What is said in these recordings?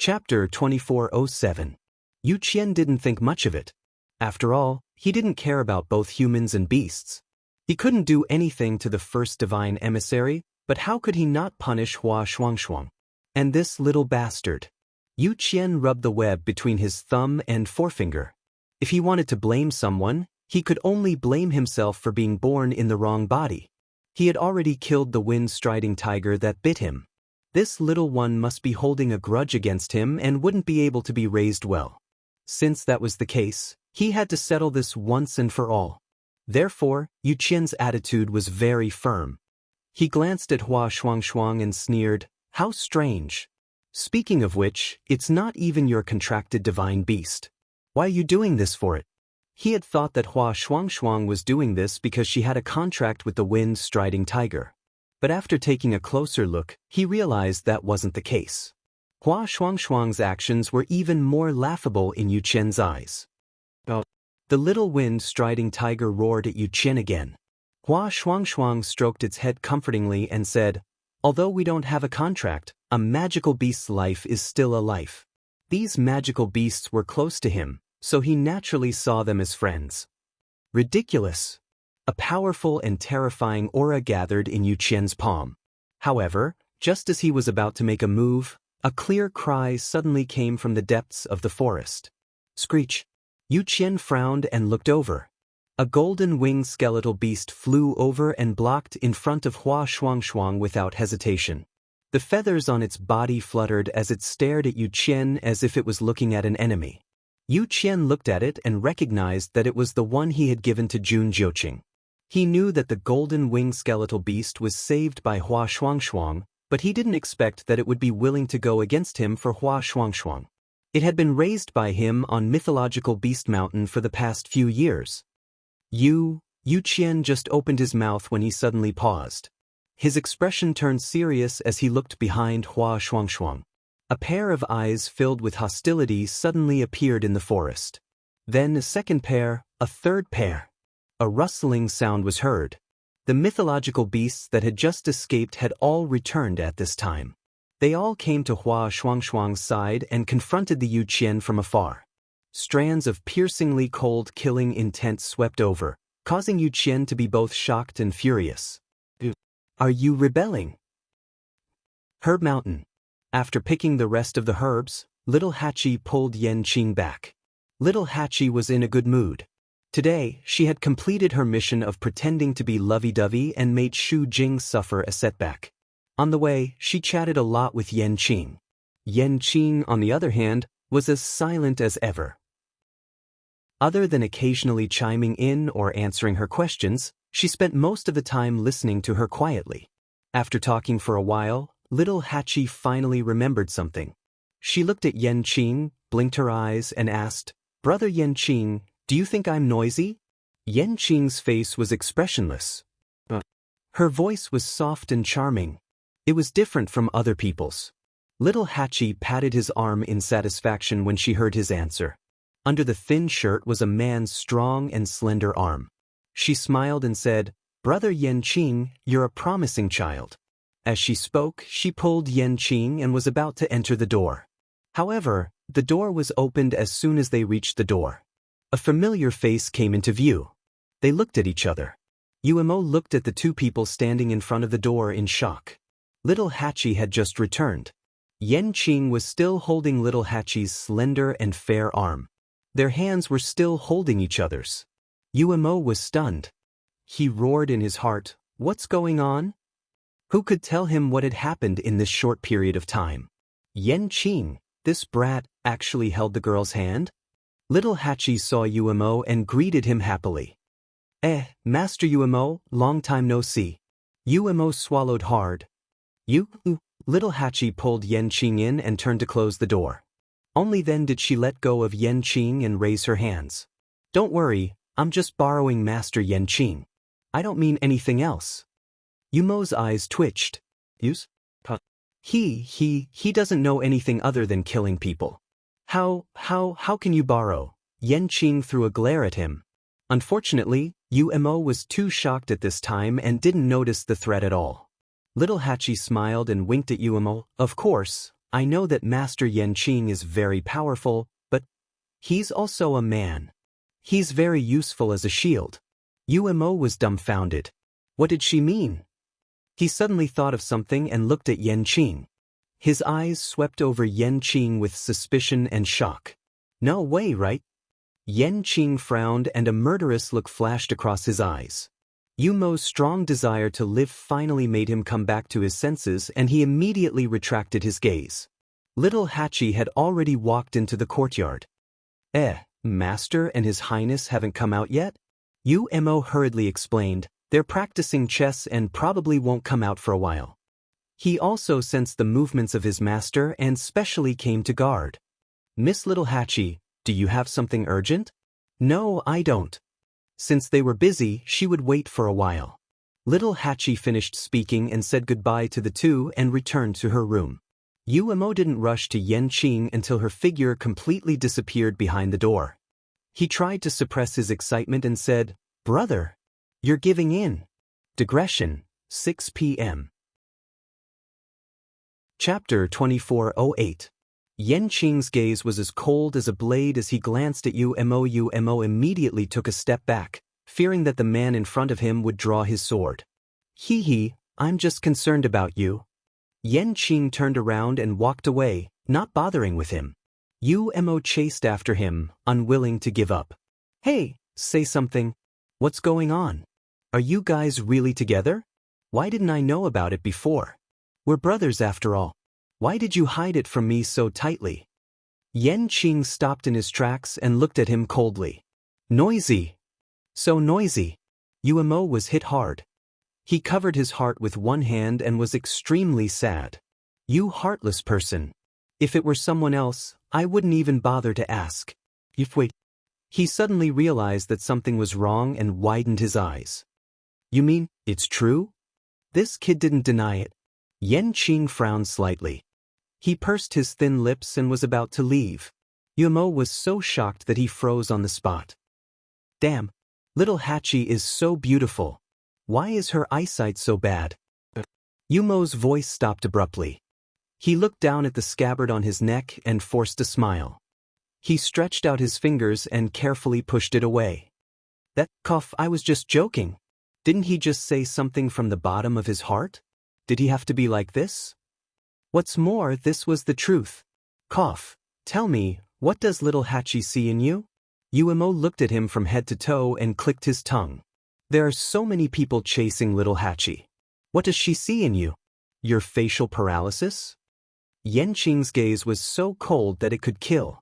Chapter 2407. Yu Qian didn't think much of it. After all, he didn't care about both humans and beasts. He couldn't do anything to the first divine emissary, but how could he not punish Hua Shuangshuang? And this little bastard. Yu Qian rubbed the web between his thumb and forefinger. If he wanted to blame someone, he could only blame himself for being born in the wrong body. He had already killed the wind-striding tiger that bit him. This little one must be holding a grudge against him and wouldn't be able to be raised well. Since that was the case, he had to settle this once and for all. Therefore, Yu Qian's attitude was very firm. He glanced at Hua Shuangshuang and sneered, "How strange. Speaking of which, it's not even your contracted divine beast. Why are you doing this for it?" He had thought that Hua Shuangshuang was doing this because she had a contract with the wind-striding tiger. But after taking a closer look, he realized that wasn't the case. Hua Shuangshuang's actions were even more laughable in Yu Qian's eyes. The little wind-striding tiger roared at Yu Qian again. Hua Shuangshuang stroked its head comfortingly and said, "Although we don't have a contract, a magical beast's life is still a life." These magical beasts were close to him, so he naturally saw them as friends. Ridiculous! A powerful and terrifying aura gathered in Yu Qian's palm. However, just as he was about to make a move, a clear cry suddenly came from the depths of the forest. Screech! Yu Qian frowned and looked over. A golden-winged skeletal beast flew over and blocked in front of Hua Shuangshuang without hesitation. The feathers on its body fluttered as it stared at Yu Qian as if it was looking at an enemy. Yu Qian looked at it and recognized that it was the one he had given to Jun Jiuqing. He knew that the golden-winged skeletal beast was saved by Hua Shuangshuang, but he didn't expect that it would be willing to go against him for Hua Shuangshuang. It had been raised by him on mythological Beast Mountain for the past few years. Yu Qian just opened his mouth when he suddenly paused. His expression turned serious as he looked behind Hua Shuangshuang. A pair of eyes filled with hostility suddenly appeared in the forest. Then a second pair, a third pair. A rustling sound was heard. The mythological beasts that had just escaped had all returned at this time. They all came to Hua Shuangshuang's side and confronted the Yu Qian from afar. Strands of piercingly cold killing intent swept over, causing Yu Qian to be both shocked and furious. "Are you rebelling?" Herb Mountain. After picking the rest of the herbs, Little Hachi pulled Yanqing back. Little Hachi was in a good mood. Today, she had completed her mission of pretending to be lovey-dovey and made Shu Jing suffer a setback. On the way, she chatted a lot with Yanqing. Yanqing, on the other hand, was as silent as ever. Other than occasionally chiming in or answering her questions, she spent most of the time listening to her quietly. After talking for a while, Little Hachi finally remembered something. She looked at Yanqing, blinked her eyes, and asked, "Brother Yanqing, do you think I'm noisy?" Yanqing's face was expressionless. Her voice was soft and charming. It was different from other people's. Little Hachi patted his arm in satisfaction when she heard his answer. Under the thin shirt was a man's strong and slender arm. She smiled and said, "Brother Yanqing, you're a promising child." As she spoke, she pulled Yanqing and was about to enter the door. However, the door was opened as soon as they reached the door. A familiar face came into view. They looked at each other. Yuemo looked at the two people standing in front of the door in shock. Little Hachi had just returned. Yanqing was still holding Little Hachi's slender and fair arm. Their hands were still holding each other's. Yuemo was stunned. He roared in his heart, "What's going on?" Who could tell him what had happened in this short period of time? Yanqing, this brat, actually held the girl's hand? Little Hachi saw Yuemo and greeted him happily. Master Yuemo, long time no see." Yuemo swallowed hard. Little Hachi pulled Yanqing in and turned to close the door. Only then did she let go of Yanqing and raise her hands. "Don't worry, I'm just borrowing Master Yanqing. I don't mean anything else." Yuemo's eyes twitched. He doesn't know anything other than killing people. How can you borrow?" Yanqing threw a glare at him. Unfortunately, Yuemo was too shocked at this time and didn't notice the threat at all. Little Hachi smiled and winked at Yuemo. "Of course, I know that Master Yanqing is very powerful, but he's also a man. He's very useful as a shield. Umo was dumbfounded. What did she mean? He suddenly thought of something and looked at Yanqing. His eyes swept over Yanqing with suspicion and shock. No way, right? Yanqing frowned and a murderous look flashed across his eyes. Umo's strong desire to live finally made him come back to his senses, and he immediately retracted his gaze. Little Hachi had already walked into the courtyard. Master and His Highness haven't come out yet? Umo hurriedly explained, they're practicing chess and probably won't come out for a while. He also sensed the movements of his master and specially came to guard. Miss Little Hachi, do you have something urgent? No, I don't. Since they were busy, she would wait for a while. Little Hachi finished speaking and said goodbye to the two and returned to her room. Umo didn't rush to Yanqing until her figure completely disappeared behind the door. He tried to suppress his excitement and said, Brother, you're giving in. Digression, 6 p.m. Chapter 2408. Yanqing's gaze was as cold as a blade as he glanced at Umo. Umo immediately took a step back, fearing that the man in front of him would draw his sword. Hee, I'm just concerned about you. Yanqing turned around and walked away, not bothering with him. Umo chased after him, unwilling to give up. Hey, say something. What's going on? Are you guys really together? Why didn't I know about it before? We're brothers after all. Why did you hide it from me so tightly? Yanqing stopped in his tracks and looked at him coldly. Noisy. So noisy. Umo was hit hard. He covered his heart with one hand and was extremely sad. You heartless person. If it were someone else, I wouldn't even bother to ask. Wait. He suddenly realized that something was wrong and widened his eyes. You mean, it's true? This kid didn't deny it. Yanqing frowned slightly. He pursed his thin lips and was about to leave. Umo was so shocked that he froze on the spot. Damn, Little Hachi is so beautiful. Why is her eyesight so bad? Umo's voice stopped abruptly. He looked down at the scabbard on his neck and forced a smile. He stretched out his fingers and carefully pushed it away. That cough, I was just joking. Didn't he just say something from the bottom of his heart? Did he have to be like this? What's more, this was the truth. Cough. Tell me, what does Little Hachi see in you? Umo looked at him from head to toe and clicked his tongue. There are so many people chasing Little Hachi. What does she see in you? Your facial paralysis? Yanqing's gaze was so cold that it could kill.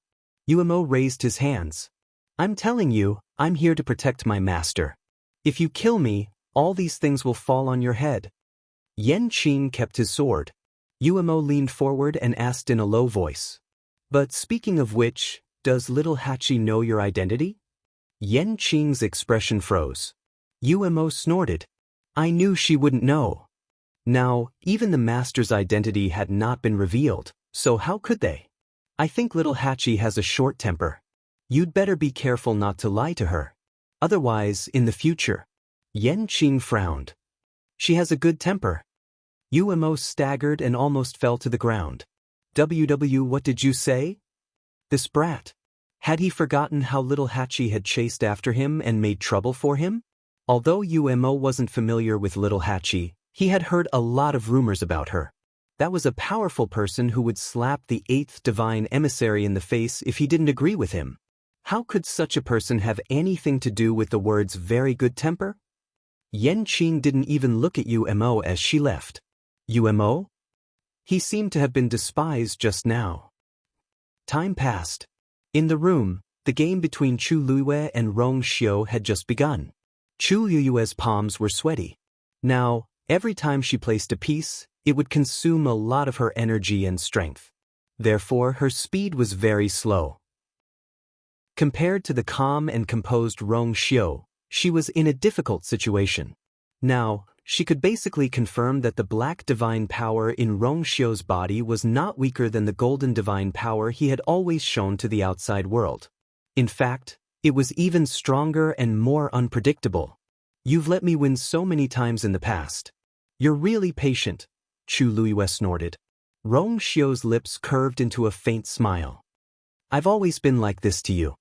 Umo raised his hands. I'm telling you, I'm here to protect my master. If you kill me, all these things will fall on your head. Yanqing kept his sword. Umo leaned forward and asked in a low voice. But speaking of which, does Little Hachi know your identity? Yanqing's expression froze. Umo snorted. I knew she wouldn't know. Now, even the master's identity had not been revealed, so how could they? I think Little Hachi has a short temper. You'd better be careful not to lie to her. Otherwise, in the future. Yanqing frowned. She has a good temper. Umo staggered and almost fell to the ground. What did you say? This brat. Had he forgotten how Little Hachi had chased after him and made trouble for him? Although Umo wasn't familiar with Little Hachi, he had heard a lot of rumors about her. That was a powerful person who would slap the 8th divine emissary in the face if he didn't agree with him. How could such a person have anything to do with the words very good temper? Yanqing didn't even look at Umo as she left. Umo? He seemed to have been despised just now. Time passed. In the room, the game between Chu Luiyue and Rong Xiu had just begun. Chu Luiyue's palms were sweaty. Now, every time she placed a piece, it would consume a lot of her energy and strength. Therefore, her speed was very slow. Compared to the calm and composed Rong Xiu, she was in a difficult situation. Now, she could basically confirm that the black divine power in Rong Xiu's body was not weaker than the golden divine power he had always shown to the outside world. In fact, it was even stronger and more unpredictable. You've let me win so many times in the past. You're really patient, Chu Luiyue snorted. Rong Xiu's lips curved into a faint smile. I've always been like this to you.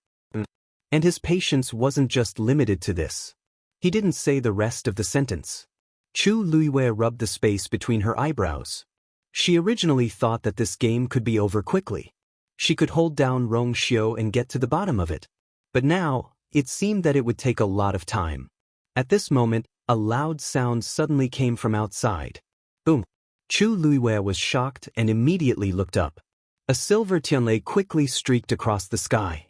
And his patience wasn't just limited to this. He didn't say the rest of the sentence. Chu Luiwei rubbed the space between her eyebrows. She originally thought that this game could be over quickly. She could hold down Rong Xiu and get to the bottom of it. But now, it seemed that it would take a lot of time. At this moment, a loud sound suddenly came from outside. Boom! Chu Luiwei was shocked and immediately looked up. A silver tianlei quickly streaked across the sky.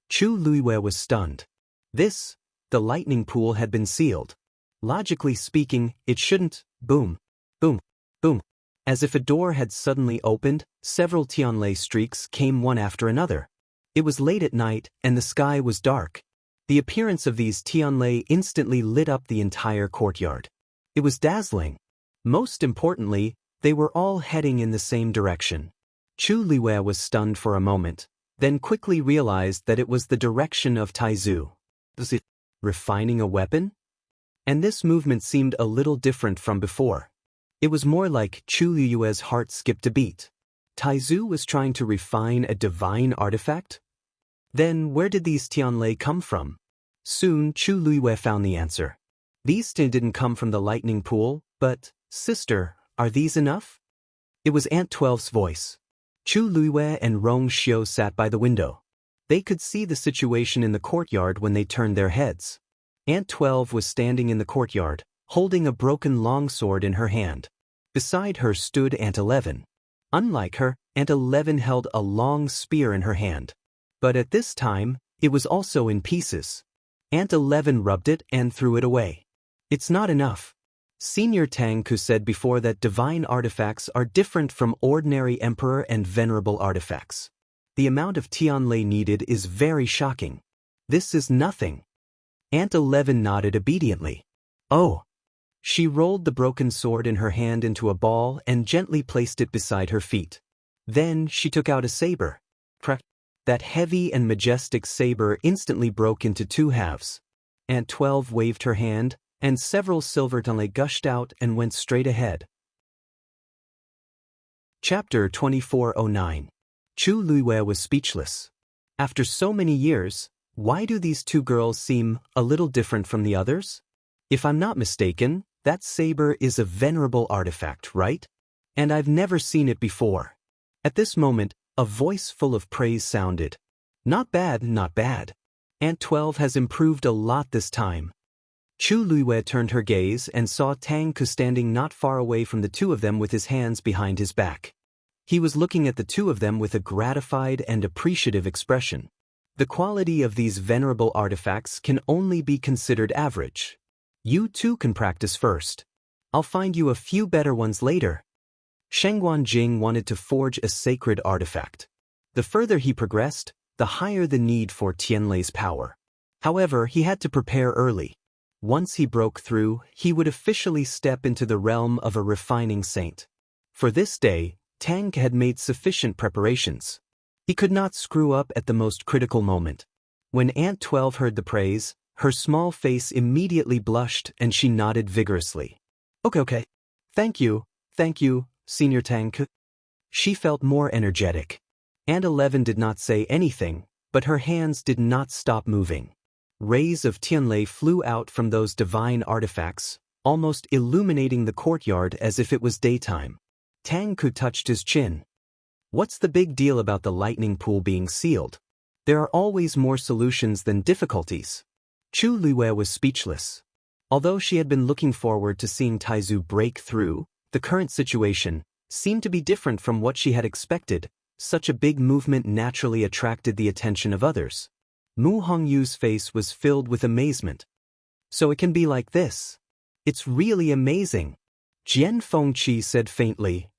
Chu Luiwei was stunned. The lightning pool had been sealed. Logically speaking, it shouldn't. Boom, boom, boom. As if a door had suddenly opened, several tianlei streaks came one after another. It was late at night, and the sky was dark. The appearance of these tianlei instantly lit up the entire courtyard. It was dazzling. Most importantly, they were all heading in the same direction. Chu Luiwei was stunned for a moment, then quickly realized that it was the direction of Taizu. Was it refining a weapon? And this movement seemed a little different from before. It was more like Chu Luiwei's heart skipped a beat. Taizu was trying to refine a divine artifact? Then where did these tianlei come from? Soon Chu Luiwei found the answer. These didn't come from the lightning pool, but, sister, are these enough? It was Aunt 12's voice. Chu Luiwei and Rong Xiu sat by the window. They could see the situation in the courtyard when they turned their heads. Aunt 12 was standing in the courtyard, holding a broken longsword in her hand. Beside her stood Aunt 11. Unlike her, Aunt 11 held a long spear in her hand. But at this time, it was also in pieces. Aunt 11 rubbed it and threw it away. It's not enough. Senior Jianghu said before that divine artifacts are different from ordinary emperor and venerable artifacts. The amount of tianlei needed is very shocking. This is nothing. Aunt 11 nodded obediently. Oh. She rolled the broken sword in her hand into a ball and gently placed it beside her feet. Then she took out a saber. Crack. That heavy and majestic saber instantly broke into two halves. Aunt 12 waved her hand, and several silver tianlei gushed out and went straight ahead. Chapter 2409. Chu Luiwei was speechless. After so many years, why do these two girls seem a little different from the others? If I'm not mistaken, that saber is a venerable artifact, right? And I've never seen it before. At this moment, a voice full of praise sounded. Not bad, not bad. Aunt 12 has improved a lot this time. Chu Luiwei turned her gaze and saw Jianghu standing not far away from the two of them with his hands behind his back. He was looking at the two of them with a gratified and appreciative expression. The quality of these venerable artifacts can only be considered average. You too can practice first. I'll find you a few better ones later. Shengguan Jing wanted to forge a sacred artifact. The further he progressed, the higher the need for Tianlei's power. However, he had to prepare early. Once he broke through, he would officially step into the realm of a refining saint. For this day, Jianghu had made sufficient preparations. He could not screw up at the most critical moment. When Aunt 12 heard the praise, her small face immediately blushed and she nodded vigorously. Okay. Thank you, Senior Jianghu. She felt more energetic. Aunt 11 did not say anything, but her hands did not stop moving. Rays of tianlei flew out from those divine artifacts, almost illuminating the courtyard as if it was daytime. Jianghu touched his chin. What's the big deal about the lightning pool being sealed? There are always more solutions than difficulties. Chu Luiwei was speechless. Although she had been looking forward to seeing Taizu break through, the current situation seemed to be different from what she had expected. Such a big movement naturally attracted the attention of others. Mu Hongyu's face was filled with amazement. So it can be like this. It's really amazing. Jian Fengqi said faintly.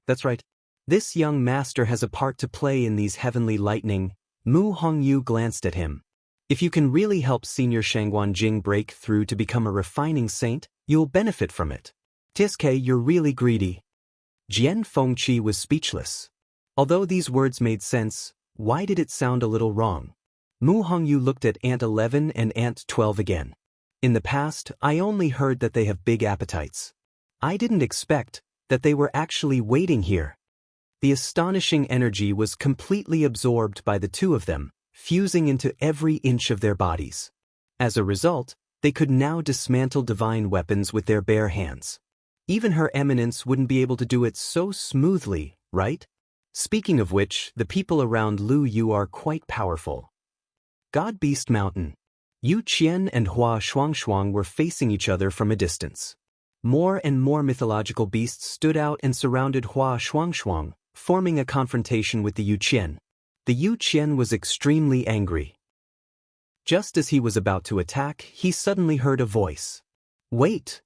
That's right. This young master has a part to play in these heavenly lightning. Mu Hongyu glanced at him. If you can really help Senior Shangguan Jing break through to become a refining saint, you'll benefit from it. Tiske, you're really greedy. Jian Fengqi was speechless. Although these words made sense, why did it sound a little wrong? Mu Hongyu looked at Aunt 11 and Aunt 12 again. In the past, I only heard that they have big appetites. I didn't expect that they were actually waiting here. The astonishing energy was completely absorbed by the two of them, fusing into every inch of their bodies. As a result, they could now dismantle divine weapons with their bare hands. Even Her Eminence wouldn't be able to do it so smoothly, right? Speaking of which, the people around Lu Yu are quite powerful. God Beast Mountain. Yu Qian and Hua Shuangshuang were facing each other from a distance. More and more mythological beasts stood out and surrounded Hua Shuangshuang, forming a confrontation with the Yu Qian. The Yu Qian was extremely angry. Just as he was about to attack, he suddenly heard a voice. Wait!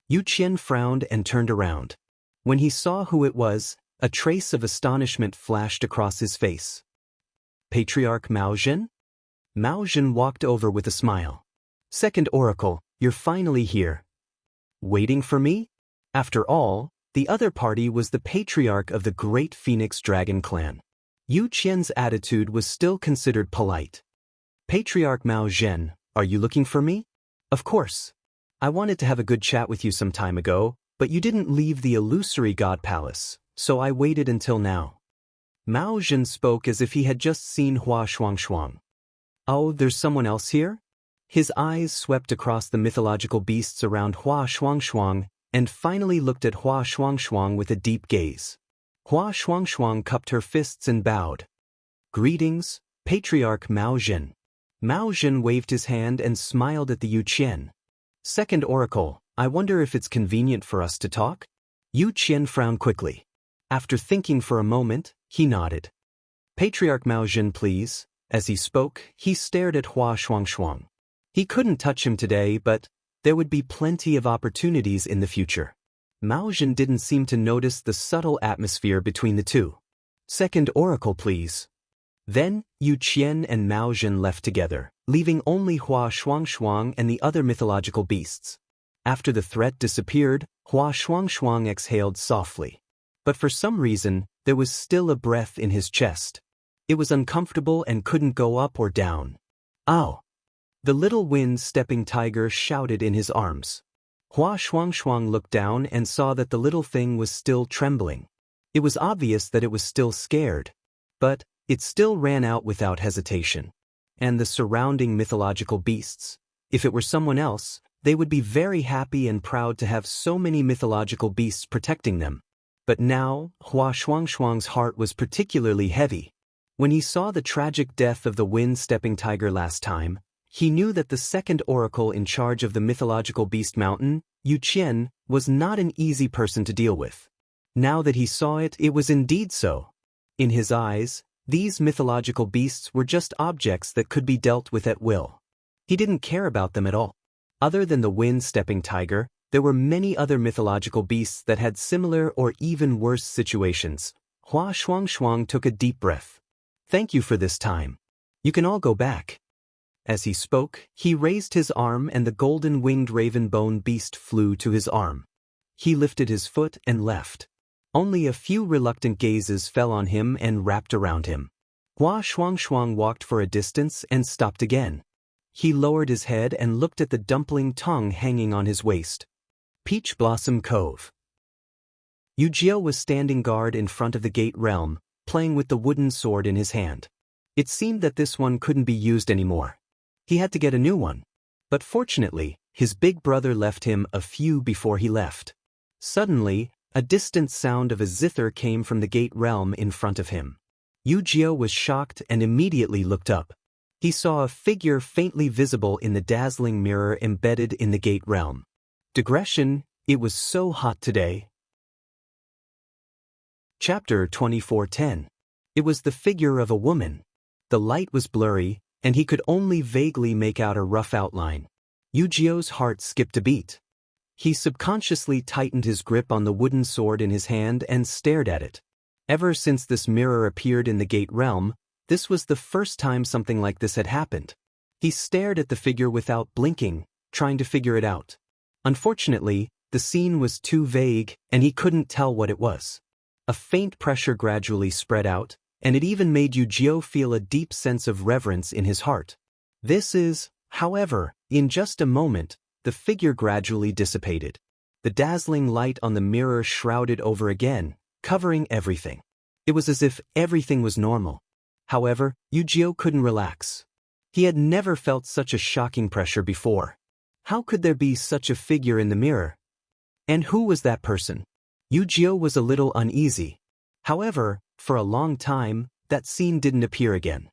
Yu Qian frowned and turned around. When he saw who it was, a trace of astonishment flashed across his face. Patriarch Mao Zhen? Mao Zhen walked over with a smile. Second Oracle, you're finally here. Waiting for me? After all, the other party was the patriarch of the Great Phoenix Dragon Clan. Yu Qian's attitude was still considered polite. Patriarch Mao Zhen, are you looking for me? Of course. I wanted to have a good chat with you some time ago, but you didn't leave the illusory God Palace, so I waited until now. Mao Zhen spoke as if he had just seen Hua Shuangshuang. Oh, there's someone else here? His eyes swept across the mythological beasts around Hua Shuangshuang and finally looked at Hua Shuangshuang with a deep gaze. Hua Shuangshuang cupped her fists and bowed. Greetings, Patriarch Mao Zhen. Mao Zhen waved his hand and smiled at the Yu Qian. Second Oracle, I wonder if it's convenient for us to talk? Yu Qian frowned quickly. After thinking for a moment, he nodded. Patriarch Mao Zhen, please. As he spoke, he stared at Hua Shuangshuang. He couldn't touch him today, but there would be plenty of opportunities in the future. Mao Zhen didn't seem to notice the subtle atmosphere between the two. Second Oracle, please. Then, Yu Qian and Mao Zhen left together, leaving only Hua Shuangshuang and the other mythological beasts. After the threat disappeared, Hua Shuangshuang exhaled softly. But for some reason, there was still a breath in his chest. It was uncomfortable and couldn't go up or down. Ow! The little wind-stepping tiger shouted in his arms. Hua Shuangshuang looked down and saw that the little thing was still trembling. It was obvious that it was still scared. But it still ran out without hesitation. And the surrounding mythological beasts, if it were someone else, they would be very happy and proud to have so many mythological beasts protecting them. But now, Hua Shuangshuang's heart was particularly heavy. When he saw the tragic death of the wind-stepping tiger last time, he knew that the second oracle in charge of the mythological beast mountain, Yu Qian, was not an easy person to deal with. Now that he saw it, it was indeed so. In his eyes, these mythological beasts were just objects that could be dealt with at will. He didn't care about them at all. Other than the wind-stepping tiger, there were many other mythological beasts that had similar or even worse situations. Hua Shuangshuang took a deep breath. Thank you for this time. You can all go back. As he spoke, he raised his arm and the golden-winged raven-bone beast flew to his arm. He lifted his foot and left. Only a few reluctant gazes fell on him and wrapped around him. Hua Shuangshuang walked for a distance and stopped again. He lowered his head and looked at the dumpling tongue hanging on his waist. Peach Blossom Cove. Yu Jiao was standing guard in front of the gate realm, playing with the wooden sword in his hand. It seemed that this one couldn't be used anymore. He had to get a new one. But fortunately, his big brother left him a few before he left. Suddenly, a distant sound of a zither came from the gate realm in front of him. Yu Jiao was shocked and immediately looked up. He saw a figure faintly visible in the dazzling mirror embedded in the gate realm. Digression, it was so hot today. Chapter 24:10. It was the figure of a woman. The light was blurry, and he could only vaguely make out a rough outline. Yu Jiao's heart skipped a beat. He subconsciously tightened his grip on the wooden sword in his hand and stared at it. Ever since this mirror appeared in the gate realm, this was the first time something like this had happened. He stared at the figure without blinking, trying to figure it out. Unfortunately, the scene was too vague, and he couldn't tell what it was. A faint pressure gradually spread out, and it even made Yu Jiao feel a deep sense of reverence in his heart. However, in just a moment, the figure gradually dissipated. The dazzling light on the mirror shrouded over again, covering everything. It was as if everything was normal. However, Wuxia couldn't relax. He had never felt such a shocking pressure before. How could there be such a figure in the mirror? And who was that person? Wuxia was a little uneasy. However, for a long time, that scene didn't appear again.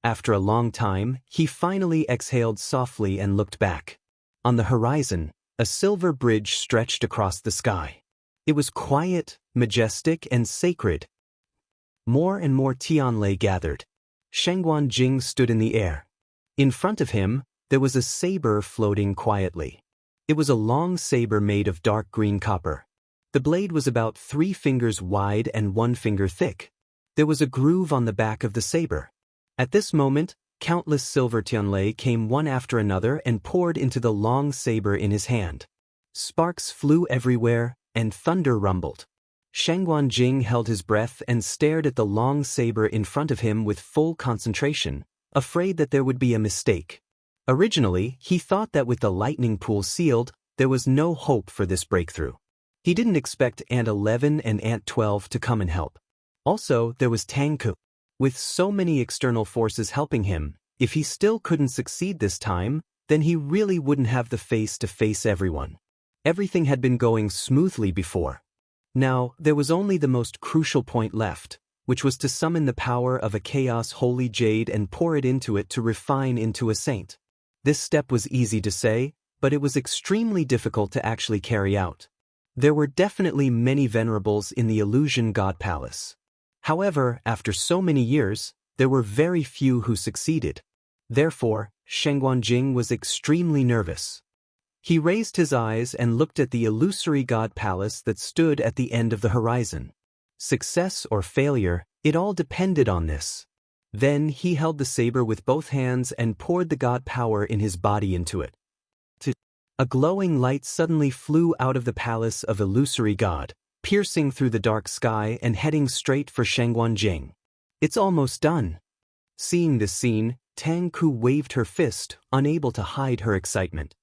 After a long time, he finally exhaled softly and looked back. On the horizon, a silver bridge stretched across the sky. It was quiet, majestic, and sacred. More and more Tianlei gathered. Shengguan Jing stood in the air. In front of him, there was a saber floating quietly. It was a long saber made of dark green copper. The blade was about 3 fingers wide and 1 finger thick. There was a groove on the back of the saber. At this moment, countless silver Tianlei came one after another and poured into the long saber in his hand. Sparks flew everywhere, and thunder rumbled. Shengguan Jing held his breath and stared at the long saber in front of him with full concentration, afraid that there would be a mistake. Originally, he thought that with the lightning pool sealed, there was no hope for this breakthrough. He didn't expect Ant 11 and Ant 12 to come and help. Also, there was Tangku. With so many external forces helping him, if he still couldn't succeed this time, then he really wouldn't have the face to face everyone. Everything had been going smoothly before. Now, there was only the most crucial point left, which was to summon the power of a chaos holy jade and pour it into it to refine into a saint. This step was easy to say, but it was extremely difficult to actually carry out. There were definitely many venerables in the Illusion God Palace. However, after so many years, there were very few who succeeded. Therefore, Shengguan Jing was extremely nervous. He raised his eyes and looked at the illusory God Palace that stood at the end of the horizon. Success or failure, it all depended on this. Then he held the saber with both hands and poured the God power in his body into it. A glowing light suddenly flew out of the palace of illusory God, piercing through the dark sky and heading straight for Shengguan Jing. It's almost done. Seeing this scene, Tangku waved her fist, unable to hide her excitement.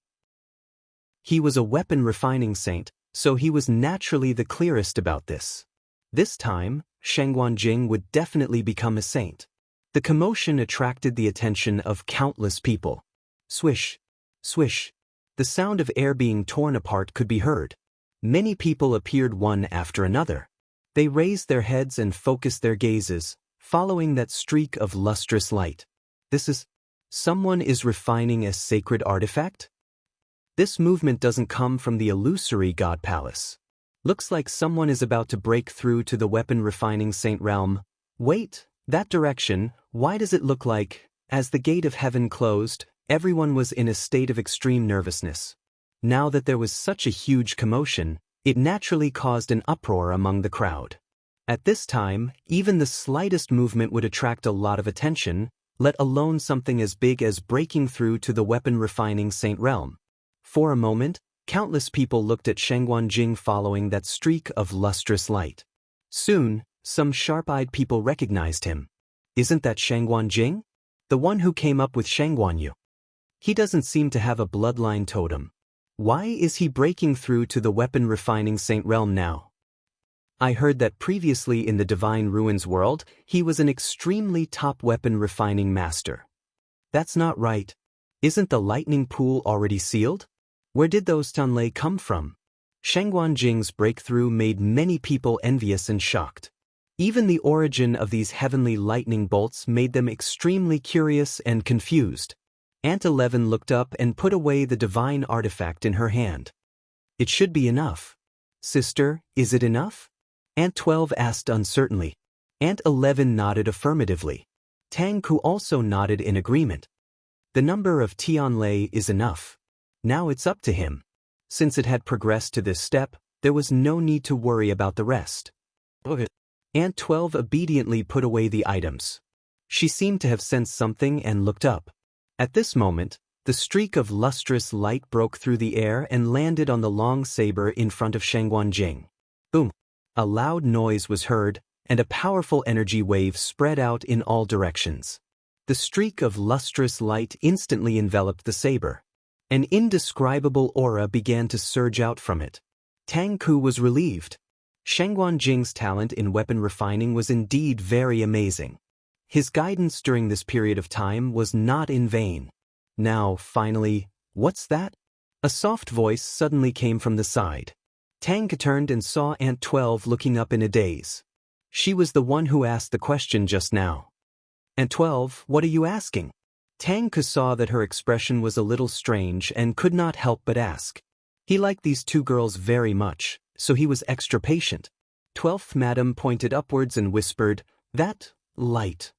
He was a weapon refining saint, so he was naturally the clearest about this. This time, Shengguan Jing would definitely become a saint. The commotion attracted the attention of countless people. Swish, swish. The sound of air being torn apart could be heard. Many people appeared one after another. They raised their heads and focused their gazes, following that streak of lustrous light. Someone is refining a sacred artifact? This movement doesn't come from the illusory God Palace. Looks like someone is about to break through to the weapon refining saint realm. Wait, that direction, why does it look like, as the gate of heaven closed, everyone was in a state of extreme nervousness. Now that there was such a huge commotion, it naturally caused an uproar among the crowd. At this time, even the slightest movement would attract a lot of attention, let alone something as big as breaking through to the weapon refining saint realm. For a moment, countless people looked at Shengguan Jing following that streak of lustrous light. Soon, some sharp-eyed people recognized him. Isn't that Shengguan Jing? The one who came up with Shengguan Yu. He doesn't seem to have a bloodline totem. Why is he breaking through to the weapon refining saint realm now? I heard that previously in the Divine Ruins world, he was an extremely top weapon refining master. That's not right. Isn't the lightning pool already sealed? Where did those Tianlei come from? Shengguan Jing's breakthrough made many people envious and shocked. Even the origin of these heavenly lightning bolts made them extremely curious and confused. Ant 11 looked up and put away the divine artifact in her hand. It should be enough. Sister, is it enough? Ant 12 asked uncertainly. Ant 11 nodded affirmatively. Tangku also nodded in agreement. The number of Tianlei is enough. Now it's up to him. Since it had progressed to this step, there was no need to worry about the rest. Ant 12 obediently put away the items. She seemed to have sensed something and looked up. At this moment, the streak of lustrous light broke through the air and landed on the long saber in front of Shengguan Jing. Boom! A loud noise was heard, and a powerful energy wave spread out in all directions. The streak of lustrous light instantly enveloped the saber. An indescribable aura began to surge out from it. Tangku was relieved. Shangguan Jing's talent in weapon refining was indeed very amazing. His guidance during this period of time was not in vain. Now, finally, what's that? A soft voice suddenly came from the side. Tang Ke turned and saw Aunt 12 looking up in a daze. She was the one who asked the question just now. Aunt 12, what are you asking? Tang Ke saw that her expression was a little strange and could not help but ask. He liked these two girls very much, so he was extra patient. 12th Madam pointed upwards and whispered, that light.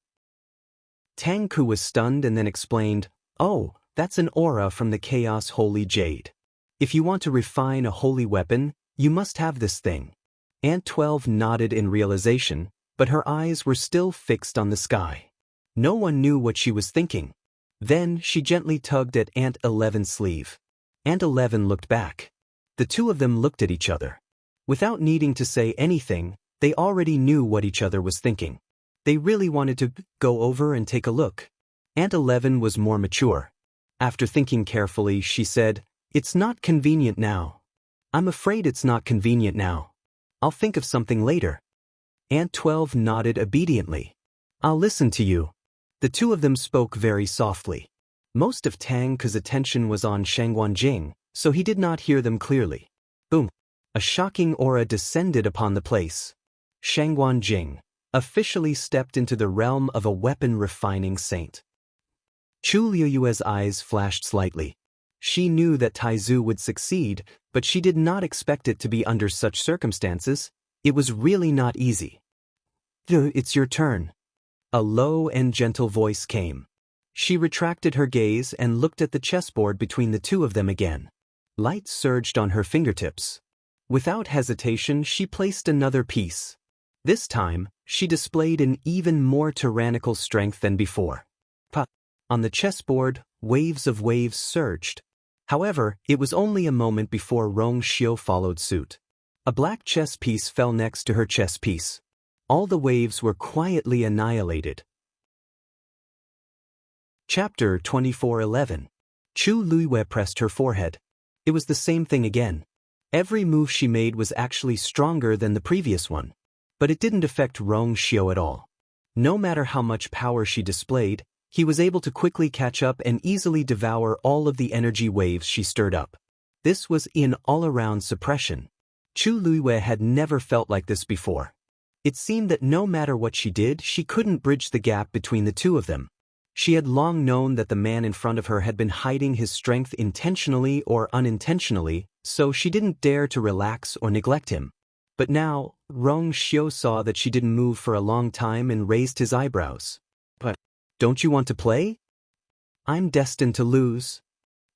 Tang Ke was stunned and then explained, oh, that's an aura from the Chaos Holy Jade. If you want to refine a holy weapon, you must have this thing. Aunt 12 nodded in realization, but her eyes were still fixed on the sky. No one knew what she was thinking. Then she gently tugged at Aunt 11's sleeve. Aunt 11 looked back. The two of them looked at each other. Without needing to say anything, they already knew what each other was thinking. They really wanted to go over and take a look. Aunt 11 was more mature. After thinking carefully, she said, it's not convenient now. I'm afraid it's not convenient now. I'll think of something later. Aunt 12 nodded obediently. I'll listen to you. The two of them spoke very softly. Most of Tang Ke's attention was on Shangguan Jing, so he did not hear them clearly. Boom! A shocking aura descended upon the place. Shangguan Jing officially stepped into the realm of a weapon-refining saint. Chu Liuyue's eyes flashed slightly. She knew that Taizu would succeed, but she did not expect it to be under such circumstances. It was really not easy. It's your turn. A low and gentle voice came. She retracted her gaze and looked at the chessboard between the two of them again. Light surged on her fingertips. Without hesitation, she placed another piece. This time, she displayed an even more tyrannical strength than before. On the chessboard, waves of waves surged. However, it was only a moment before Rong Xiu followed suit. A black chess piece fell next to her chess piece. All the waves were quietly annihilated. Chapter 24:11. Chu Luiyue pressed her forehead. It was the same thing again. Every move she made was actually stronger than the previous one. But it didn't affect Rong Xiu at all. No matter how much power she displayed, he was able to quickly catch up and easily devour all of the energy waves she stirred up. This was an all-around suppression. Chu Luiyue had never felt like this before. It seemed that no matter what she did, she couldn't bridge the gap between the two of them. She had long known that the man in front of her had been hiding his strength intentionally or unintentionally, so she didn't dare to relax or neglect him. But now, Rong Xiu saw that she didn't move for a long time and raised his eyebrows. But, don't you want to play? I'm destined to lose.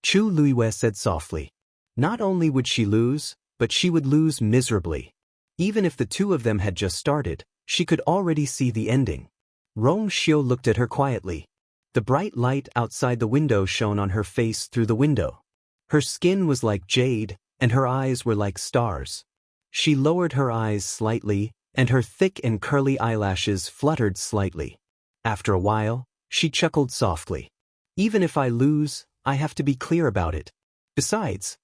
Chu Luiyue said softly. Not only would she lose, but she would lose miserably. Even if the two of them had just started, she could already see the ending. Rong Xiu looked at her quietly. The bright light outside the window shone on her face through the window. Her skin was like jade, and her eyes were like stars. She lowered her eyes slightly, and her thick and curly eyelashes fluttered slightly. After a while, she chuckled softly. Even if I lose, I have to be clear about it. Besides,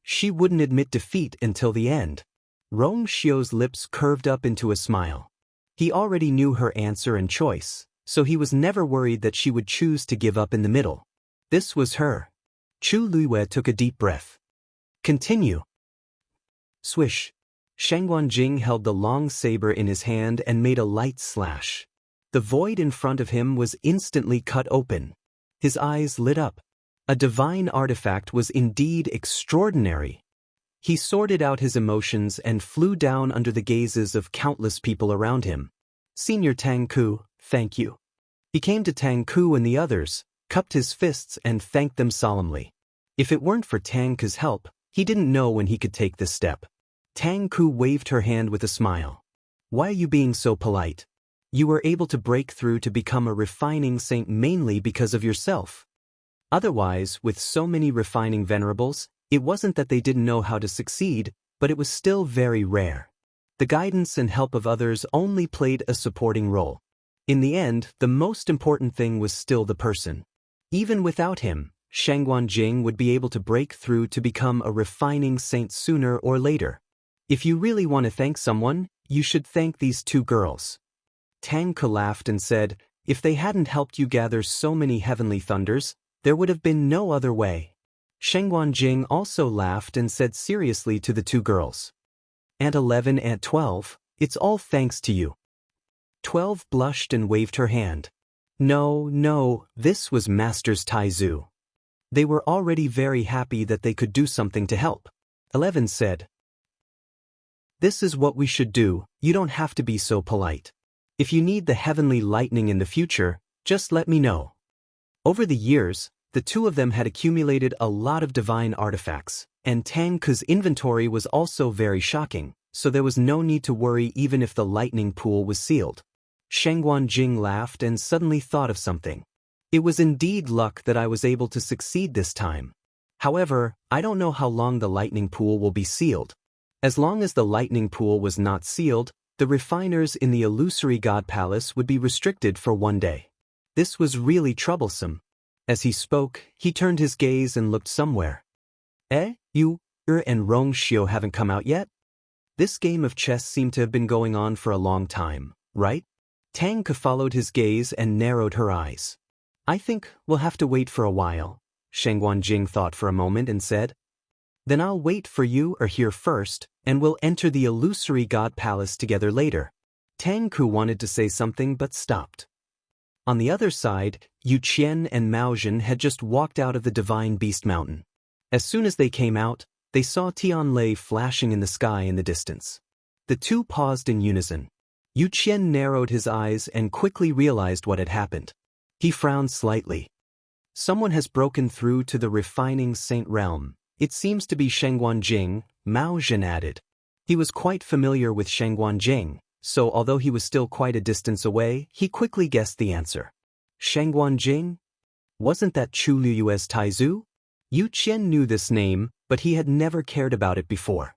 she wouldn't admit defeat until the end. Rong Xiu's lips curved up into a smile. He already knew her answer and choice, so he was never worried that she would choose to give up in the middle. This was her. Chu Luiyue took a deep breath. Continue. Swish. Shangguan Jing held the long saber in his hand and made a light slash. The void in front of him was instantly cut open. His eyes lit up. A divine artifact was indeed extraordinary. He sorted out his emotions and flew down under the gazes of countless people around him. Senior Tang Ke, thank you. He came to Tang Ke and the others, cupped his fists and thanked them solemnly. If it weren't for Tang Ke's help, he didn't know when he could take this step. Tang Ke waved her hand with a smile. Why are you being so polite? You were able to break through to become a refining saint mainly because of yourself. Otherwise, with so many refining venerables, it wasn't that they didn't know how to succeed, but it was still very rare. The guidance and help of others only played a supporting role. In the end, the most important thing was still the person. Even without him, Shangguan Jing would be able to break through to become a refining saint sooner or later. If you really want to thank someone, you should thank these two girls. Tang Ke laughed and said, if they hadn't helped you gather so many heavenly thunders, there would have been no other way. Shengguan Jing also laughed and said seriously to the two girls. Aunt 11 Aunt 12, it's all thanks to you. 12 blushed and waved her hand. No, this was Masters Taizu. They were already very happy that they could do something to help. 11 said, this is what we should do, you don't have to be so polite. If you need the heavenly lightning in the future, just let me know. Over the years, the two of them had accumulated a lot of divine artifacts, and Tang Ke's inventory was also very shocking, so there was no need to worry even if the lightning pool was sealed. Shengguan Jing laughed and suddenly thought of something. It was indeed luck that I was able to succeed this time. However, I don't know how long the lightning pool will be sealed. As long as the lightning pool was not sealed, the refiners in the illusory god palace would be restricted for one day. This was really troublesome. As he spoke, he turned his gaze and looked somewhere. You, and Rong Xiu haven't come out yet? This game of chess seemed to have been going on for a long time, right? Tang Ke followed his gaze and narrowed her eyes. I think we'll have to wait for a while. Shengguan Jing thought for a moment and said, then I'll wait for you here first, and we'll enter the illusory god palace together later. Tang Ke wanted to say something but stopped. On the other side, Yu Qian and Mao Zhen had just walked out of the Divine Beast Mountain. As soon as they came out, they saw Tianlei flashing in the sky in the distance. The two paused in unison. Yu Qian narrowed his eyes and quickly realized what had happened. He frowned slightly. Someone has broken through to the refining saint realm. It seems to be Shengguan Jing, Mao Zhen added. He was quite familiar with Shengguan Jing, so although he was still quite a distance away, he quickly guessed the answer. Shengguan Jing? Wasn't that Chu Liyue's Taizu? Yu Qian knew this name, but he had never cared about it before.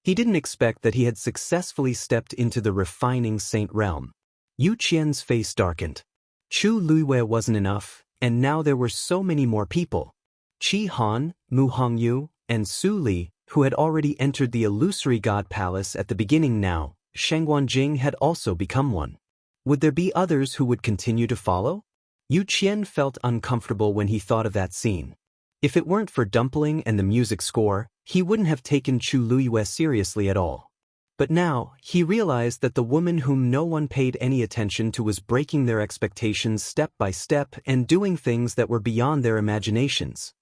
He didn't expect that he had successfully stepped into the refining saint realm. Yu Qian's face darkened. Chu Liyue wasn't enough, and now there were so many more people. Qi Han, Mu Hongyu, and Su Li, who had already entered the illusory god palace at the beginning now, Shengguan Jing had also become one. Would there be others who would continue to follow? Yu Qian felt uncomfortable when he thought of that scene. If it weren't for Dumpling and the music score, he wouldn't have taken Chu Liyue seriously at all. But now, he realized that the woman whom no one paid any attention to was breaking their expectations step by step and doing things that were beyond their imaginations.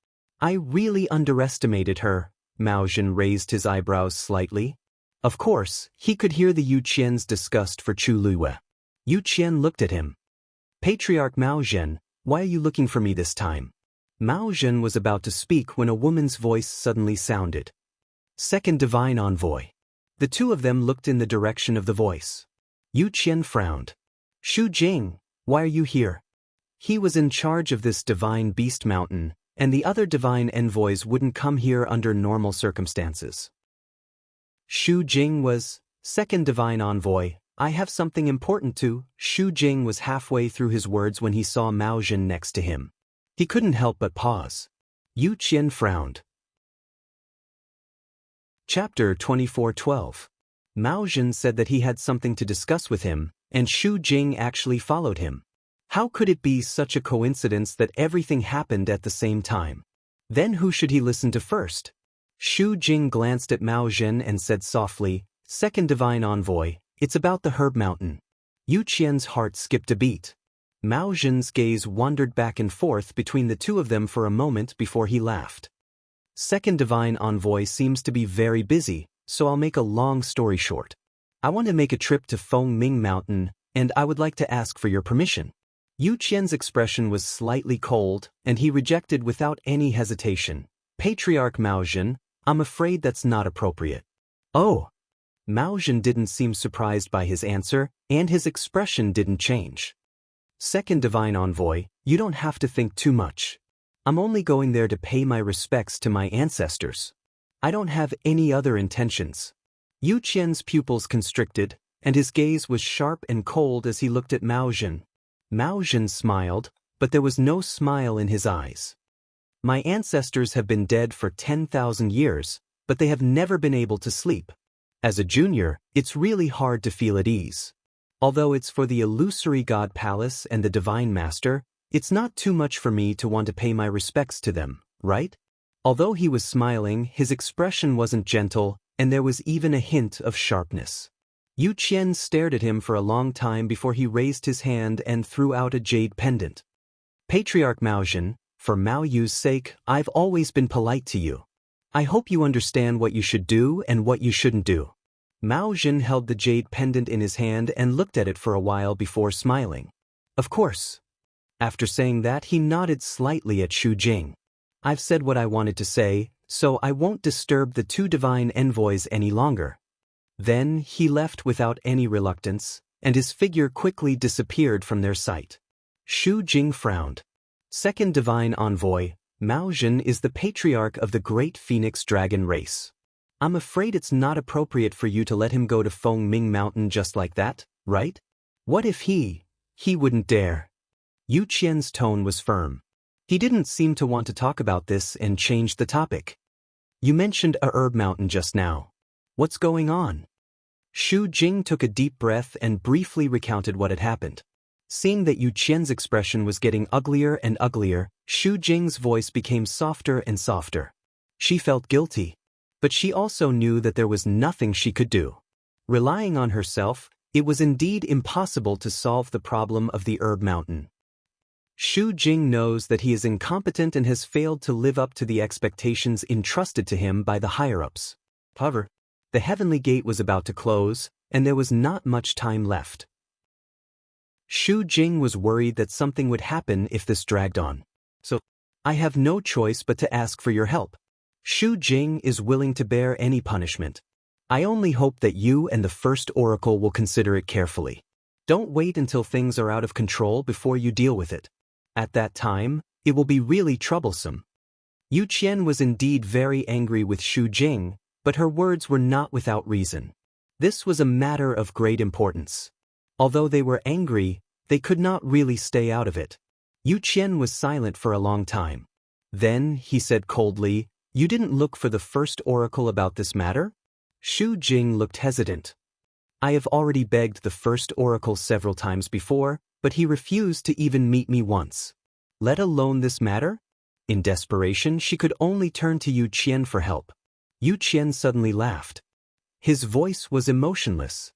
I really underestimated her. Mao Zhen raised his eyebrows slightly. Of course, he could hear the Yu Qian's disgust for Chu Liyue. Yu Qian looked at him. Patriarch Mao Zhen, why are you looking for me this time? Mao Zhen was about to speak when a woman's voice suddenly sounded. Second Divine Envoy. The two of them looked in the direction of the voice. Yu Qian frowned. Shu Jing, why are you here? He was in charge of this Divine Beast Mountain, and the other divine envoys wouldn't come here under normal circumstances. Shu Jing was, Second Divine Envoy, I have something important to. Shu Jing was halfway through his words when he saw Mao Zhen next to him. He couldn't help but pause. Yu Qian frowned. Chapter 24:12. Mao Zhen said that he had something to discuss with him, and Shu Jing actually followed him. How could it be such a coincidence that everything happened at the same time? Then who should he listen to first? Shu Jing glanced at Mao Zhen and said softly, Second Divine Envoy, it's about the Herb Mountain. Yu Qian's heart skipped a beat. Mao Zhen's gaze wandered back and forth between the two of them for a moment before he laughed. Second Divine Envoy seems to be very busy, so I'll make a long story short. I want to make a trip to Fengming Mountain, and I would like to ask for your permission. Yu Qian's expression was slightly cold, and he rejected without any hesitation. Patriarch Mao Zhen, I'm afraid that's not appropriate. Oh! Mao Zhen didn't seem surprised by his answer, and his expression didn't change. Second Divine Envoy, you don't have to think too much. I'm only going there to pay my respects to my ancestors. I don't have any other intentions. Yu Qian's pupils constricted, and his gaze was sharp and cold as he looked at Mao Zhen. Mao Zhen smiled, but there was no smile in his eyes. My ancestors have been dead for 10,000 years, but they have never been able to sleep. As a junior, it's really hard to feel at ease. Although it's for the illusory god palace and the divine master, it's not too much for me to want to pay my respects to them, right? Although he was smiling, his expression wasn't gentle, and there was even a hint of sharpness. Yu Qian stared at him for a long time before he raised his hand and threw out a jade pendant. Patriarch Maojin, for Mao Yu's sake, I've always been polite to you. I hope you understand what you should do and what you shouldn't do. Mao Jin held the jade pendant in his hand and looked at it for a while before smiling. Of course. After saying that, he nodded slightly at Xu Jing. I've said what I wanted to say, so I won't disturb the two divine envoys any longer. Then he left without any reluctance, and his figure quickly disappeared from their sight. Xu Jing frowned. Second divine envoy, Mao Jin is the patriarch of the great phoenix dragon race. I'm afraid it's not appropriate for you to let him go to Feng Ming Mountain just like that, right? What if he wouldn't dare? Yu Qian's tone was firm. He didn't seem to want to talk about this and changed the topic. You mentioned a herb mountain just now. What's going on? Xu Jing took a deep breath and briefly recounted what had happened. Seeing that Yu Qian's expression was getting uglier and uglier, Xu Jing's voice became softer and softer. She felt guilty, but she also knew that there was nothing she could do. Relying on herself, it was indeed impossible to solve the problem of the herb mountain. Xu Jing knows that he is incompetent and has failed to live up to the expectations entrusted to him by the higher-ups. However, the heavenly gate was about to close, and there was not much time left. Xu Jing was worried that something would happen if this dragged on. So, I have no choice but to ask for your help. Xu Jing is willing to bear any punishment. I only hope that you and the first oracle will consider it carefully. Don't wait until things are out of control before you deal with it. At that time, it will be really troublesome. Yu Qian was indeed very angry with Xu Jing, but her words were not without reason. This was a matter of great importance. Although they were angry, they could not really stay out of it. Yu Qian was silent for a long time. Then, he said coldly, "You didn't look for the first oracle about this matter?" Xu Jing looked hesitant. I have already begged the first oracle several times before, but he refused to even meet me once. Let alone this matter? In desperation, she could only turn to Yu Qian for help. Yu Qian suddenly laughed. His voice was emotionless.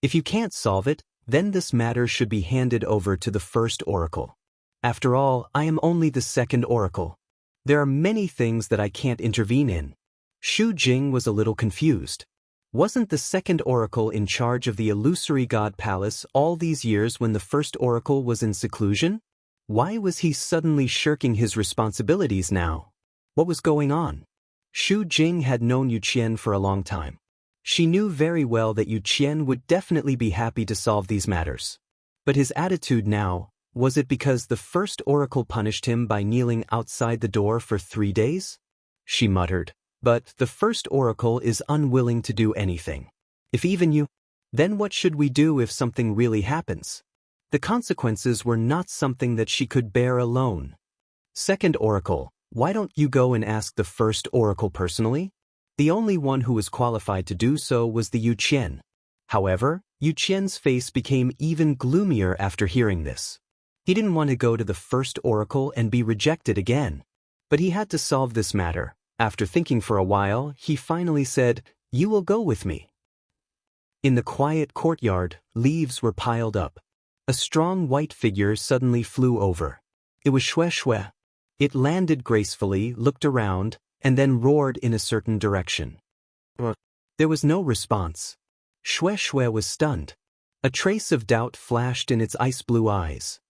If you can't solve it, then this matter should be handed over to the first oracle. After all, I am only the second oracle. There are many things that I can't intervene in. Xu Jing was a little confused. Wasn't the second oracle in charge of the illusory god palace all these years when the first oracle was in seclusion? Why was he suddenly shirking his responsibilities now? What was going on? Xu Jing had known Yu Qian for a long time. She knew very well that Yu Qian would definitely be happy to solve these matters. But his attitude now, was it because the first oracle punished him by kneeling outside the door for 3 days? She muttered. But the first oracle is unwilling to do anything. If even you, then what should we do if something really happens? The consequences were not something that she could bear alone. Second oracle, why don't you go and ask the first oracle personally? The only one who was qualified to do so was the Yu Qian. However, Yu Qian's face became even gloomier after hearing this. He didn't want to go to the first oracle and be rejected again. But he had to solve this matter. After thinking for a while, he finally said, "You will go with me." In the quiet courtyard, leaves were piled up. A strong white figure suddenly flew over. It was Xue Xue. It landed gracefully, looked around, and then roared in a certain direction. There was no response. Xue Xue was stunned. A trace of doubt flashed in its ice-blue eyes.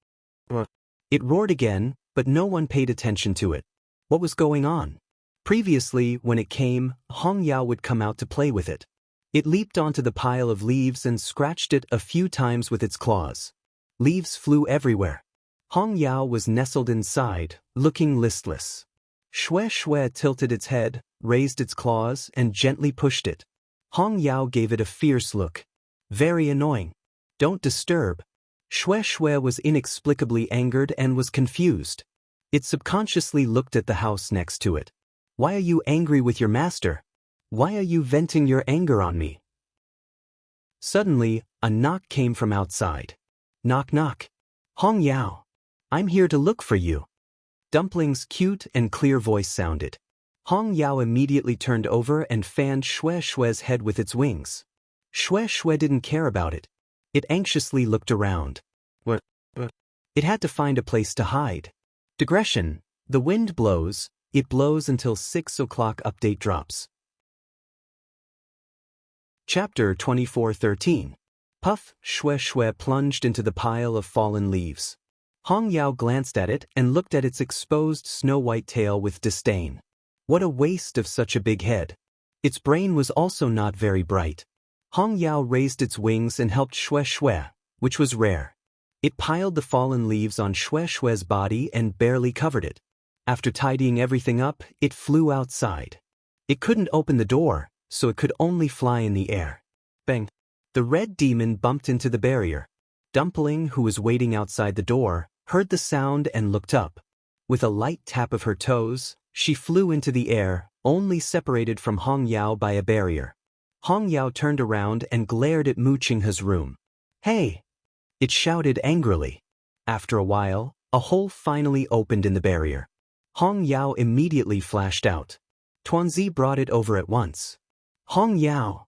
It roared again, but no one paid attention to it. What was going on? Previously, when it came, Hong Yao would come out to play with it. It leaped onto the pile of leaves and scratched it a few times with its claws. Leaves flew everywhere. Hong Yao was nestled inside, looking listless. Xue Xue tilted its head, raised its claws, and gently pushed it. Hong Yao gave it a fierce look. Very annoying. Don't disturb. Xue Xue was inexplicably angered and was confused. It subconsciously looked at the house next to it. Why are you angry with your master? Why are you venting your anger on me? Suddenly, a knock came from outside. Knock knock. Hong Yao. I'm here to look for you. Dumpling's cute and clear voice sounded. Hong Yao immediately turned over and fanned Xue Xue's head with its wings. Xue Xue didn't care about it. It anxiously looked around. What? It had to find a place to hide. Digression. The wind blows. It blows until 6 o'clock update drops. Chapter 24:13. Puff. Xue Xue plunged into the pile of fallen leaves. Hong Yao glanced at it and looked at its exposed snow-white tail with disdain. What a waste of such a big head. Its brain was also not very bright. Hong Yao raised its wings and helped Xue Xue, which was rare. It piled the fallen leaves on Xue Xue's body and barely covered it. After tidying everything up, it flew outside. It couldn't open the door, so it could only fly in the air. Bang! The red demon bumped into the barrier. Dumpling, who was waiting outside the door, heard the sound and looked up. With a light tap of her toes, she flew into the air, only separated from Hong Yao by a barrier. Hong Yao turned around and glared at Mu Qinghe's room. Hey! It shouted angrily. After a while, a hole finally opened in the barrier. Hong Yao immediately flashed out. Tuanzi brought it over at once. Hong Yao!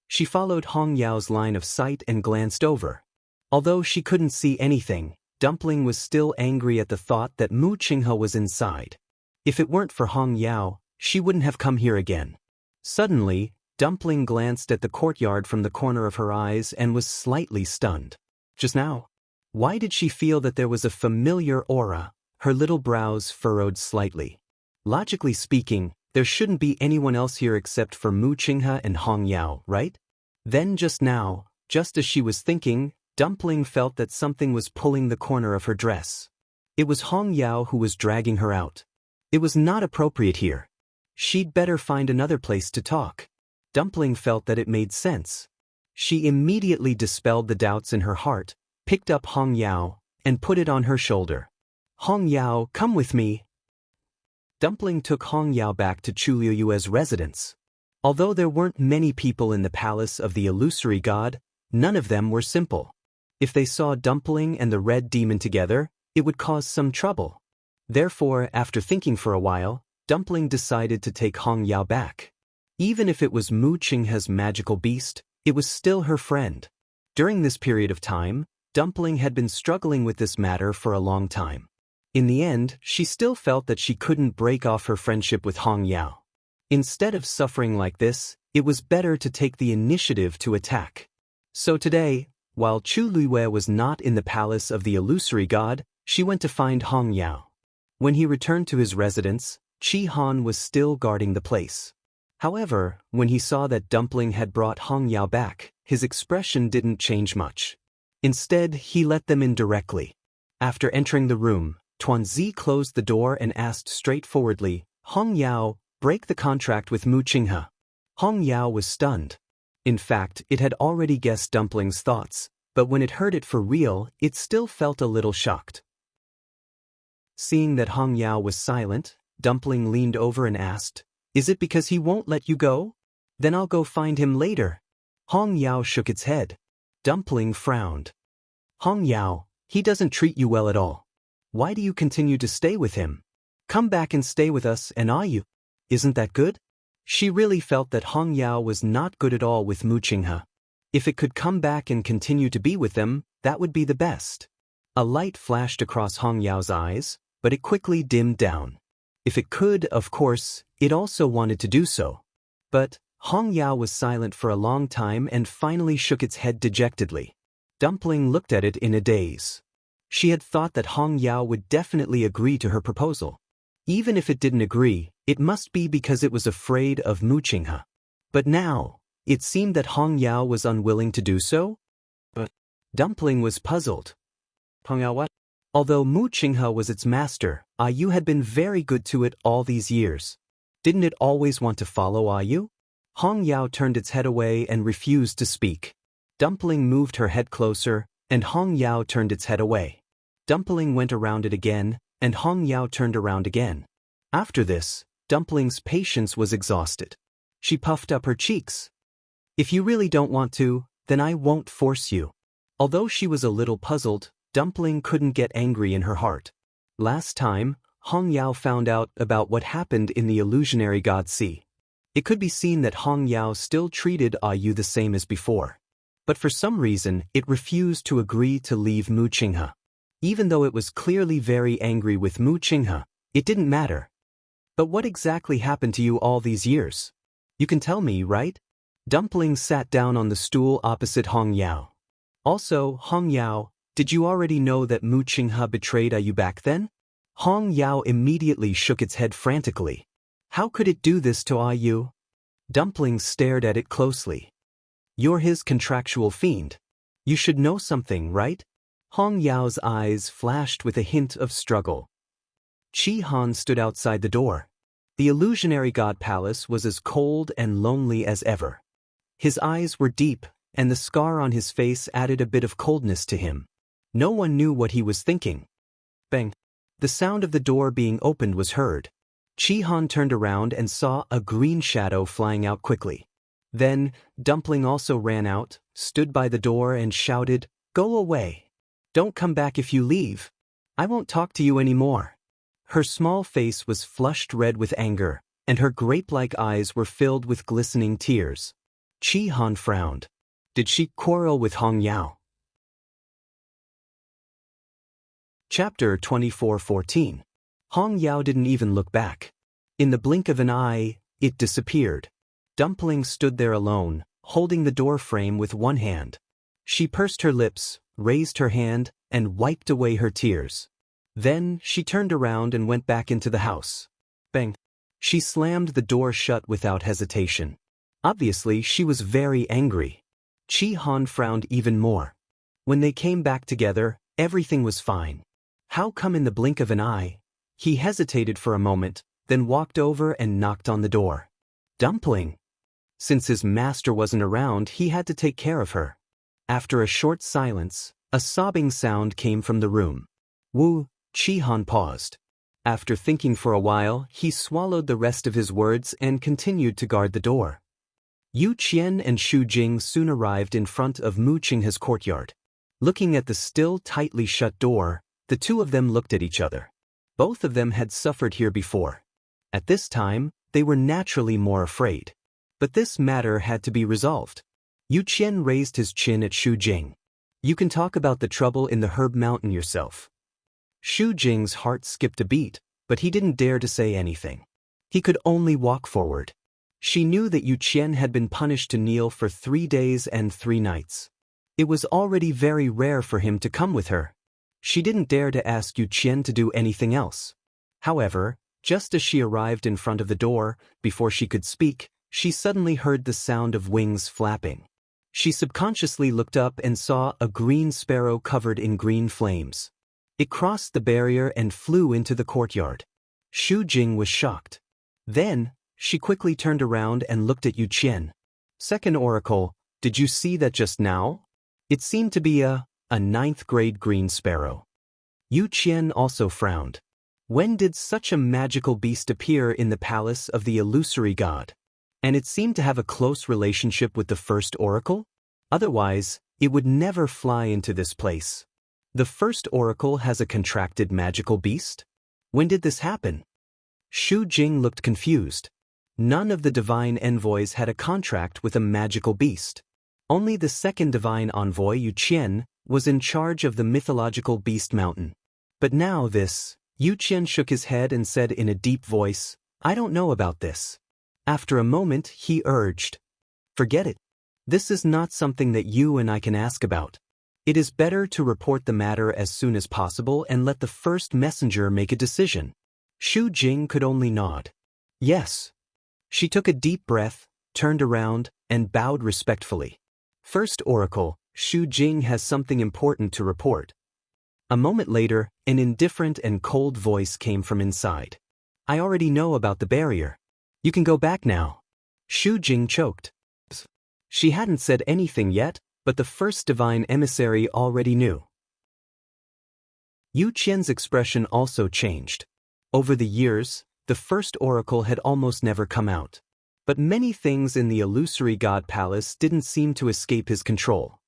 She followed Hong Yao's line of sight and glanced over. Although she couldn't see anything, Dumpling was still angry at the thought that Mu Qinghe was inside. If it weren't for Hong Yao, she wouldn't have come here again. Suddenly, Dumpling glanced at the courtyard from the corner of her eyes and was slightly stunned. Just now? Why did she feel that there was a familiar aura? Her little brows furrowed slightly. Logically speaking, there shouldn't be anyone else here except for Mu Qinghe and Hong Yao, right? Then just now, just as she was thinking, Dumpling felt that something was pulling the corner of her dress. It was Hong Yao who was dragging her out. It was not appropriate here. She'd better find another place to talk. Dumpling felt that it made sense. She immediately dispelled the doubts in her heart, picked up Hong Yao, and put it on her shoulder. Hong Yao, come with me. Dumpling took Hong Yao back to Chuliuyue's residence. Although there weren't many people in the palace of the illusory god, none of them were simple. If they saw Dumpling and the red demon together, it would cause some trouble. Therefore, after thinking for a while, Dumpling decided to take Hong Yao back. Even if it was Mu Qinghe's magical beast, it was still her friend. During this period of time, Dumpling had been struggling with this matter for a long time. In the end, she still felt that she couldn't break off her friendship with Hong Yao. Instead of suffering like this, it was better to take the initiative to attack. So today, while Chuluyue was not in the palace of the illusory god, she went to find Hong Yao. When he returned to his residence, Chi Han was still guarding the place. However, when he saw that Dumpling had brought Hong Yao back, his expression didn't change much. Instead, he let them in directly. After entering the room, Tuanzi closed the door and asked straightforwardly, Hong Yao, break the contract with Mu Qinghe. Hong Yao was stunned. In fact, it had already guessed Dumpling's thoughts, but when it heard it for real, it still felt a little shocked. Seeing that Hong Yao was silent, Dumpling leaned over and asked, Is it because he won't let you go? Then I'll go find him later. Hong Yao shook its head. Dumpling frowned. Hong Yao, he doesn't treat you well at all. Why do you continue to stay with him? Come back and stay with us and you. Isn't that good? She really felt that Hong Yao was not good at all with Mu Qinghe. If it could come back and continue to be with them, that would be the best. A light flashed across Hong Yao's eyes, but it quickly dimmed down. If it could, of course, it also wanted to do so. But Hong Yao was silent for a long time and finally shook its head dejectedly. Dumpling looked at it in a daze. She had thought that Hong Yao would definitely agree to her proposal. Even if it didn't agree, it must be because it was afraid of Mu Qinghe. But now, it seemed that Hong Yao was unwilling to do so? But Dumpling was puzzled. Hong Yao what? Although Mu Qinghe was its master, Yu had been very good to it all these years. Didn't it always want to follow Yu? Hong Yao turned its head away and refused to speak. Dumpling moved her head closer, and Hong Yao turned its head away. Dumpling went around it again, and Hong Yao turned around again. After this, Dumpling's patience was exhausted. She puffed up her cheeks. If you really don't want to, Then I won't force you. Although she was a little puzzled, Dumpling couldn't get angry in her heart. Last time, Hong Yao found out about what happened in the illusionary god sea. It could be seen that Hong Yao still treated Yu the same as before. But for some reason, it refused to agree to leave Mu Qinghe. Even though it was clearly very angry with Mu Qinghe, it didn't matter. But what exactly happened to you all these years? You can tell me, right? Dumpling sat down on the stool opposite Hong Yao. Also, Hong Yao, did you already know that Mu Qinghe betrayed you back then? Hong Yao immediately shook its head frantically. How could it do this to Yu? Dumpling stared at it closely. You're his contractual fiend. You should know something, right? Hong Yao's eyes flashed with a hint of struggle. Qi Han stood outside the door. The illusionary god palace was as cold and lonely as ever. His eyes were deep, and the scar on his face added a bit of coldness to him. No one knew what he was thinking. Bang! The sound of the door being opened was heard. Qi Han turned around and saw a green shadow flying out quickly. Then, Dumpling also ran out, stood by the door and shouted, "Go away! Don't come back if you leave. I won't talk to you anymore." Her small face was flushed red with anger, and her grape-like eyes were filled with glistening tears. Qi Han frowned. Did she quarrel with Hong Yao? Chapter 24:14. Hong Yao didn't even look back. In the blink of an eye, it disappeared. Dumpling stood there alone, holding the door frame with one hand. She pursed her lips, raised her hand, and wiped away her tears. Then, she turned around and went back into the house. Bang! She slammed the door shut without hesitation. Obviously, she was very angry. Qi Han frowned even more. When they came back together, everything was fine. How come in the blink of an eye? He hesitated for a moment, then walked over and knocked on the door. Dumpling! Since his master wasn't around, he had to take care of her. After a short silence, a sobbing sound came from the room. Wu, Qi Han paused. After thinking for a while, he swallowed the rest of his words and continued to guard the door. Yu Qian and Xu Jing soon arrived in front of Mu Qinghe's courtyard. Looking at the still tightly shut door, the two of them looked at each other. Both of them had suffered here before. At this time, they were naturally more afraid. But this matter had to be resolved. Yu Qian raised his chin at Xu Jing. You can talk about the trouble in the Herb Mountain yourself. Xu Jing's heart skipped a beat, but he didn't dare to say anything. He could only walk forward. She knew that Yu Qian had been punished to kneel for 3 days and 3 nights. It was already very rare for him to come with her. She didn't dare to ask Yu Qian to do anything else. However, just as she arrived in front of the door, before she could speak, she suddenly heard the sound of wings flapping. She subconsciously looked up and saw a green sparrow covered in green flames. It crossed the barrier and flew into the courtyard. Xu Jing was shocked. Then, she quickly turned around and looked at Yu Qian. Second Oracle, did you see that just now? It seemed to be a 9th grade green sparrow. Yu Qian also frowned. When did such a magical beast appear in the palace of the illusory god? And it seemed to have a close relationship with the first oracle? Otherwise, it would never fly into this place. The first oracle has a contracted magical beast? When did this happen? Xu Jing looked confused. None of the divine envoys had a contract with a magical beast. Only the second divine envoy, Yu Qian, was in charge of the mythological beast mountain. But now this, Yu Qian shook his head and said in a deep voice, I don't know about this. After a moment, he urged, forget it. This is not something that you and I can ask about. It is better to report the matter as soon as possible and let the first messenger make a decision. Xu Jing could only nod. Yes. She took a deep breath, turned around, and bowed respectfully. First Oracle, Xu Jing has something important to report. A moment later, an indifferent and cold voice came from inside. I already know about the barrier. You can go back now. Xu Jing choked. She hadn't said anything yet, but the first divine emissary already knew. Yu Qian's expression also changed. Over the years, the first oracle had almost never come out. But many things in the illusory god palace didn't seem to escape his control.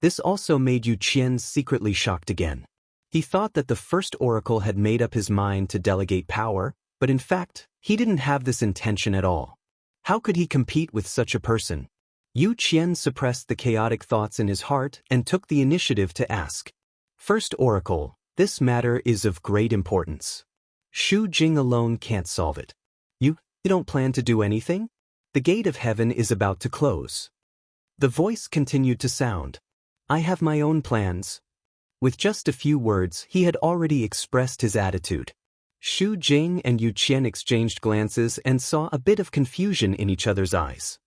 This also made Yu Qian secretly shocked again. He thought that the first oracle had made up his mind to delegate power, but in fact, he didn't have this intention at all. How could he compete with such a person? Yu Qian suppressed the chaotic thoughts in his heart and took the initiative to ask. First oracle, this matter is of great importance. Shu Jing alone can't solve it. You don't plan to do anything? The gate of heaven is about to close. The voice continued to sound. I have my own plans. With just a few words, he had already expressed his attitude. Shu Jing and Yu Qian exchanged glances and saw a bit of confusion in each other's eyes.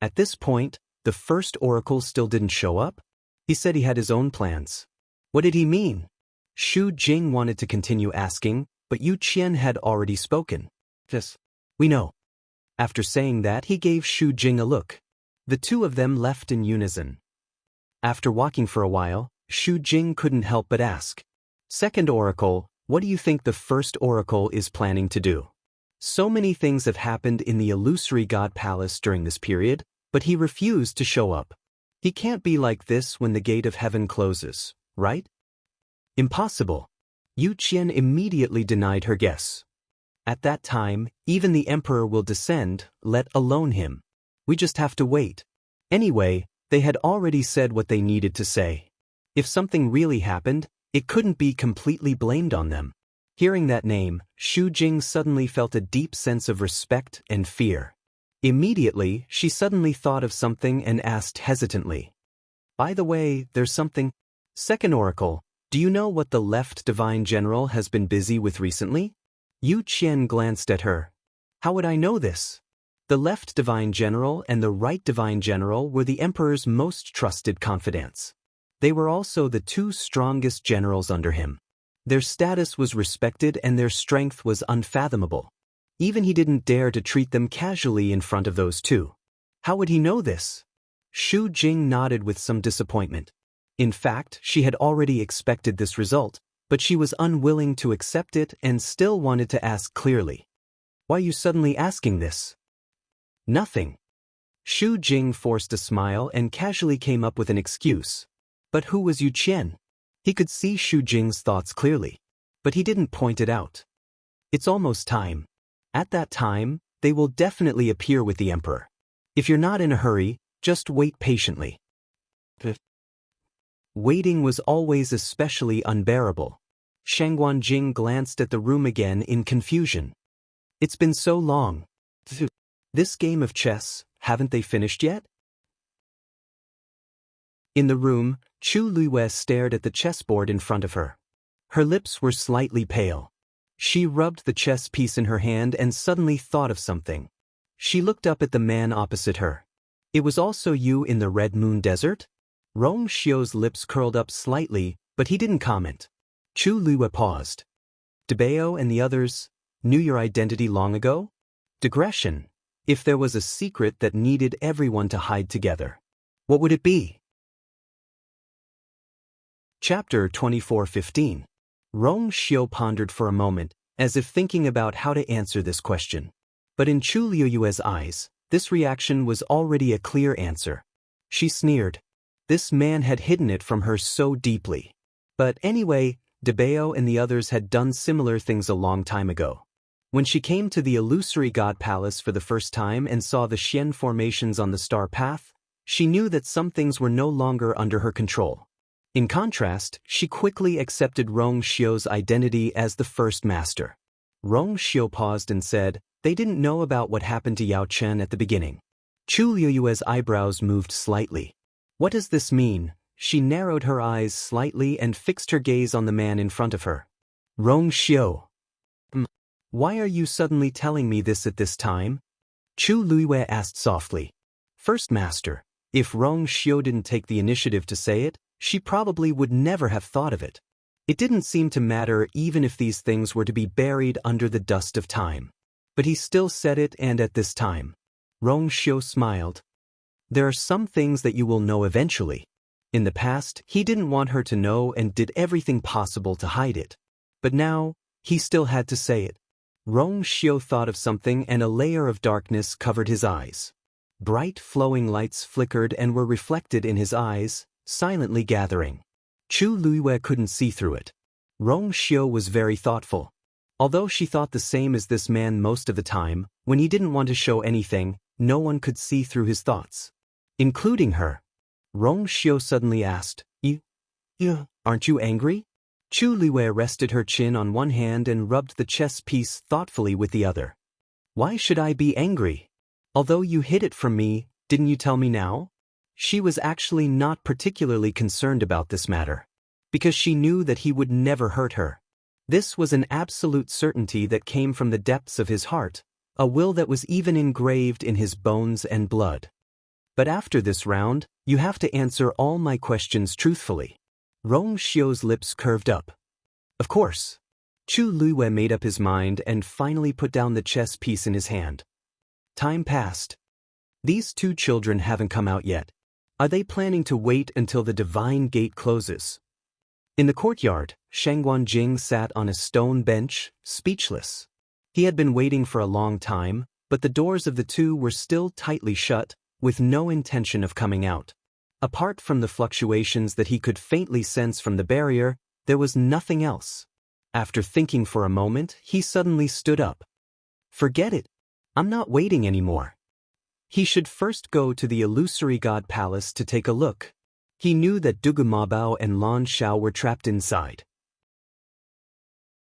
At this point, the first oracle still didn't show up? He said he had his own plans. What did he mean? Shu Jing wanted to continue asking, but Yu Qian had already spoken. Yes, we know. After saying that, he gave Shu Jing a look. The two of them left in unison. After walking for a while, Shu Jing couldn't help but ask. Second oracle, what do you think the first oracle is planning to do? So many things have happened in the illusory god palace during this period, but he refused to show up. He can't be like this when the gate of heaven closes, right? Impossible. Yu Qian immediately denied her guess. At that time, even the emperor will descend, let alone him. We just have to wait. Anyway, they had already said what they needed to say. If something really happened, it couldn't be completely blamed on them. Hearing that name, Shu Jing suddenly felt a deep sense of respect and fear. Immediately, she suddenly thought of something and asked hesitantly. By the way, there's something. Second oracle, do you know what the left divine general has been busy with recently? Yu Qian glanced at her. How would I know this? The left divine general and the right divine general were the emperor's most trusted confidants. They were also the two strongest generals under him. Their status was respected and their strength was unfathomable. Even he didn't dare to treat them casually in front of those two. How would he know this? Shu Jing nodded with some disappointment. In fact, she had already expected this result, but she was unwilling to accept it and still wanted to ask clearly. Why are you suddenly asking this? Nothing. Shu Jing forced a smile and casually came up with an excuse. But who was Yu Qian? He could see Shu Jing's thoughts clearly, but he didn't point it out. It's almost time. At that time, they will definitely appear with the emperor. If you're not in a hurry, just wait patiently. Waiting was always especially unbearable. Shangguan Jing glanced at the room again in confusion. It's been so long. This game of chess, haven't they finished yet? In the room, Chu Luiyue stared at the chessboard in front of her. Her lips were slightly pale. She rubbed the chess piece in her hand and suddenly thought of something. She looked up at the man opposite her. It was also you in the Red Moon Desert? Rong Xiu's lips curled up slightly, but he didn't comment. Chu Luiyue paused. Debao and the others knew your identity long ago? Digression. If there was a secret that needed everyone to hide together, what would it be? Chapter 24:15. Rong Xiu pondered for a moment, as if thinking about how to answer this question. But in Chu Luiyue's eyes, this reaction was already a clear answer. She sneered. This man had hidden it from her so deeply. But anyway, Debao and the others had done similar things a long time ago. When she came to the illusory god palace for the first time and saw the Xian formations on the star path, she knew that some things were no longer under her control. In contrast, she quickly accepted Rong Xiu's identity as the first master. Rong Xiu paused and said, they didn't know about what happened to Yao Chen at the beginning. Chu Luiyue's eyebrows moved slightly. What does this mean? She narrowed her eyes slightly and fixed her gaze on the man in front of her. Rong Xiu. Why are you suddenly telling me this at this time? Chu Luiyue asked softly. First master, if Rong Xiu didn't take the initiative to say it, she probably would never have thought of it. It didn't seem to matter even if these things were to be buried under the dust of time. But he still said it, and at this time. Rong Xiu smiled. There are some things that you will know eventually. In the past, he didn't want her to know and did everything possible to hide it. But now, he still had to say it. Rong Xiu thought of something and a layer of darkness covered his eyes. Bright flowing lights flickered and were reflected in his eyes, silently gathering. Chu Luiwei couldn't see through it. Rong Xiu was very thoughtful. Although she thought the same as this man most of the time, when he didn't want to show anything, no one could see through his thoughts. Including her. Rong Xiu suddenly asked, aren't you angry? Chu Luiwei rested her chin on one hand and rubbed the chess piece thoughtfully with the other. Why should I be angry? Although you hid it from me, didn't you tell me now? She was actually not particularly concerned about this matter. Because she knew that he would never hurt her. This was an absolute certainty that came from the depths of his heart, a will that was even engraved in his bones and blood. But after this round, you have to answer all my questions truthfully. Rong Xiu's lips curved up. Of course. Chu Luiwei made up his mind and finally put down the chess piece in his hand. Time passed. These two children haven't come out yet. Are they planning to wait until the divine gate closes? In the courtyard, Shang Guanjing sat on a stone bench, speechless. He had been waiting for a long time, but the doors of the two were still tightly shut, with no intention of coming out. Apart from the fluctuations that he could faintly sense from the barrier, there was nothing else. After thinking for a moment, he suddenly stood up. Forget it. I'm not waiting anymore. He should first go to the illusory god palace to take a look. He knew that Dugu Mabao and Lan Shao were trapped inside.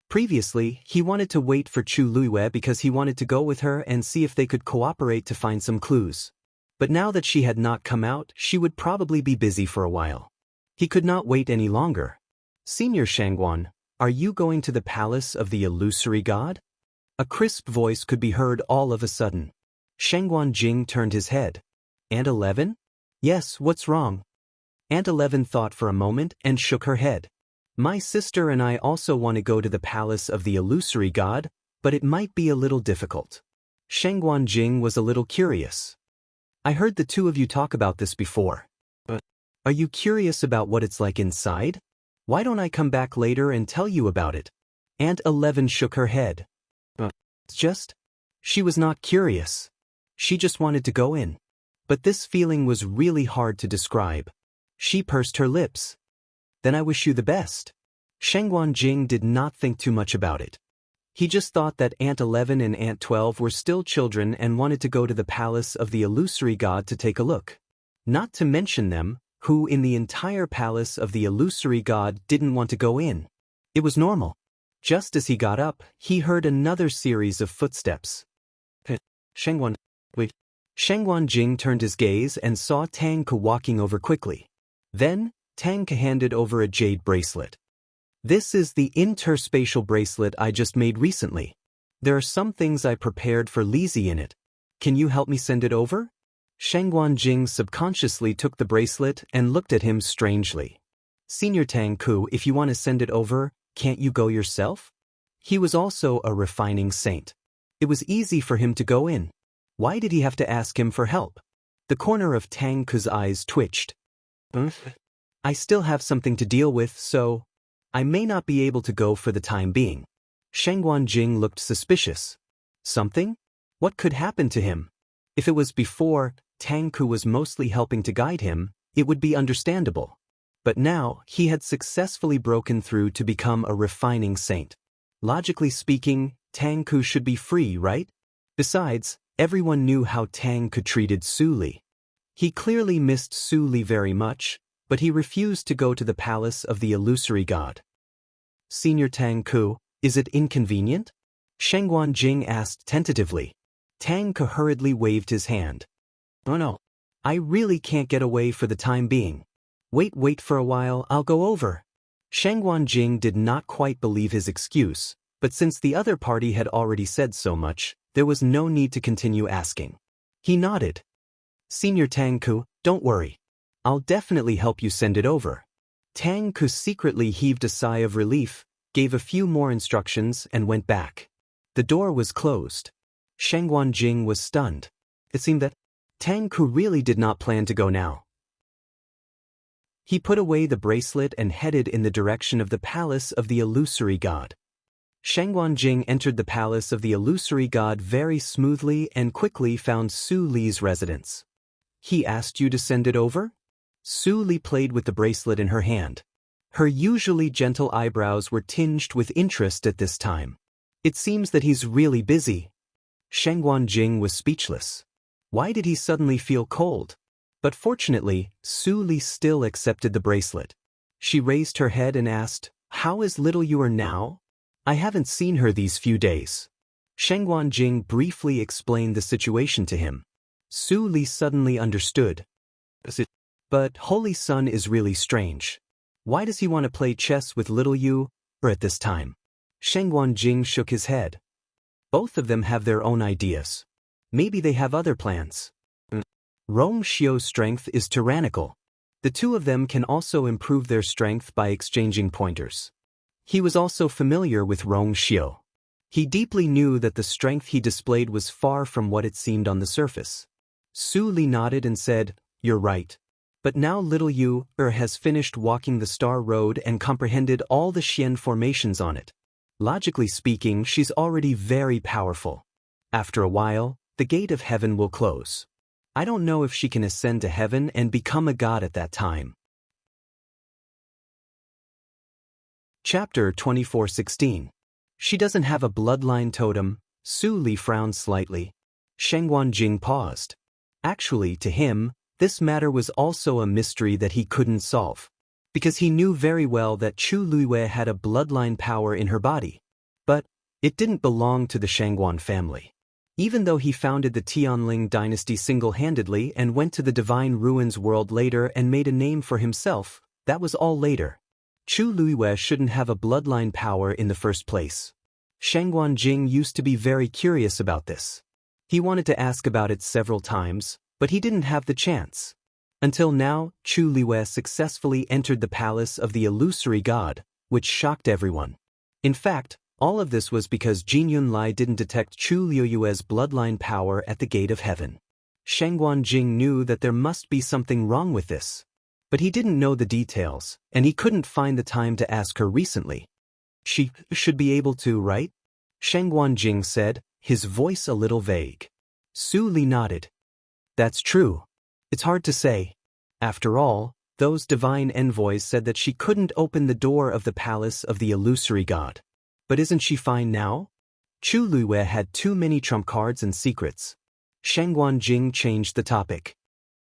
Previously, he wanted to wait for Chu Luiwei because he wanted to go with her and see if they could cooperate to find some clues. But now that she had not come out, she would probably be busy for a while. He could not wait any longer. Senior Shangguan, are you going to the palace of the illusory god? A crisp voice could be heard all of a sudden. Shangguan Jing turned his head. Aunt 11? Yes, what's wrong? Aunt 11 thought for a moment and shook her head. My sister and I also want to go to the palace of the illusory god, but it might be a little difficult. Shangguan Jing was a little curious. I heard the two of you talk about this before. But are you curious about what it's like inside? Why don't I come back later and tell you about it? Aunt 11 shook her head. It's just, she was not curious. She just wanted to go in. But this feeling was really hard to describe. She pursed her lips. Then I wish you the best. Shangguan Jing did not think too much about it. He just thought that Aunt 11 and Aunt 12 were still children and wanted to go to the palace of the illusory god to take a look. Not to mention them, who in the entire palace of the illusory god didn't want to go in. It was normal. Just as he got up, he heard another series of footsteps. Shangguan, wait. Shangguan Jing turned his gaze and saw Tang Ke walking over quickly. Then, Tang Ke handed over a jade bracelet. This is the interspatial bracelet I just made recently. There are some things I prepared for Lizzie in it. Can you help me send it over? Shangguan Jing subconsciously took the bracelet and looked at him strangely. Senior Tang Ke, if you want to send it over, can't you go yourself? He was also a refining saint. It was easy for him to go in. Why did he have to ask him for help? The corner of Tang Ke's eyes twitched. I still have something to deal with, so I may not be able to go for the time being. Shangguan Jing looked suspicious. Something? What could happen to him? If it was before, Tang Ke was mostly helping to guide him, it would be understandable. But now, he had successfully broken through to become a refining saint. Logically speaking, Tang Ke should be free, right? Besides, everyone knew how Tang Ke treated Su Li. He clearly missed Su Li very much, but he refused to go to the palace of the illusory god. Senior Tang Ke, is it inconvenient? Shangguan Jing asked tentatively. Tang Ke hurriedly waved his hand. Oh no. I really can't get away for the time being. Wait for a while, I'll go over. Shangguan Jing did not quite believe his excuse, but since the other party had already said so much, there was no need to continue asking. He nodded. Senior Tang Ke, don't worry. I'll definitely help you send it over. Tang Ke secretly heaved a sigh of relief, gave a few more instructions and went back. The door was closed. Shangguan Jing was stunned. It seemed that Tang Ke really did not plan to go now. He put away the bracelet and headed in the direction of the palace of the illusory god. Shang Guanjing entered the palace of the illusory god very smoothly and quickly found Su Li's residence. He asked you to send it over? Su Li played with the bracelet in her hand. Her usually gentle eyebrows were tinged with interest at this time. It seems that he's really busy. Shang Guanjing was speechless. Why did he suddenly feel cold? But fortunately, Su Li still accepted the bracelet. She raised her head and asked, "How is little Yuer now? I haven't seen her these few days." Shang Guanjing briefly explained the situation to him. Su Li suddenly understood. But Holy Sun is really strange. Why does he want to play chess with little Yu, or at this time? Shang Guanjing shook his head. Both of them have their own ideas. Maybe they have other plans. Rong Xiu's strength is tyrannical. The two of them can also improve their strength by exchanging pointers. He was also familiar with Rong Xiu. He deeply knew that the strength he displayed was far from what it seemed on the surface. Su Li nodded and said, "You're right. But now little Yu has finished walking the Star Road and comprehended all the Xian formations on it. Logically speaking, she's already very powerful. After a while, the gate of heaven will close. I don't know if she can ascend to heaven and become a god at that time." Chapter 24:16. She doesn't have a bloodline totem. Su Li frowned slightly. Shang Guanjing paused. Actually, to him, this matter was also a mystery that he couldn't solve. Because he knew very well that Chu Luiwei had a bloodline power in her body. But it didn't belong to the Shangguan family. Even though he founded the Tianling dynasty single-handedly and went to the Divine Ruins world later and made a name for himself, that was all later. Chu Luiwei shouldn't have a bloodline power in the first place. Shang Guanjing used to be very curious about this. He wanted to ask about it several times, but he didn't have the chance. Until now, Chu Luiwei successfully entered the palace of the illusory god, which shocked everyone. In fact, all of this was because Jin Yunlai didn't detect Chu Luiwei's bloodline power at the gate of heaven. Shang Guanjing knew that there must be something wrong with this. But he didn't know the details, and he couldn't find the time to ask her recently. "She should be able to, right?" Shang Guanjing said, his voice a little vague. Su Li nodded. "That's true. It's hard to say. After all, those divine envoys said that she couldn't open the door of the palace of the illusory god. But isn't she fine now?" Chu Luiwei had too many trump cards and secrets. Shang Guanjing changed the topic.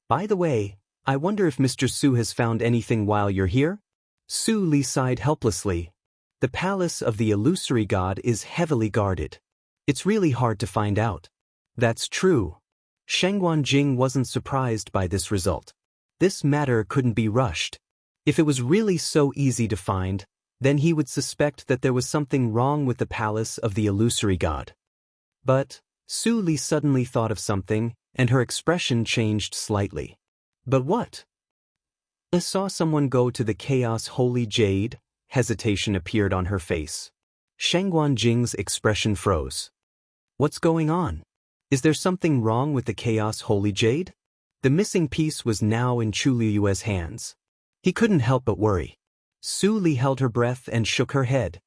"By the way, I wonder if Mr. Su has found anything while you're here?" Su Li sighed helplessly. The palace of the illusory god is heavily guarded. It's really hard to find out. That's true. Shang Guanjing wasn't surprised by this result. This matter couldn't be rushed. If it was really so easy to find, then he would suspect that there was something wrong with the palace of the illusory god. But Su Li suddenly thought of something, and her expression changed slightly. "But what?" "I saw someone go to the Chaos Holy Jade." Hesitation appeared on her face. Shang Guanjing's expression froze. "What's going on? Is there something wrong with the Chaos Holy Jade?" The missing piece was now in Chu Luiwei's hands. He couldn't help but worry. Su Li held her breath and shook her head.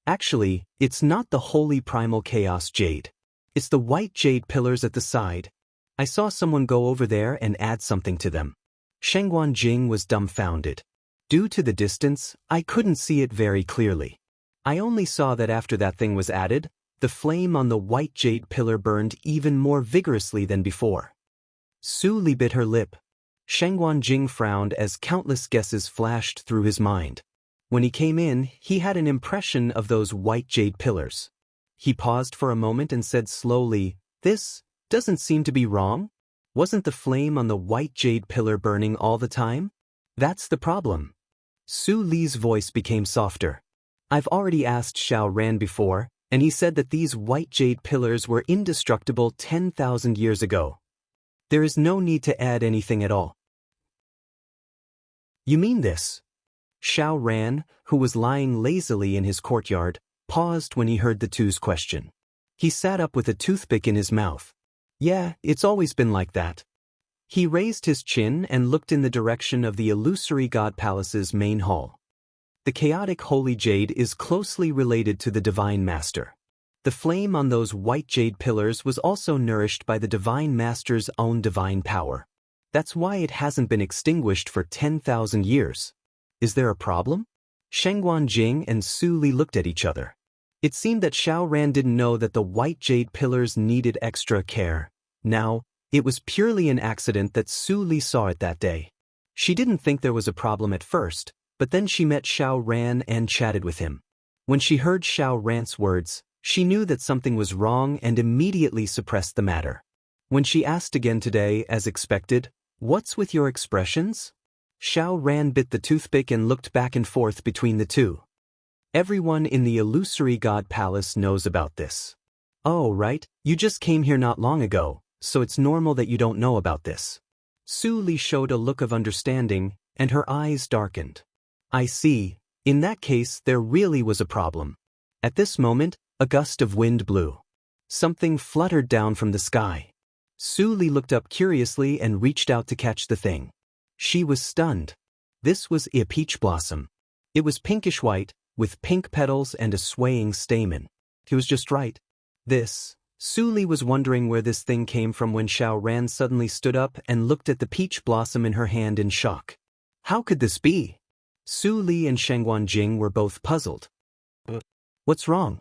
"Actually, it's not the Holy Primal Chaos Jade. It's the white jade pillars at the side. I saw someone go over there and add something to them." Shang Guanjing was dumbfounded. Due to the distance, I couldn't see it very clearly. I only saw that after that thing was added, the flame on the white jade pillar burned even more vigorously than before. Su Li bit her lip. Shang Guanjing frowned as countless guesses flashed through his mind. When he came in, he had an impression of those white jade pillars. He paused for a moment and said slowly, "This doesn't seem to be wrong. Wasn't the flame on the white jade pillar burning all the time? That's the problem." Su Li's voice became softer. "I've already asked Xiao Ran before, and he said that these white jade pillars were indestructible 10,000 years ago. There is no need to add anything at all." "You mean this?" Xiao Ran, who was lying lazily in his courtyard, paused when he heard the two's question. He sat up with a toothpick in his mouth. "Yeah, it's always been like that." He raised his chin and looked in the direction of the illusory god palace's main hall. The chaotic holy jade is closely related to the Divine Master. The flame on those white jade pillars was also nourished by the Divine Master's own divine power. That's why it hasn't been extinguished for 10,000 years. Is there a problem? Shengguan Jing and Su Li looked at each other. It seemed that Xiao Ran didn't know that the white jade pillars needed extra care. Now, it was purely an accident that Su Li saw it that day. She didn't think there was a problem at first, but then she met Xiao Ran and chatted with him. When she heard Xiao Ran's words, she knew that something was wrong and immediately suppressed the matter. When she asked again today, as expected, "What's with your expressions?" Xiao Ran bit the toothpick and looked back and forth between the two. Everyone in the illusory god palace knows about this. Oh, right, you just came here not long ago, so it's normal that you don't know about this. Su Li showed a look of understanding, and her eyes darkened. I see, in that case there really was a problem. At this moment, a gust of wind blew. Something fluttered down from the sky. Su Li looked up curiously and reached out to catch the thing. She was stunned. This was a peach blossom. It was pinkish white, with pink petals and a swaying stamen. It was just right. Su Li was wondering where this thing came from when Xiao Ran suddenly stood up and looked at the peach blossom in her hand in shock. How could this be? Su Li and Shengguan Jing were both puzzled. What's wrong?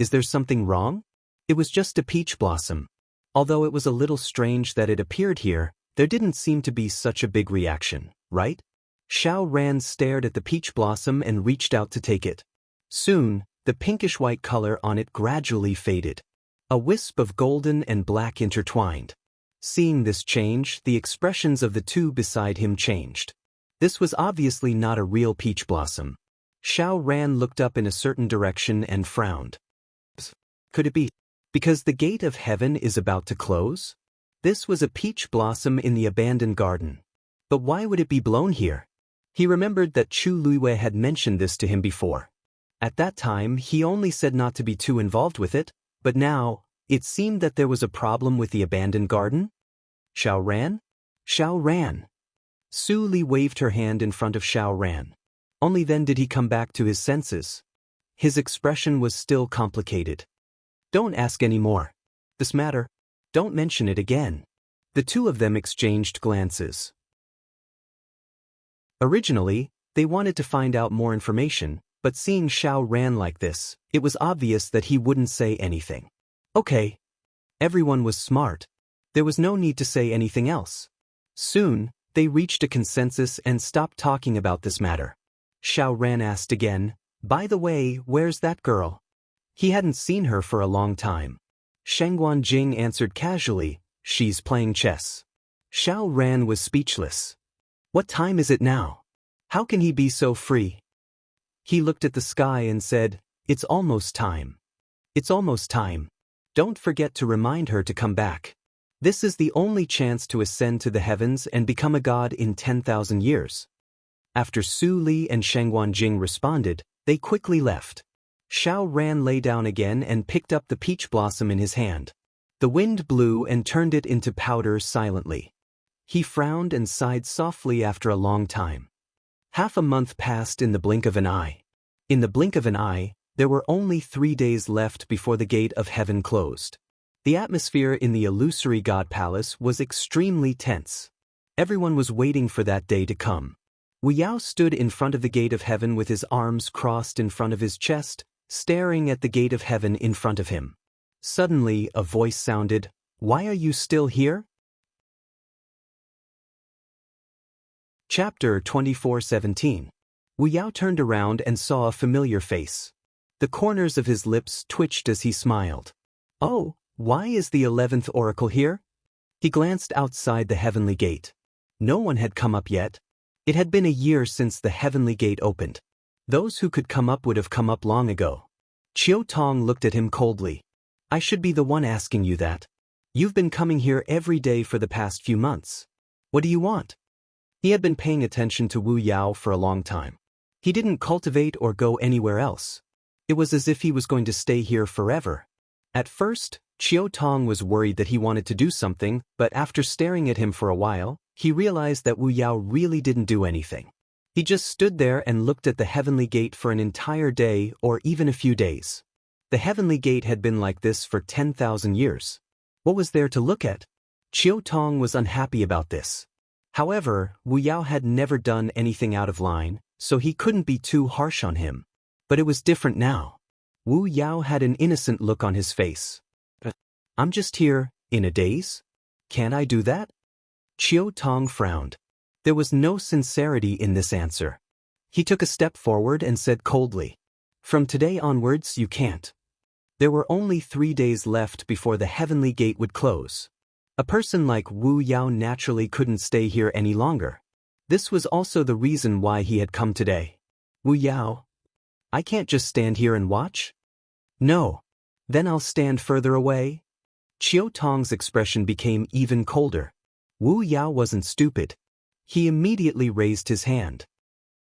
Is there something wrong? It was just a peach blossom. Although it was a little strange that it appeared here, there didn't seem to be such a big reaction, right? Xiao Ran stared at the peach blossom and reached out to take it. Soon, the pinkish-white color on it gradually faded. A wisp of golden and black intertwined. Seeing this change, the expressions of the two beside him changed. This was obviously not a real peach blossom. Xiao Ran looked up in a certain direction and frowned. Could it be because the gate of heaven is about to close? This was a peach blossom in the abandoned garden. But why would it be blown here? He remembered that Chu Luiwei had mentioned this to him before. At that time, he only said not to be too involved with it, but now, it seemed that there was a problem with the abandoned garden? Xiao Ran? Xiao Ran! Su Li waved her hand in front of Xiao Ran. Only then did he come back to his senses. His expression was still complicated. Don't ask any more. This matter, don't mention it again. The two of them exchanged glances. Originally, they wanted to find out more information, but seeing Xiao Ran like this, it was obvious that he wouldn't say anything. Okay. Everyone was smart. There was no need to say anything else. Soon, they reached a consensus and stopped talking about this matter. Xiao Ran asked again, "By the way, where's that girl?" He hadn't seen her for a long time. Shengguan Jing answered casually, "She's playing chess." Xiao Ran was speechless. What time is it now? How can he be so free? He looked at the sky and said, "It's almost time. It's almost time. Don't forget to remind her to come back. This is the only chance to ascend to the heavens and become a god in 10,000 years." After Su Li and Shengguan Jing responded, they quickly left. Xiao Ran lay down again and picked up the peach blossom in his hand. The wind blew and turned it into powder silently. He frowned and sighed softly after a long time. Half a month passed in the blink of an eye. In the blink of an eye, there were only 3 days left before the gate of heaven closed. The atmosphere in the illusory god palace was extremely tense. Everyone was waiting for that day to come. Wu Yao stood in front of the gate of heaven with his arms crossed in front of his chest, staring at the gate of heaven in front of him. Suddenly, a voice sounded, "Why are you still here?" Chapter 24:17. Wu Yao turned around and saw a familiar face. The corners of his lips twitched as he smiled. "Oh, why is the 11th oracle here?" He glanced outside the heavenly gate. No one had come up yet. It had been a year since the heavenly gate opened. Those who could come up would have come up long ago. Chiu Tong looked at him coldly. "I should be the one asking you that. You've been coming here every day for the past few months. What do you want?" He had been paying attention to Wu Yao for a long time. He didn't cultivate or go anywhere else. It was as if he was going to stay here forever. At first, Chiu Tong was worried that he wanted to do something, but after staring at him for a while, he realized that Wu Yao really didn't do anything. He just stood there and looked at the heavenly gate for an entire day or even a few days. The heavenly gate had been like this for 10,000 years. What was there to look at? Chiu Tong was unhappy about this. However, Wu Yao had never done anything out of line, so he couldn't be too harsh on him. But it was different now. Wu Yao had an innocent look on his face. I'm just here, in a daze? Can't I do that? Chiu Tong frowned. There was no sincerity in this answer. He took a step forward and said coldly, "From today onwards you can't." There were only 3 days left before the heavenly gate would close. A person like Wu Yao naturally couldn't stay here any longer. This was also the reason why he had come today. Wu Yao, I can't just stand here and watch? No. Then I'll stand further away. Chiu Tong's expression became even colder. Wu Yao wasn't stupid. He immediately raised his hand.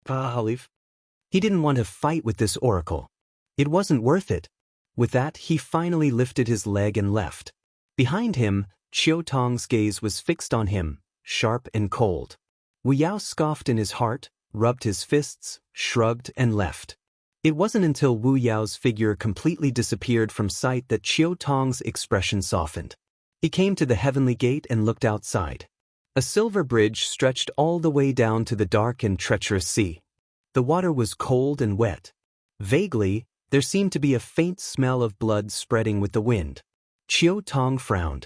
He didn't want to fight with this oracle. It wasn't worth it. With that, he finally lifted his leg and left. Behind him, Chiu Tong's gaze was fixed on him, sharp and cold. Wu Yao scoffed in his heart, rubbed his fists, shrugged and left. It wasn't until Wu Yao's figure completely disappeared from sight that Chiu Tong's expression softened. He came to the heavenly gate and looked outside. A silver bridge stretched all the way down to the dark and treacherous sea. The water was cold and wet. Vaguely, there seemed to be a faint smell of blood spreading with the wind. Chiu Tong frowned.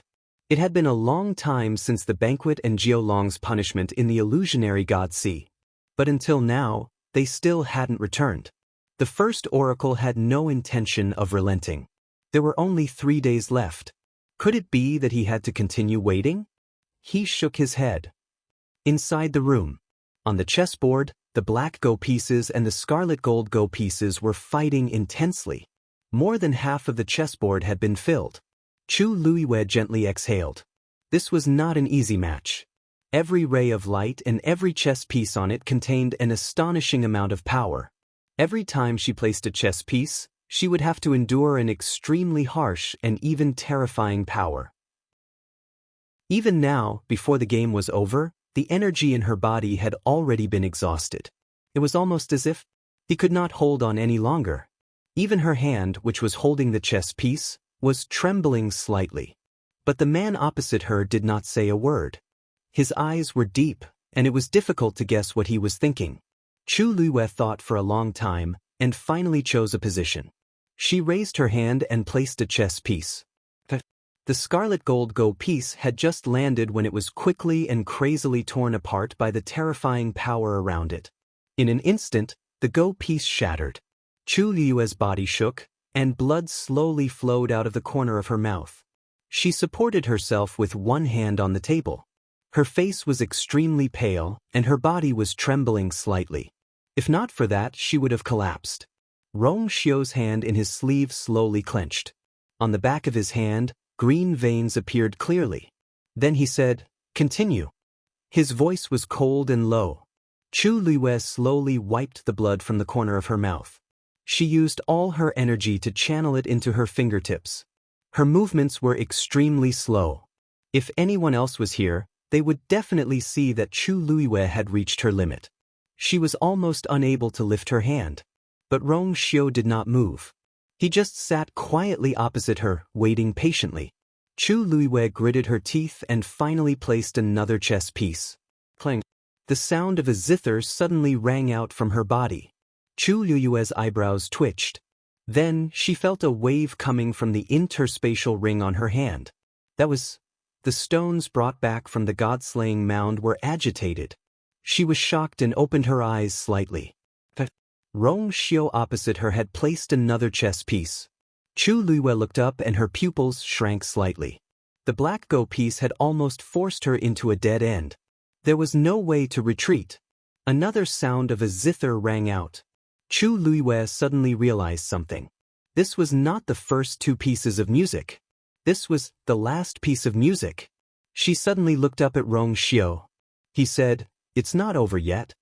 It had been a long time since the banquet and Jiolong's punishment in the illusionary God Sea. But until now, they still hadn't returned. The first oracle had no intention of relenting. There were only 3 days left. Could it be that he had to continue waiting? He shook his head. Inside the room, on the chessboard, the black go pieces and the scarlet gold go pieces were fighting intensely. More than half of the chessboard had been filled. Chu Luiwei gently exhaled. This was not an easy match. Every ray of light and every chess piece on it contained an astonishing amount of power. Every time she placed a chess piece, she would have to endure an extremely harsh and even terrifying power. Even now, before the game was over, the energy in her body had already been exhausted. It was almost as if he could not hold on any longer. Even her hand, which was holding the chess piece, was trembling slightly. But the man opposite her did not say a word. His eyes were deep, and it was difficult to guess what he was thinking. Chu Luiwei thought for a long time, and finally chose a position. She raised her hand and placed a chess piece. The scarlet gold go piece had just landed when it was quickly and crazily torn apart by the terrifying power around it. In an instant, the go piece shattered. Chu Luiwei's body shook, and blood slowly flowed out of the corner of her mouth. She supported herself with one hand on the table. Her face was extremely pale, and her body was trembling slightly. If not for that, she would have collapsed. Rong Xiu's hand in his sleeve slowly clenched. On the back of his hand, green veins appeared clearly. Then he said, "Continue." His voice was cold and low. Chu Luiwei slowly wiped the blood from the corner of her mouth. She used all her energy to channel it into her fingertips. Her movements were extremely slow. If anyone else was here, they would definitely see that Chu Luiwei had reached her limit. She was almost unable to lift her hand. But Rong Xiu did not move. He just sat quietly opposite her, waiting patiently. Chu Luiwei gritted her teeth and finally placed another chess piece. Clang. The sound of a zither suddenly rang out from her body. Chu Luiwei's eyebrows twitched. Then she felt a wave coming from the interspatial ring on her hand. That was... The stones brought back from the god-slaying mound were agitated. She was shocked and opened her eyes slightly. Rong Xiu opposite her had placed another chess piece. Chu Luiwei looked up and her pupils shrank slightly. The black go piece had almost forced her into a dead end. There was no way to retreat. Another sound of a zither rang out. Chu Luiwei suddenly realized something. This was not the first 2 pieces of music. This was the last piece of music. She suddenly looked up at Rong Xiu. He said, "It's not over yet."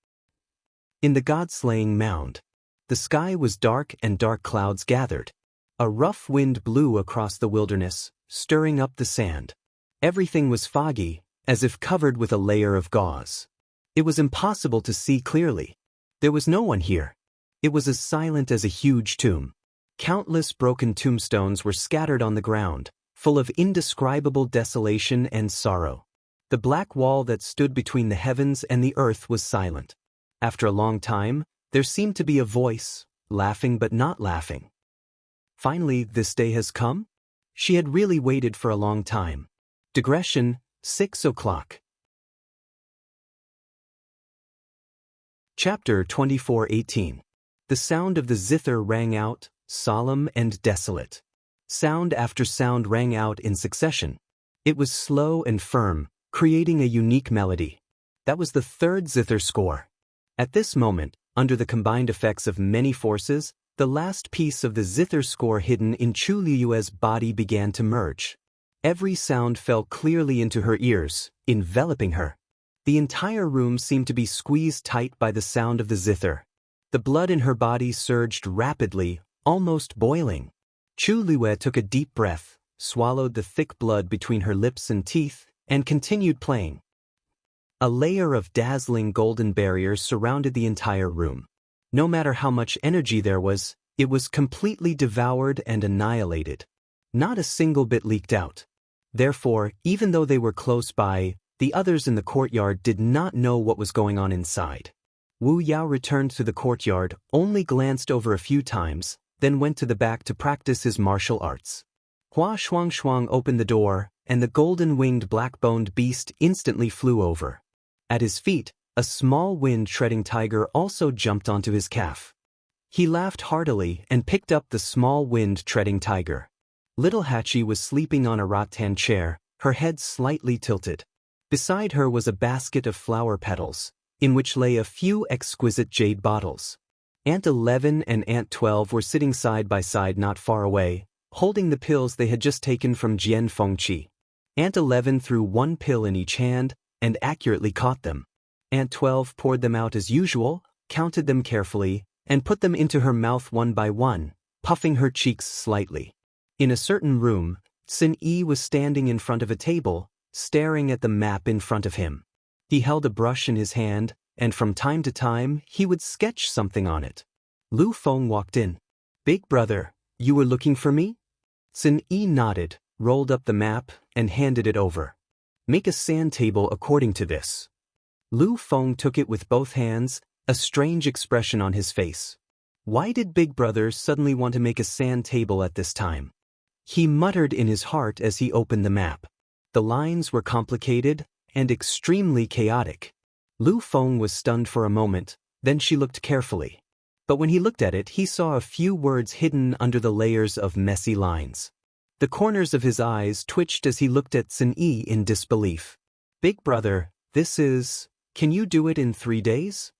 In the god-slaying mound, the sky was dark and dark clouds gathered. A rough wind blew across the wilderness, stirring up the sand. Everything was foggy, as if covered with a layer of gauze. It was impossible to see clearly. There was no one here. It was as silent as a huge tomb. Countless broken tombstones were scattered on the ground, full of indescribable desolation and sorrow. The black wall that stood between the heavens and the earth was silent. After a long time, there seemed to be a voice, laughing but not laughing. Finally, this day has come? She had really waited for a long time. Digression, 6 o'clock. Chapter 24:18. The sound of the zither rang out, solemn and desolate. Sound after sound rang out in succession. It was slow and firm, creating a unique melody. That was the third zither score. At this moment, under the combined effects of many forces, the last piece of the zither score hidden in Chu Liyue's body began to merge. Every sound fell clearly into her ears, enveloping her. The entire room seemed to be squeezed tight by the sound of the zither. The blood in her body surged rapidly, almost boiling. Chu Liyue took a deep breath, swallowed the thick blood between her lips and teeth, and continued playing. A layer of dazzling golden barriers surrounded the entire room. No matter how much energy there was, it was completely devoured and annihilated. Not a single bit leaked out. Therefore, even though they were close by, the others in the courtyard did not know what was going on inside. Wu Yao returned to the courtyard, only glanced over a few times, then went to the back to practice his martial arts. Hua Shuang opened the door, and the golden-winged black-boned beast instantly flew over. At his feet, a small wind-treading tiger also jumped onto his calf. He laughed heartily and picked up the small wind-treading tiger. Little Hachi was sleeping on a rattan chair, her head slightly tilted. Beside her was a basket of flower petals, in which lay a few exquisite jade bottles. Aunt 11 and Aunt 12 were sitting side by side not far away, holding the pills they had just taken from Jian Fengqi. Aunt 11 threw one pill in each hand and accurately caught them. Aunt 12 poured them out as usual, counted them carefully, and put them into her mouth one by one, puffing her cheeks slightly. In a certain room, Xin Yi was standing in front of a table, staring at the map in front of him. He held a brush in his hand, and from time to time, he would sketch something on it. Lu Feng walked in. "Big brother, you were looking for me?" Xin Yi nodded, rolled up the map, and handed it over. "Make a sand table according to this." Lu Feng took it with both hands, a strange expression on his face. Why did Big Brother suddenly want to make a sand table at this time? He muttered in his heart as he opened the map. The lines were complicated and extremely chaotic. Lu Feng was stunned for a moment, then she looked carefully. But when he looked at it, he saw a few words hidden under the layers of messy lines. The corners of his eyes twitched as he looked at Xin Yi in disbelief. "Big brother, can you do it in 3 days?"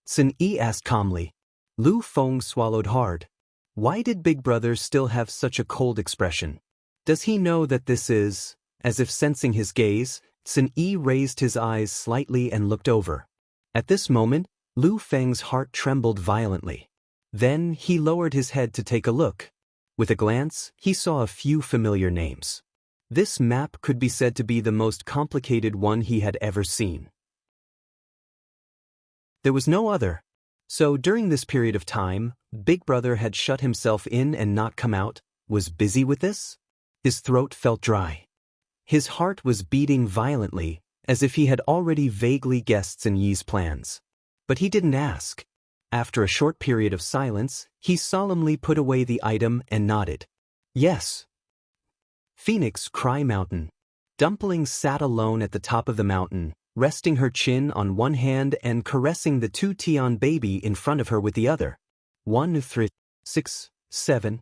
Xin Yi asked calmly. Lu Feng swallowed hard. Why did Big Brother still have such a cold expression? Does he know that this is? As if sensing his gaze, Xin Yi raised his eyes slightly and looked over. At this moment, Lu Feng's heart trembled violently. Then he lowered his head to take a look. With a glance, he saw a few familiar names. This map could be said to be the most complicated one he had ever seen. There was no other. So during this period of time, Big Brother had shut himself in and not come out, was busy with this? His throat felt dry. His heart was beating violently, as if he had already vaguely guessed Xin Yi's plans. But he didn't ask. After a short period of silence, he solemnly put away the item and nodded. "Yes." Phoenix Cry Mountain. Dumpling sat alone at the top of the mountain, resting her chin on one hand and caressing the 2 Tian baby in front of her with the other. 1, 3, 6, 7.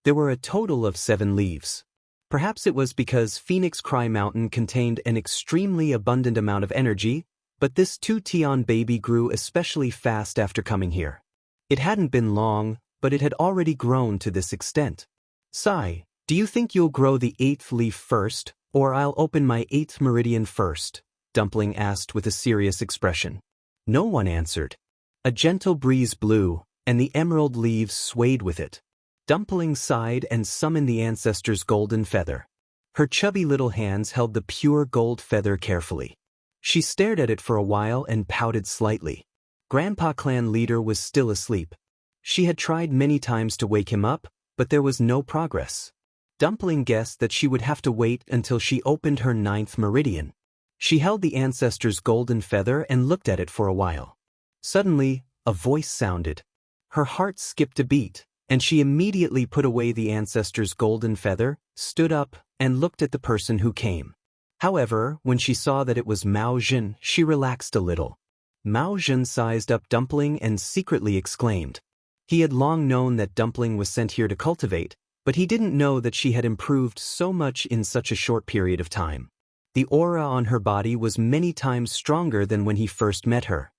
There were a total of 7 leaves. Perhaps it was because Phoenix Cry Mountain contained an extremely abundant amount of energy, but this 2 Tian baby grew especially fast after coming here. It hadn't been long, but it had already grown to this extent. "Sai, do you think you'll grow the 8th leaf first, or I'll open my 8th meridian first?" Dumpling asked with a serious expression. No one answered. A gentle breeze blew, and the emerald leaves swayed with it. Dumpling sighed and summoned the ancestor's golden feather. Her chubby little hands held the pure gold feather carefully. She stared at it for a while and pouted slightly. Grandpa clan leader was still asleep. She had tried many times to wake him up, but there was no progress. Dumpling guessed that she would have to wait until she opened her 9th meridian. She held the ancestor's golden feather and looked at it for a while. Suddenly, a voice sounded. Her heart skipped a beat, and she immediately put away the ancestor's golden feather, stood up, and looked at the person who came. However, when she saw that it was Mao Jin, she relaxed a little. Mao Jin sized up Dumpling and secretly exclaimed. He had long known that Dumpling was sent here to cultivate, but he didn't know that she had improved so much in such a short period of time. The aura on her body was many times stronger than when he first met her.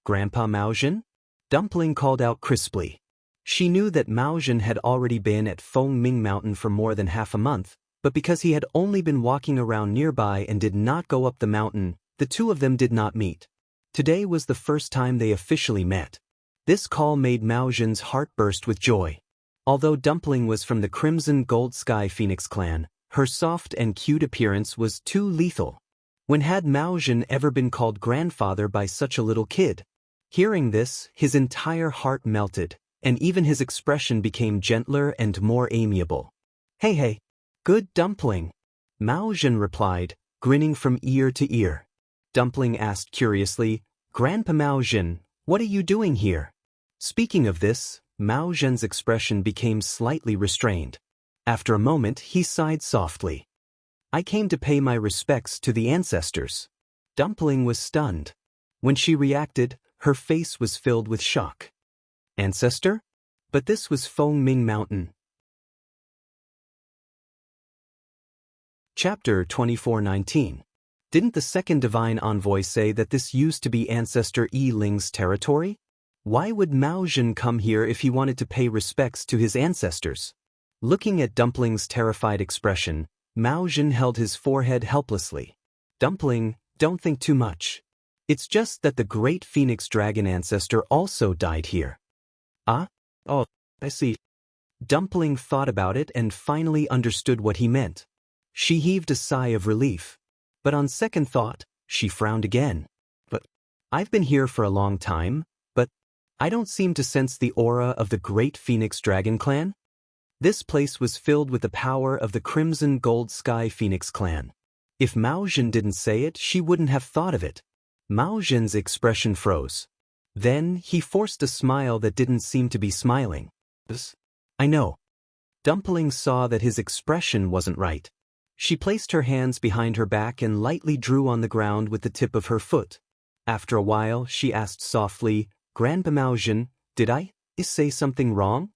Grandpa Mao Jin? Dumpling called out crisply. She knew that Mao Jin had already been at Fengming Mountain for more than half a month, but because he had only been walking around nearby and did not go up the mountain, the two of them did not meet. Today was the first time they officially met. This call made Mao Jin's heart burst with joy. Although Dumpling was from the Crimson Gold Sky Phoenix clan, her soft and cute appearance was too lethal. When had Mao Jin ever been called grandfather by such a little kid? Hearing this, his entire heart melted, and even his expression became gentler and more amiable. Hey, good Dumpling, Mao Jin replied, grinning from ear to ear. Dumpling asked curiously, Grandpa Mao Jin, what are you doing here? Speaking of this, Mao Jin's expression became slightly restrained. After a moment, he sighed softly. I came to pay my respects to the ancestors. Dumpling was stunned. When she reacted, her face was filled with shock. Ancestor? But this was Fengming Mountain. Chapter 24:19. Didn't the second divine envoy say that this used to be Ancestor Yi Ling's territory? Why would Mao Jin come here if he wanted to pay respects to his ancestors? Looking at Dumpling's terrified expression, Mao Jin held his forehead helplessly. Dumpling, don't think too much. It's just that the great phoenix dragon ancestor also died here. Ah? Oh, I see. Dumpling thought about it and finally understood what he meant. She heaved a sigh of relief. But on second thought, she frowned again. But I've been here for a long time, but I don't seem to sense the aura of the great Phoenix Dragon clan. This place was filled with the power of the Crimson Gold Sky Phoenix clan. If Mao Jin didn't say it, she wouldn't have thought of it. Mao Jin's expression froze. Then he forced a smile that didn't seem to be smiling. I know. Dumpling saw that his expression wasn't right. She placed her hands behind her back and lightly drew on the ground with the tip of her foot. After a while, she asked softly, Grandpa Mao Jin, did I say something wrong?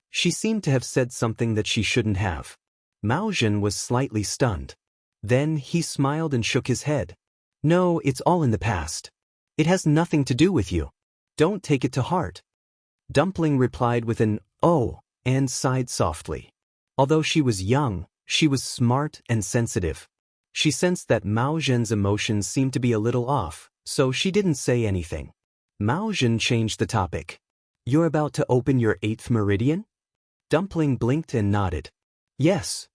She seemed to have said something that she shouldn't have. Mao Jin was slightly stunned. Then he smiled and shook his head. No, it's all in the past. It has nothing to do with you. Don't take it to heart. Dumpling replied with an oh, and sighed softly. Although she was young, she was smart and sensitive. She sensed that Mao Jin's emotions seemed to be a little off, so she didn't say anything. Mao Jin changed the topic. You're about to open your 8th meridian? Dumpling blinked and nodded. Yes.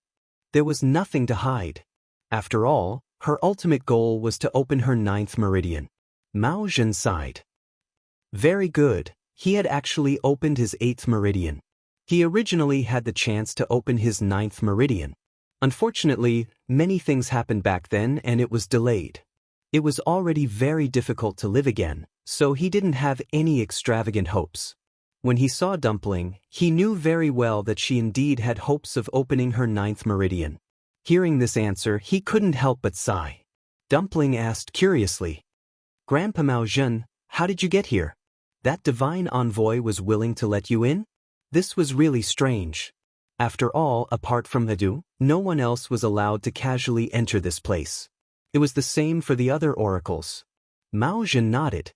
There was nothing to hide. After all, her ultimate goal was to open her 9th meridian. Mao Jin sighed. Very good. He had actually opened his 8th meridian. He originally had the chance to open his 9th meridian. Unfortunately, many things happened back then and it was delayed. It was already very difficult to live again, so he didn't have any extravagant hopes. When he saw Dumpling, he knew very well that she indeed had hopes of opening her 9th meridian. Hearing this answer, he couldn't help but sigh. Dumpling asked curiously, Grandpa Mao Jin, how did you get here? That divine envoy was willing to let you in? This was really strange. After all, apart from Hadu, no one else was allowed to casually enter this place. It was the same for the other oracles. Mao Jin nodded.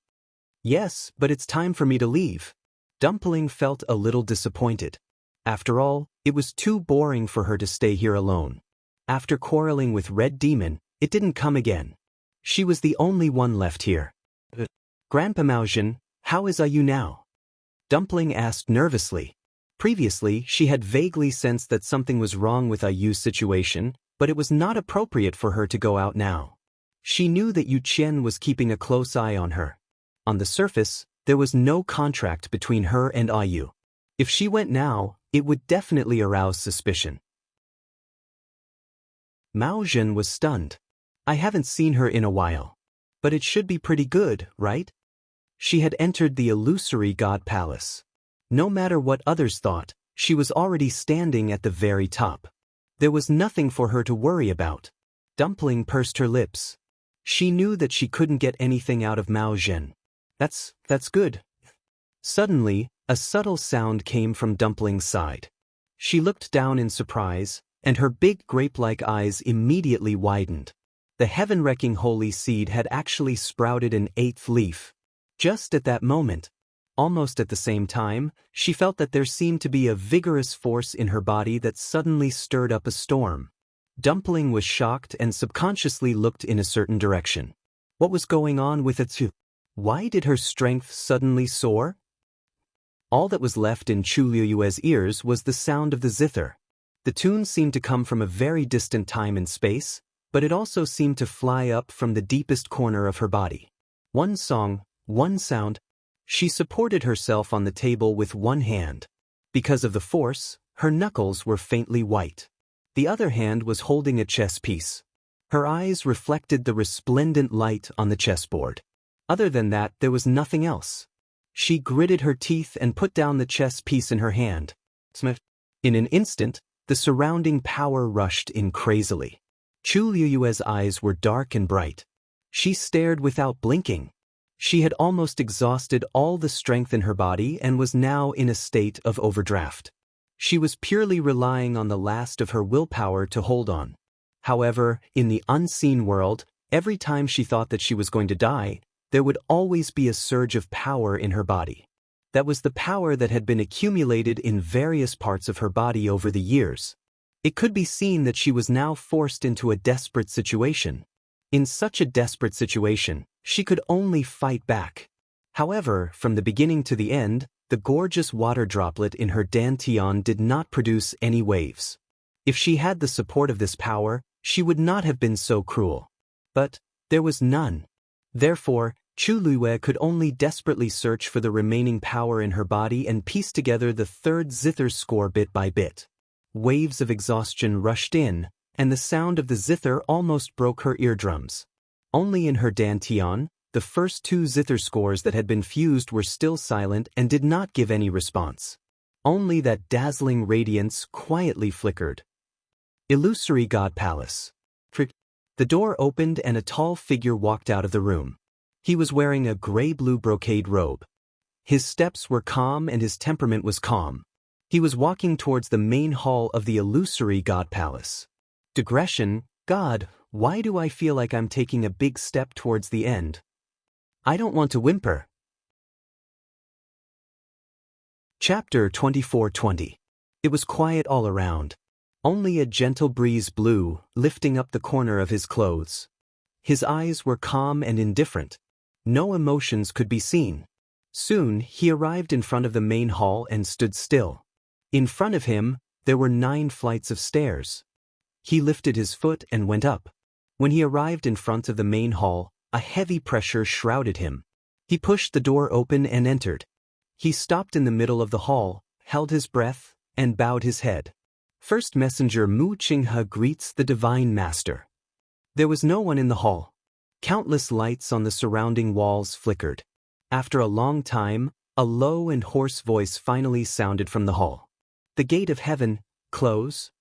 Yes, but it's time for me to leave. Dumpling felt a little disappointed. After all, it was too boring for her to stay here alone. After quarreling with Red Demon, it didn't come again. She was the only one left here. Grandpa Mao Jin, how is Ayu now? Dumpling asked nervously. Previously, she had vaguely sensed that something was wrong with Ayu's situation, but it was not appropriate for her to go out now. She knew that Yu Qian was keeping a close eye on her. On the surface, There was no contract between her and Ayu. If she went now, it would definitely arouse suspicion. Mao Zhen was stunned. I haven't seen her in a while. But it should be pretty good, right? She had entered the illusory god palace. No matter what others thought, she was already standing at the very top. There was nothing for her to worry about. Dumpling pursed her lips. She knew that she couldn't get anything out of Mao Zhen. That's good. Suddenly, a subtle sound came from Dumpling's side. She looked down in surprise, and her big grape-like eyes immediately widened. The heaven-wrecking holy seed had actually sprouted an 8th leaf. Just at that moment, almost at the same time, she felt that there seemed to be a vigorous force in her body that suddenly stirred up a storm. Dumpling was shocked and subconsciously looked in a certain direction. What was going on with it? Why did her strength suddenly soar? All that was left in Chu Liyue's ears was the sound of the zither. The tune seemed to come from a very distant time and space, but it also seemed to fly up from the deepest corner of her body. One song, one sound. She supported herself on the table with one hand. Because of the force, her knuckles were faintly white. The other hand was holding a chess piece. Her eyes reflected the resplendent light on the chessboard. Other than that, there was nothing else. She gritted her teeth and put down the chess piece in her hand. In an instant, the surrounding power rushed in crazily. Chu Liyue's eyes were dark and bright. She stared without blinking. She had almost exhausted all the strength in her body and was now in a state of overdraft. She was purely relying on the last of her willpower to hold on. However, in the unseen world, every time she thought that she was going to die, there would always be a surge of power in her body. That was the power that had been accumulated in various parts of her body over the years. It could be seen that she was now forced into a desperate situation. In such a desperate situation, she could only fight back. However, from the beginning to the end, the gorgeous water droplet in her dantian did not produce any waves. If she had the support of this power, she would not have been so cruel. But there was none. Therefore, Chu Liyue could only desperately search for the remaining power in her body and piece together the third zither score bit by bit. Waves of exhaustion rushed in, and the sound of the zither almost broke her eardrums. Only in her dantian, the first 2 zither scores that had been fused were still silent and did not give any response. Only that dazzling radiance quietly flickered. Illusory God Palace. The door opened and a tall figure walked out of the room. He was wearing a gray-blue brocade robe. His steps were calm and his temperament was calm. He was walking towards the main hall of the illusory God Palace. Digression, God, why do I feel like I'm taking a big step towards the end? I don't want to whimper. Chapter 24:20. It was quiet all around. Only a gentle breeze blew, lifting up the corner of his clothes. His eyes were calm and indifferent. No emotions could be seen. Soon, he arrived in front of the main hall and stood still. In front of him, there were 9 flights of stairs. He lifted his foot and went up. When he arrived in front of the main hall, a heavy pressure shrouded him. He pushed the door open and entered. He stopped in the middle of the hall, held his breath, and bowed his head. First Messenger Mu Qinghe greets the Divine Master. There was no one in the hall. Countless lights on the surrounding walls flickered. After a long time, a low and hoarse voice finally sounded from the hall. The gate of heaven, close?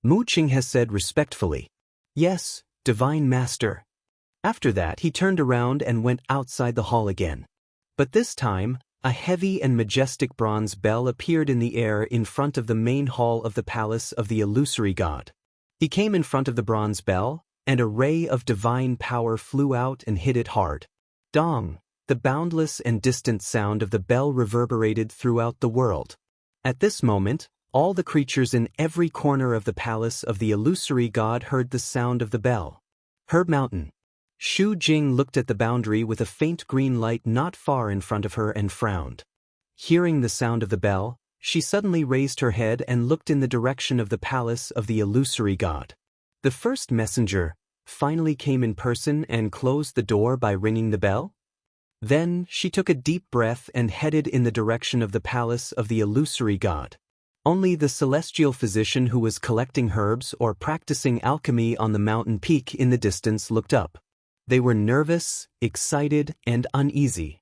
Mu Qinghe said respectfully. Yes, Divine Master. After that he turned around and went outside the hall again. But this time, a heavy and majestic bronze bell appeared in the air in front of the main hall of the palace of the illusory god. He came in front of the bronze bell, and a ray of divine power flew out and hit it hard. Dong! The boundless and distant sound of the bell reverberated throughout the world. At this moment, all the creatures in every corner of the palace of the illusory god heard the sound of the bell. Herb Mountain. Shu Jing looked at the boundary with a faint green light not far in front of her and frowned. Hearing the sound of the bell, she suddenly raised her head and looked in the direction of the palace of the illusory god. The first messenger finally came in person and closed the door by ringing the bell? Then, she took a deep breath and headed in the direction of the palace of the illusory god. Only the celestial physician who was collecting herbs or practicing alchemy on the mountain peak in the distance looked up. They were nervous, excited, and uneasy.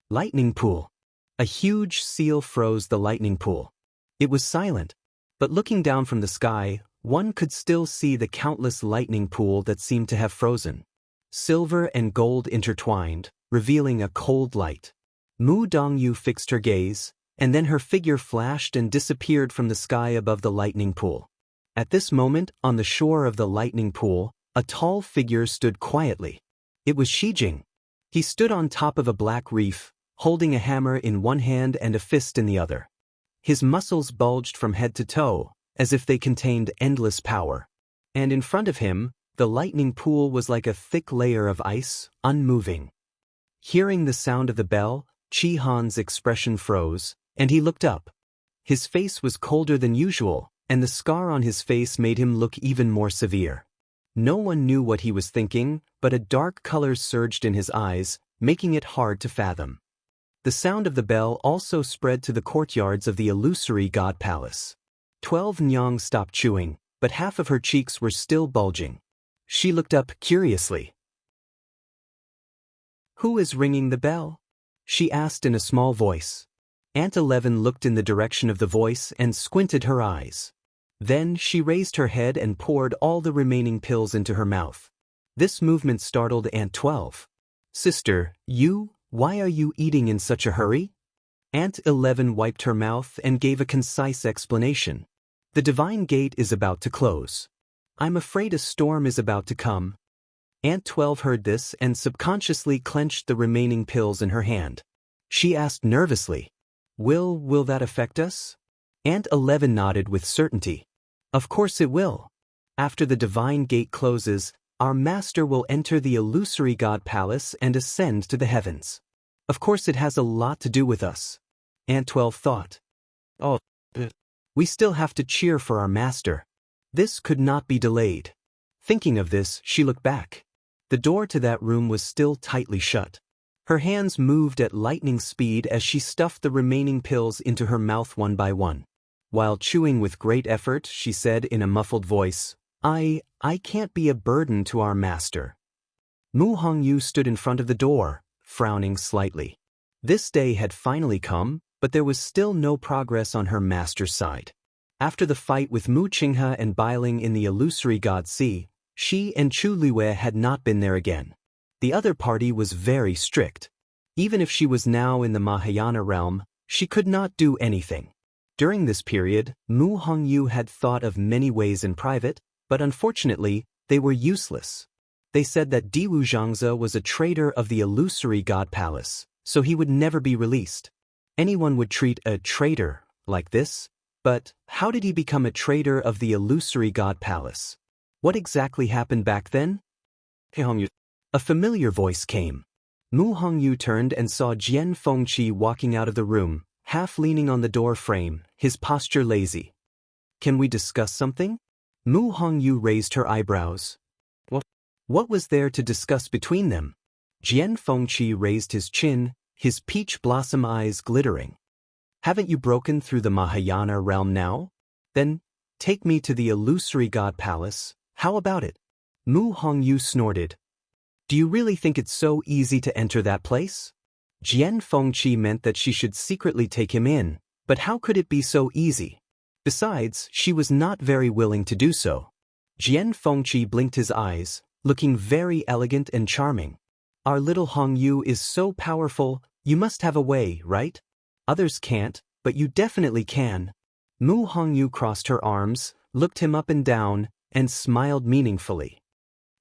Lightning pool. A huge seal froze the lightning pool. It was silent, but looking down from the sky, one could still see the countless lightning pool that seemed to have frozen. Silver and gold intertwined, revealing a cold light. Mu Dongyu fixed her gaze, and then her figure flashed and disappeared from the sky above the lightning pool. At this moment, on the shore of the lightning pool, a tall figure stood quietly. It was Shijing. He stood on top of a black reef, holding a hammer in one hand and a fist in the other. His muscles bulged from head to toe, as if they contained endless power. And in front of him, the lightning pool was like a thick layer of ice, unmoving. Hearing the sound of the bell, Chi Han's expression froze, and he looked up. His face was colder than usual, and the scar on his face made him look even more severe. No one knew what he was thinking, but a dark color surged in his eyes, making it hard to fathom. The sound of the bell also spread to the courtyards of the illusory god palace. 12 Nyang stopped chewing, but half of her cheeks were still bulging. She looked up curiously. "Who is ringing the bell?" she asked in a small voice. Aunt 11 looked in the direction of the voice and squinted her eyes. Then she raised her head and poured all the remaining pills into her mouth. This movement startled Aunt 12. "Sister, why are you eating in such a hurry?" Aunt 11 wiped her mouth and gave a concise explanation. "The divine gate is about to close. I'm afraid a storm is about to come." Aunt 12 heard this and subconsciously clenched the remaining pills in her hand. She asked nervously, Will that affect us?" Aunt 11 nodded with certainty. "Of course it will. After the divine gate closes, our master will enter the illusory god palace and ascend to the heavens. Of course it has a lot to do with us." Aunt 12 thought. "Oh, we still have to cheer for our master. This could not be delayed." Thinking of this, she looked back. The door to that room was still tightly shut. Her hands moved at lightning speed as she stuffed the remaining pills into her mouth one by one. While chewing with great effort, she said in a muffled voice, I can't be a burden to our master." Mu Hongyu stood in front of the door, frowning slightly. This day had finally come, but there was still no progress on her master's side. After the fight with Mu Qinghe and Bailing in the illusory god sea, she and Chu Liwei had not been there again. The other party was very strict. Even if she was now in the Mahayana realm, she could not do anything. During this period, Mu Hongyu had thought of many ways in private, but unfortunately, they were useless. They said that Diwu Zhangze was a traitor of the illusory god palace, so he would never be released. Anyone would treat a traitor like this, but how did he become a traitor of the illusory god palace? What exactly happened back then? A familiar voice came. Mu Hongyu turned and saw Jian Fengqi walking out of the room, half leaning on the door frame, his posture lazy. "Can we discuss something?" Mu Hongyu raised her eyebrows. What was there to discuss between them? Jian Fengqi raised his chin, his peach blossom eyes glittering. "Haven't you broken through the Mahayana realm now? Then, take me to the illusory god palace, how about it?" Mu Hongyu snorted. "Do you really think it's so easy to enter that place?" Jian Fengqi meant that she should secretly take him in, but how could it be so easy? Besides, she was not very willing to do so. Jian Fengqi blinked his eyes, looking very elegant and charming. "Our little Hongyu is so powerful, you must have a way, right? Others can't, but you definitely can." Mu Hongyu crossed her arms, looked him up and down, and smiled meaningfully.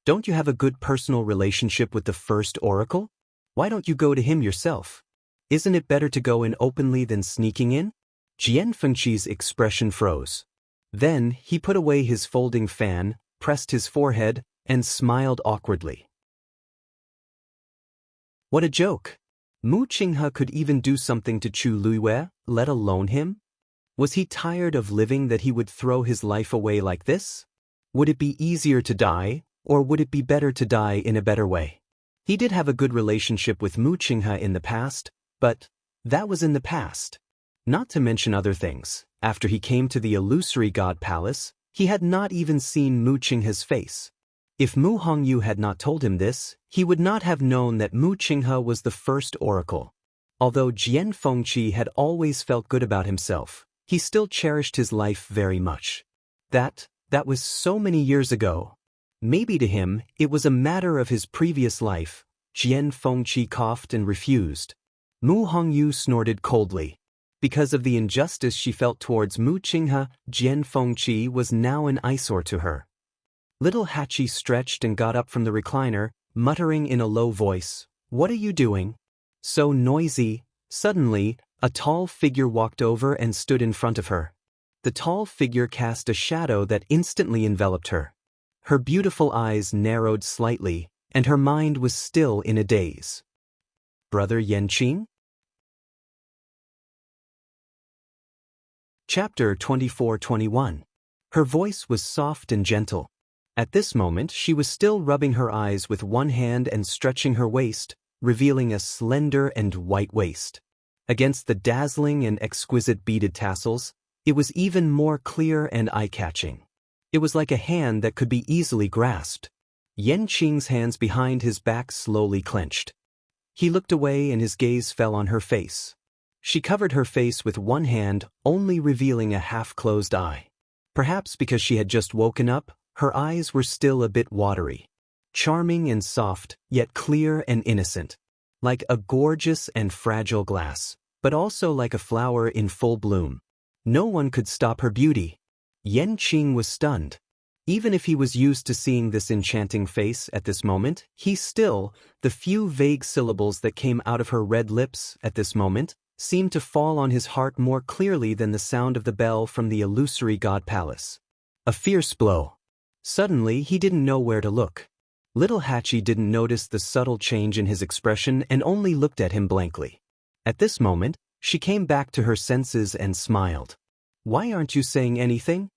"Don't you have a good personal relationship with the first oracle? Why don't you go to him yourself? Isn't it better to go in openly than sneaking in?" Jian Fengqi's expression froze. Then he put away his folding fan, pressed his forehead, and smiled awkwardly. What a joke! Mu Qinghe could even do something to Chu Liwei, let alone him? Was he tired of living that he would throw his life away like this? Would it be easier to die, or would it be better to die in a better way? He did have a good relationship with Wuxia in the past, but that was in the past. Not to mention other things, after he came to the illusory god palace, he had not even seen Wuxia's face. If Mu Hongyu had not told him this, he would not have known that Wuxia was the first oracle. Although Jian Fengqi had always felt good about himself, he still cherished his life very much. That was so many years ago. Maybe to him, it was a matter of his previous life. Jian Fengqi coughed and refused. Mu Hongyu snorted coldly. Because of the injustice she felt towards Wuxia, Jian Fengqi was now an eyesore to her. Little Hachi stretched and got up from the recliner, muttering in a low voice, "What are you doing? So noisy." Suddenly, a tall figure walked over and stood in front of her. The tall figure cast a shadow that instantly enveloped her. Her beautiful eyes narrowed slightly, and her mind was still in a daze. Brother Yanqing? Chapter 24-21. Her voice was soft and gentle. At this moment she was still rubbing her eyes with one hand and stretching her waist, revealing a slender and white waist. Against the dazzling and exquisite beaded tassels, it was even more clear and eye-catching. It was like a hand that could be easily grasped. Yanqing's hands behind his back slowly clenched. He looked away and his gaze fell on her face. She covered her face with one hand, only revealing a half-closed eye. Perhaps because she had just woken up, her eyes were still a bit watery. Charming and soft, yet clear and innocent. Like a gorgeous and fragile glass, but also like a flower in full bloom. No one could stop her beauty. Yanqing was stunned. Even if he was used to seeing this enchanting face at this moment, the few vague syllables that came out of her red lips at this moment, seemed to fall on his heart more clearly than the sound of the bell from the illusory god palace. A fierce blow. Suddenly he didn't know where to look. Little Hachi didn't notice the subtle change in his expression and only looked at him blankly. At this moment, she came back to her senses and smiled. "Why aren't you saying anything?"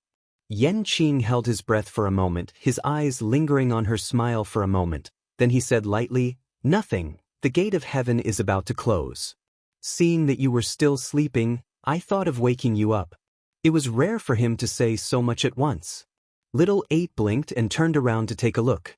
Yanqing held his breath for a moment, his eyes lingering on her smile for a moment. Then he said lightly, "Nothing, the gate of heaven is about to close. Seeing that you were still sleeping, I thought of waking you up." It was rare for him to say so much at once. Little 8 blinked and turned around to take a look.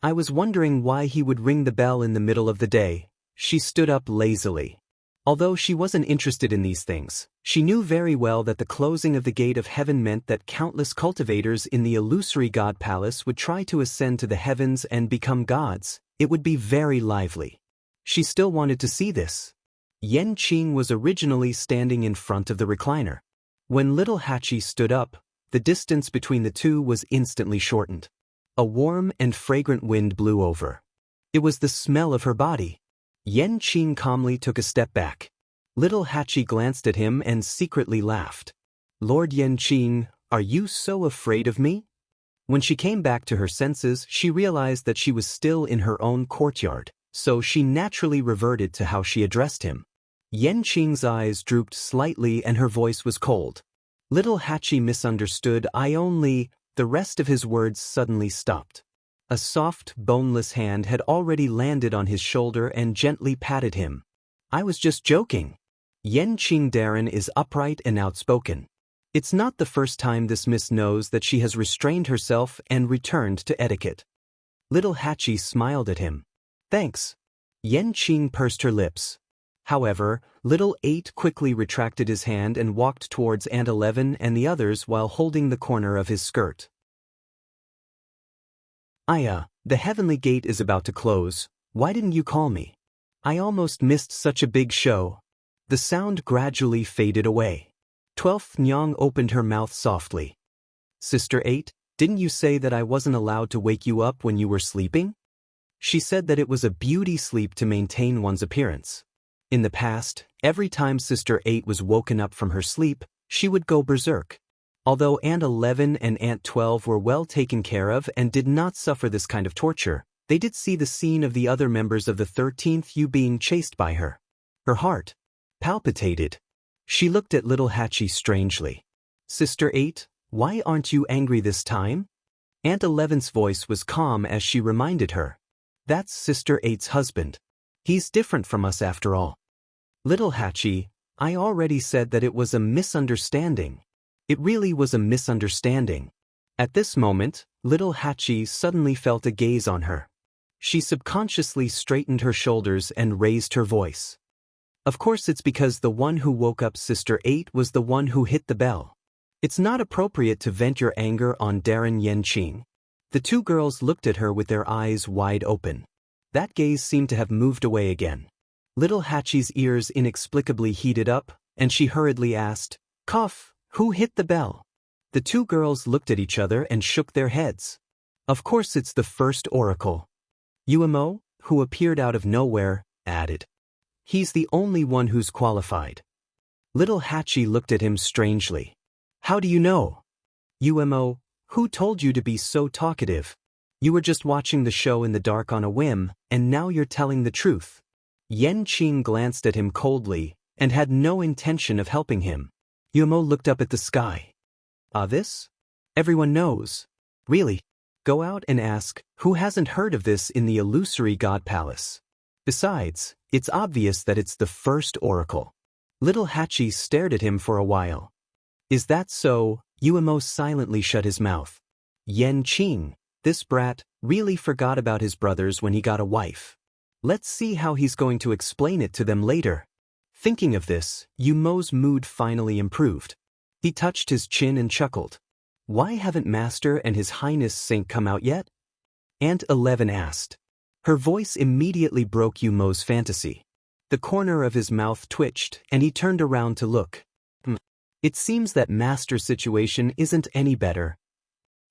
"I was wondering why he would ring the bell in the middle of the day." She stood up lazily. Although she wasn't interested in these things, she knew very well that the closing of the gate of heaven meant that countless cultivators in the illusory god palace would try to ascend to the heavens and become gods. It would be very lively. She still wanted to see this. Yanqing was originally standing in front of the recliner. When little Hachi stood up, the distance between the two was instantly shortened. A warm and fragrant wind blew over. It was the smell of her body. Yanqing calmly took a step back. Little Hachi glanced at him and secretly laughed. "Lord Yanqing, are you so afraid of me?" When she came back to her senses, she realized that she was still in her own courtyard, so she naturally reverted to how she addressed him. Yanqing's eyes drooped slightly and her voice was cold. Little Hachi misunderstood. The rest of his words suddenly stopped. A soft, boneless hand had already landed on his shoulder and gently patted him. "I was just joking." Yanqing Darren is upright and outspoken. It's not the first time this miss knows that she has restrained herself and returned to etiquette. Little Hachi smiled at him. "Thanks." Yanqing pursed her lips. However, little 8 quickly retracted his hand and walked towards Aunt 11 and the others while holding the corner of his skirt. "Aya, the heavenly gate is about to close. Why didn't you call me? I almost missed such a big show." The sound gradually faded away. 12th Nyang opened her mouth softly. "Sister 8, didn't you say that I wasn't allowed to wake you up when you were sleeping?" She said that it was a beauty sleep to maintain one's appearance. In the past, every time Sister 8 was woken up from her sleep, she would go berserk. Although Aunt 11 and Aunt 12 were well taken care of and did not suffer this kind of torture, they did see the scene of the other members of the 13th U being chased by her. Her heart palpitated. She looked at little Hachi strangely. "Sister 8, why aren't you angry this time?" Aunt 11's voice was calm as she reminded her. That's Sister 8's husband. He's different from us after all. Little Hachi, I already said that it was a misunderstanding. It really was a misunderstanding. At this moment, little Hachi suddenly felt a gaze on her. She subconsciously straightened her shoulders and raised her voice. Of course it's because the one who woke up Sister 8 was the one who hit the bell. It's not appropriate to vent your anger on Darren Yenqing. The two girls looked at her with their eyes wide open. That gaze seemed to have moved away again. Little Hachi's ears inexplicably heated up, and she hurriedly asked, "Cough, who hit the bell?" The two girls looked at each other and shook their heads. Of course it's the first oracle. Umo, who appeared out of nowhere, added. He's the only one who's qualified. Little Hachi looked at him strangely. How do you know? Umo, who told you to be so talkative? You were just watching the show in the dark on a whim, and now you're telling the truth. Yenqing glanced at him coldly, and had no intention of helping him. Umo looked up at the sky. This? Everyone knows. Really? Go out and ask, who hasn't heard of this in the illusory God Palace? Besides, it's obvious that it's the first oracle. Little Hachi stared at him for a while. Is that so? Uemo silently shut his mouth. Yenqing, this brat, really forgot about his brothers when he got a wife. Let's see how he's going to explain it to them later. Thinking of this, Umo's mood finally improved. He touched his chin and chuckled. Why haven't Master and His Highness Sync come out yet? Aunt 11 asked. Her voice immediately broke Umo's fantasy. The corner of his mouth twitched, and he turned around to look. It seems that Master's situation isn't any better.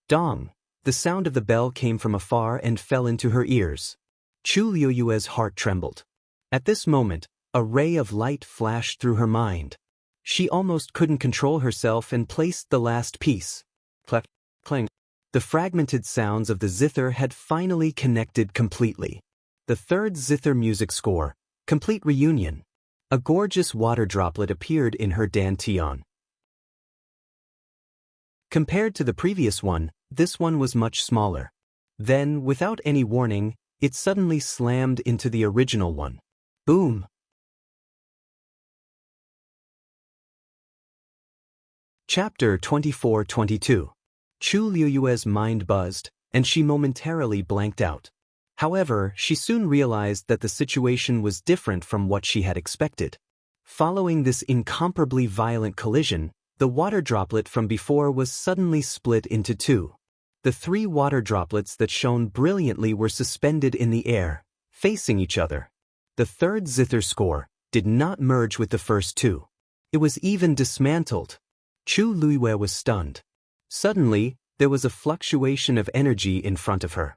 Dong. The sound of the bell came from afar and fell into her ears. Chu Liuyue's heart trembled. At this moment, a ray of light flashed through her mind. She almost couldn't control herself and placed the last piece. Clef, clang. The fragmented sounds of the zither had finally connected completely. The third zither music score, complete reunion. A gorgeous water droplet appeared in her dantian. Compared to the previous one, this one was much smaller. Then, without any warning, it suddenly slammed into the original one. Boom! Chapter 24-22. Chu Liuyue's mind buzzed, and she momentarily blanked out. However, she soon realized that the situation was different from what she had expected. Following this incomparably violent collision, the water droplet from before was suddenly split into two. The three water droplets that shone brilliantly were suspended in the air, facing each other. The third zither score did not merge with the first two. It was even dismantled. Chu Liyue was stunned. Suddenly, there was a fluctuation of energy in front of her.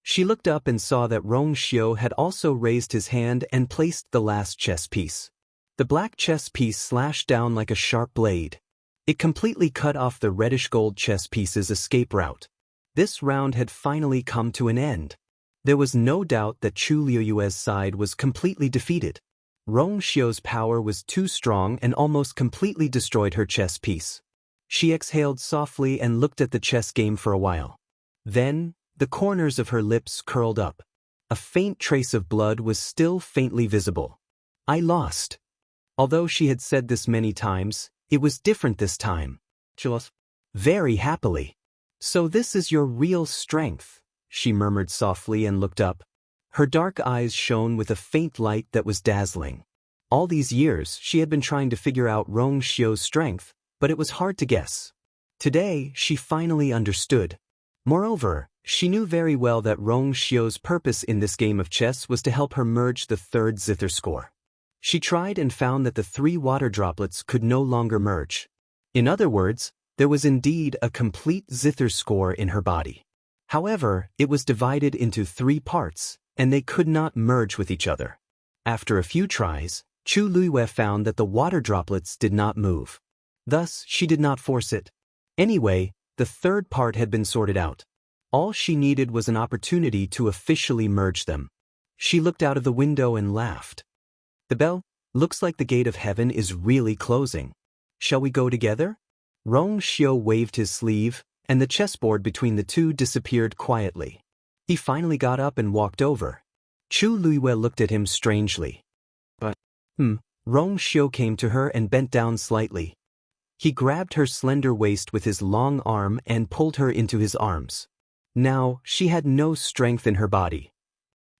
She looked up and saw that Rong Xiu had also raised his hand and placed the last chess piece. The black chess piece slashed down like a sharp blade. It completely cut off the reddish-gold chess piece's escape route. This round had finally come to an end. There was no doubt that Chu Liuyue's side was completely defeated. Rong Xiu's power was too strong and almost completely destroyed her chess piece. She exhaled softly and looked at the chess game for a while. Then, the corners of her lips curled up. A faint trace of blood was still faintly visible. I lost. Although she had said this many times, it was different this time. She lost very happily. So this is your real strength, she murmured softly and looked up. Her dark eyes shone with a faint light that was dazzling. All these years she had been trying to figure out Rong Xiu's strength, but it was hard to guess. Today she finally understood. Moreover, she knew very well that Rong Xiu's purpose in this game of chess was to help her merge the third zither score. She tried and found that the three water droplets could no longer merge. In other words, there was indeed a complete zither score in her body. However, it was divided into three parts, and they could not merge with each other. After a few tries, Chu Liyue found that the water droplets did not move. Thus, she did not force it. Anyway, the third part had been sorted out. All she needed was an opportunity to officially merge them. She looked out of the window and laughed. The bell, looks like the gate of heaven is really closing. Shall we go together? Rong Xiu waved his sleeve, and the chessboard between the two disappeared quietly. He finally got up and walked over. Chu Luiyue looked at him strangely. But, Rong Xiu came to her and bent down slightly. He grabbed her slender waist with his long arm and pulled her into his arms. Now, she had no strength in her body.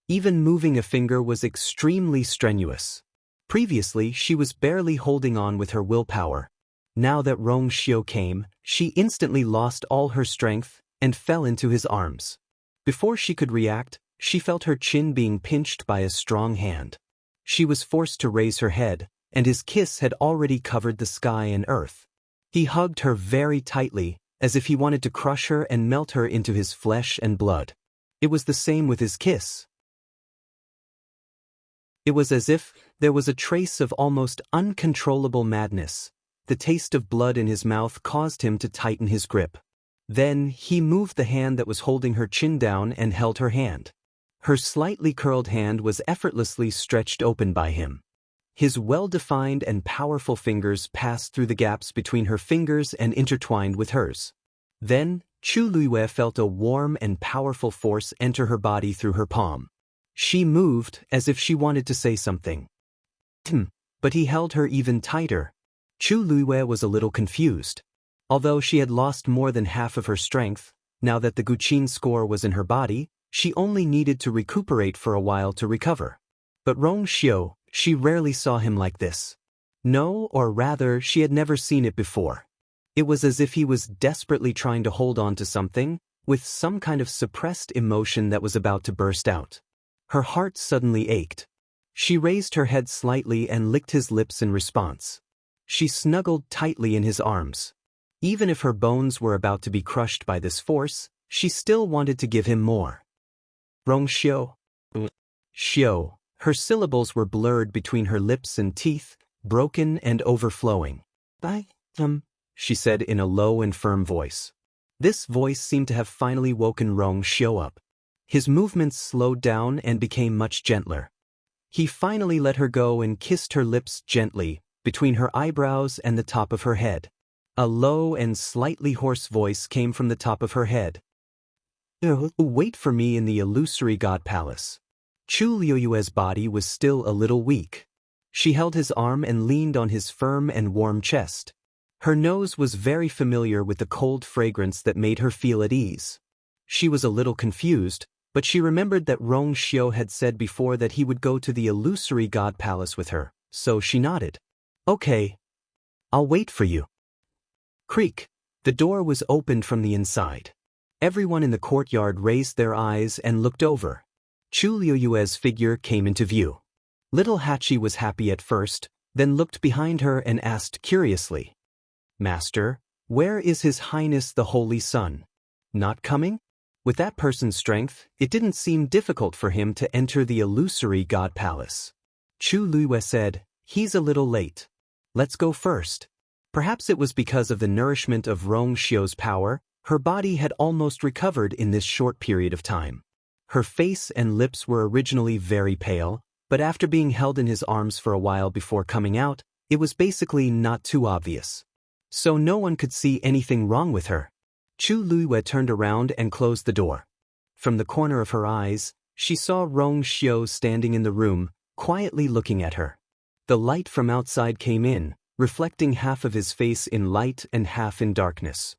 Even moving a finger was extremely strenuous. Previously, she was barely holding on with her willpower. Now that Rong Xiu came, she instantly lost all her strength and fell into his arms. Before she could react, she felt her chin being pinched by a strong hand. She was forced to raise her head, and his kiss had already covered the sky and earth. He hugged her very tightly, as if he wanted to crush her and melt her into his flesh and blood. It was the same with his kiss. It was as if there was a trace of almost uncontrollable madness. The taste of blood in his mouth caused him to tighten his grip. Then he moved the hand that was holding her chin down and held her hand. Her slightly curled hand was effortlessly stretched open by him. His well-defined and powerful fingers passed through the gaps between her fingers and intertwined with hers. Then, Chu Luiyue felt a warm and powerful force enter her body through her palm. She moved as if she wanted to say something. But he held her even tighter. Chu Luiyue was a little confused. Although she had lost more than half of her strength, now that the Guqin score was in her body, she only needed to recuperate for a while to recover. But Rong Xiu, she rarely saw him like this. No, or rather, she had never seen it before. It was as if he was desperately trying to hold on to something, with some kind of suppressed emotion that was about to burst out. Her heart suddenly ached. She raised her head slightly and licked his lips in response. She snuggled tightly in his arms. Even if her bones were about to be crushed by this force, she still wanted to give him more. Rong Xiu. Xiu. Her syllables were blurred between her lips and teeth, broken and overflowing. She said in a low and firm voice. This voice seemed to have finally woken Rong Xiu up. His movements slowed down and became much gentler. He finally let her go and kissed her lips gently, between her eyebrows and the top of her head. A low and slightly hoarse voice came from the top of her head. Wait for me in the illusory god palace. Chu Luiyue's body was still a little weak. She held his arm and leaned on his firm and warm chest. Her nose was very familiar with the cold fragrance that made her feel at ease. She was a little confused, but she remembered that Rong Xiu had said before that he would go to the illusory god palace with her, so she nodded. Okay. I'll wait for you. Creak. The door was opened from the inside. Everyone in the courtyard raised their eyes and looked over. Chu Luiyue's figure came into view. Little Hachi was happy at first, then looked behind her and asked curiously, Master, where is His Highness the Holy Sun? Not coming? With that person's strength, it didn't seem difficult for him to enter the illusory god palace. Chu Luiyue said, He's a little late. Let's go first. Perhaps it was because of the nourishment of Rong Xiu's power, her body had almost recovered in this short period of time. Her face and lips were originally very pale, but after being held in his arms for a while before coming out, it was basically not too obvious. So no one could see anything wrong with her. Chu Luiyue turned around and closed the door. From the corner of her eyes, she saw Rong Xiu standing in the room, quietly looking at her. The light from outside came in, reflecting half of his face in light and half in darkness.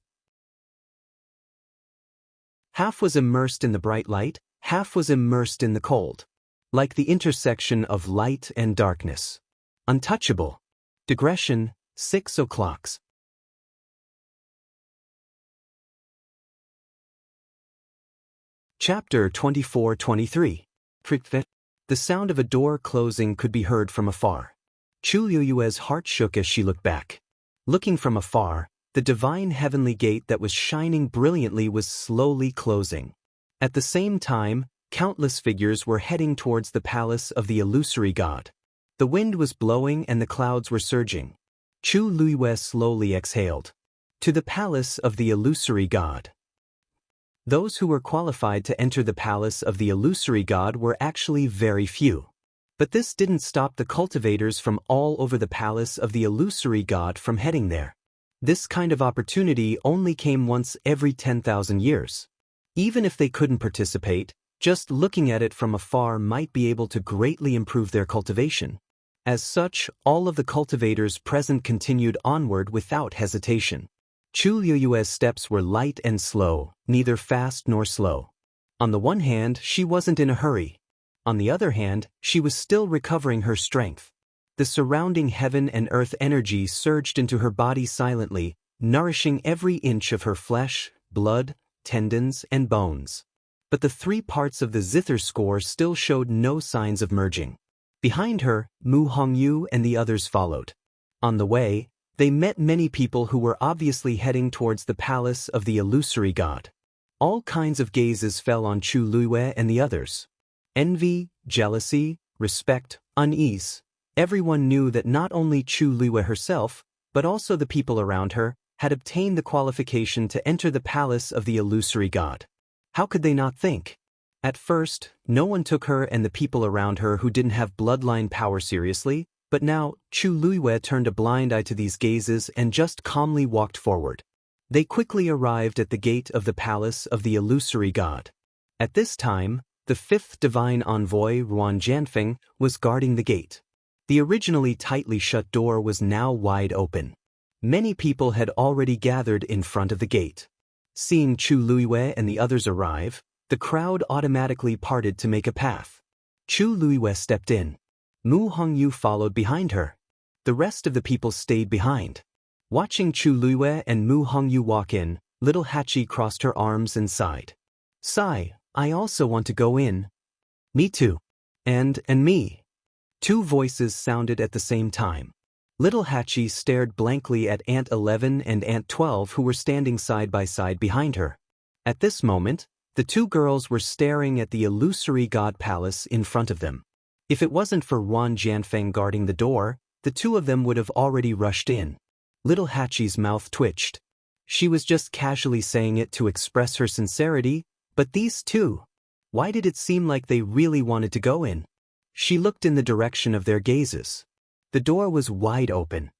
Half was immersed in the bright light, half was immersed in the cold. Like the intersection of light and darkness. Untouchable. Digression, 6 o'clock. Chapter 24-23. The sound of a door closing could be heard from afar. Chu Luiyue's heart shook as she looked back. Looking from afar, the divine heavenly gate that was shining brilliantly was slowly closing. At the same time, countless figures were heading towards the palace of the illusory god. The wind was blowing and the clouds were surging. Chu Luiyue slowly exhaled. To the palace of the illusory god. Those who were qualified to enter the palace of the illusory god were actually very few. But this didn't stop the cultivators from all over the palace of the illusory god from heading there. This kind of opportunity only came once every 10,000 years. Even if they couldn't participate, just looking at it from afar might be able to greatly improve their cultivation. As such, all of the cultivators present continued onward without hesitation. Chu Liyue's steps were light and slow, neither fast nor slow. On the one hand, she wasn't in a hurry. On the other hand, she was still recovering her strength. The surrounding heaven and earth energy surged into her body silently, nourishing every inch of her flesh, blood, tendons, and bones. But the 3 parts of the zither score still showed no signs of merging. Behind her, Mu Hongyu and the others followed. On the way, they met many people who were obviously heading towards the palace of the illusory god. All kinds of gazes fell on Chu Liyue and the others. Envy, jealousy, respect, unease. Everyone knew that not only Chu Liyue herself, but also the people around her, had obtained the qualification to enter the palace of the illusory god. How could they not think? At first, no one took her and the people around her who didn't have bloodline power seriously, but now, Chu Liyue turned a blind eye to these gazes and just calmly walked forward. They quickly arrived at the gate of the palace of the illusory god. At this time, the 5th divine envoy, Ruan Jianfeng, was guarding the gate. The originally tightly shut door was now wide open. Many people had already gathered in front of the gate. Seeing Chu Liyue and the others arrive, the crowd automatically parted to make a path. Chu Liyue stepped in. Mu Hongyu followed behind her. The rest of the people stayed behind. Watching Chu Liyue and Mu Hongyu walk in, little Hachi crossed her arms and sighed. "Sigh, I also want to go in." "Me too." And me." 2 voices sounded at the same time. Little Hachi stared blankly at Aunt 11 and Aunt 12 who were standing side by side behind her. At this moment, the 2 girls were staring at the illusory god palace in front of them. If it wasn't for Ruan Jianfeng guarding the door, the 2 of them would have already rushed in. Little Hachi's mouth twitched. She was just casually saying it to express her sincerity, but these 2, why did it seem like they really wanted to go in? She looked in the direction of their gazes. The door was wide open.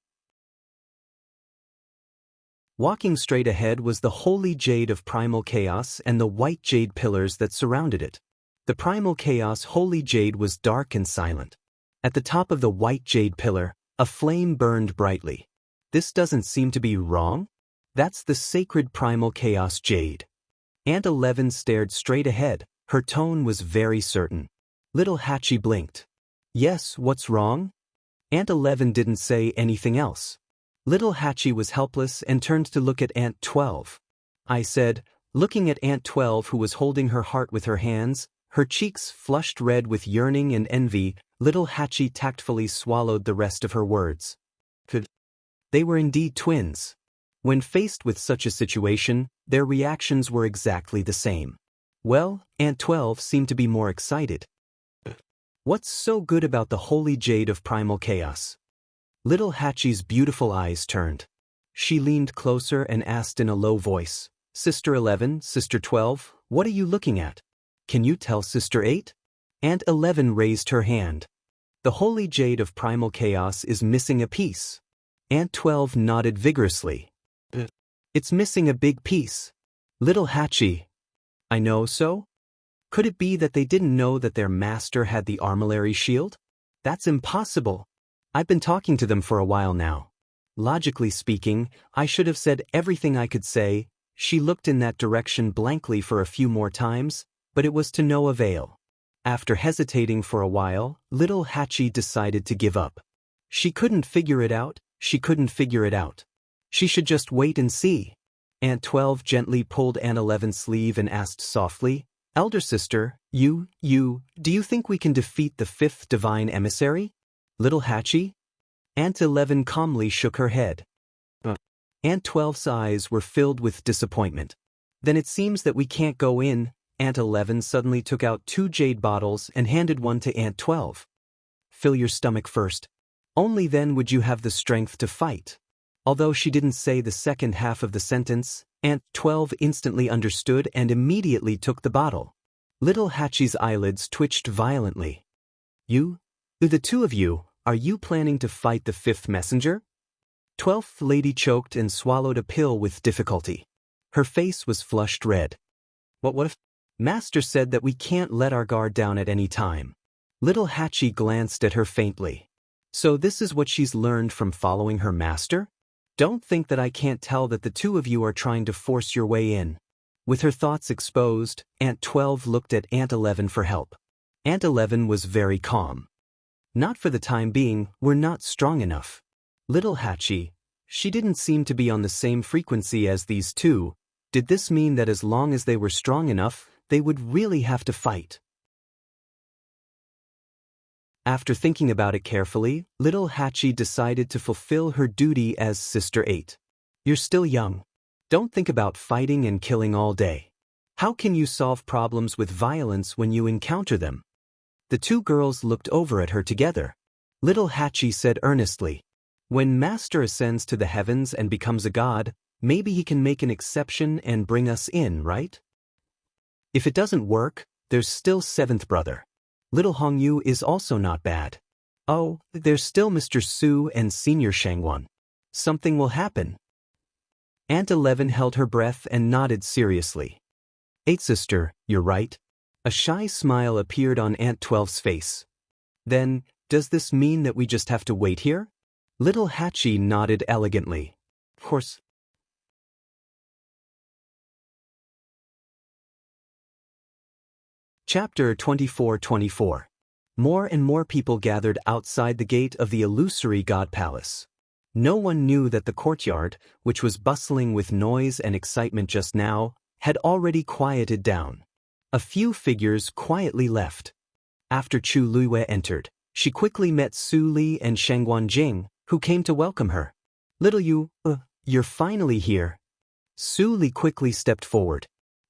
Walking straight ahead was the holy jade of primal chaos and the white jade pillars that surrounded it. The primal chaos holy jade was dark and silent. At the top of the white jade pillar, a flame burned brightly. This doesn't seem to be wrong? That's the sacred primal chaos jade. Aunt 11 stared straight ahead, her tone was very certain. Little Hachi blinked. "Yes, what's wrong?" Aunt 11 didn't say anything else. Little Hachi was helpless and turned to look at Aunt 12. I said, looking at Aunt 12 who was holding her heart with her hands, her cheeks flushed red with yearning and envy. Little Hachi tactfully swallowed the rest of her words. They were indeed twins. When faced with such a situation, their reactions were exactly the same. Well, Aunt 12 seemed to be more excited. "What's so good about the holy jade of primal chaos?" Little Hachi's beautiful eyes turned. She leaned closer and asked in a low voice, "Sister 11, Sister 12, what are you looking at? Can you tell Sister 8? Aunt 11 raised her hand. "The holy jade of primal chaos is missing a piece." Aunt 12 nodded vigorously. "It's missing a big piece." Little Hachi. "I know so? Could it be that they didn't know that their master had the armillary shield? That's impossible. I've been talking to them for a while now. Logically speaking, I should have said everything I could say." She looked in that direction blankly for a few more times, but it was to no avail. After hesitating for a while, little Hachi decided to give up. She couldn't figure it out, she couldn't figure it out. She should just wait and see. Aunt 12 gently pulled Aunt 11's sleeve and asked softly, "Elder sister, do you think we can defeat the 5th divine emissary?" Little Hachi? Aunt 11 calmly shook her head. Aunt 12's eyes were filled with disappointment. "Then it seems that we can't go in." Aunt 11 suddenly took out 2 jade bottles and handed one to Aunt 12. "Fill your stomach first. Only then would you have the strength to fight." Although she didn't say the second half of the sentence, Aunt 12 instantly understood and immediately took the bottle. Little Hachi's eyelids twitched violently. The 2 of you, are you planning to fight the 5th messenger?" 12th lady choked and swallowed a pill with difficulty. Her face was flushed red. What if? Master said that we can't let our guard down at any time. Little Hachi glanced at her faintly. So this is what she's learned from following her master? Don't think that I can't tell that the two of you are trying to force your way in. With her thoughts exposed, Aunt 12 looked at Aunt 11 for help. Aunt 11 was very calm. Not for the time being, we're not strong enough. Little Hachi, she didn't seem to be on the same frequency as these two. Did this mean that as long as they were strong enough, they would really have to fight? After thinking about it carefully, little Hachi decided to fulfill her duty as Sister 8. You're still young. Don't think about fighting and killing all day. How can you solve problems with violence when you encounter them? The two girls looked over at her together. Little Hachi said earnestly, when Master ascends to the heavens and becomes a god, maybe he can make an exception and bring us in, right? If it doesn't work, there's still seventh brother. Little Hongyu is also not bad. Oh, there's still Mr. Su and Senior Shangwan. Something will happen. Aunt 11 held her breath and nodded seriously. 8 sister, you're right. A shy smile appeared on Aunt 12's face. Then, does this mean that we just have to wait here? Little Hachi nodded elegantly. Of course. Chapter 24-24. More and more people gathered outside the gate of the illusory god palace. No one knew that the courtyard, which was bustling with noise and excitement just now, had already quieted down. A few figures quietly left. After Chu Luiyue entered, she quickly met Su Li and Shangguan Jing, who came to welcome her. Little you, you're finally here. Su Li quickly stepped forward.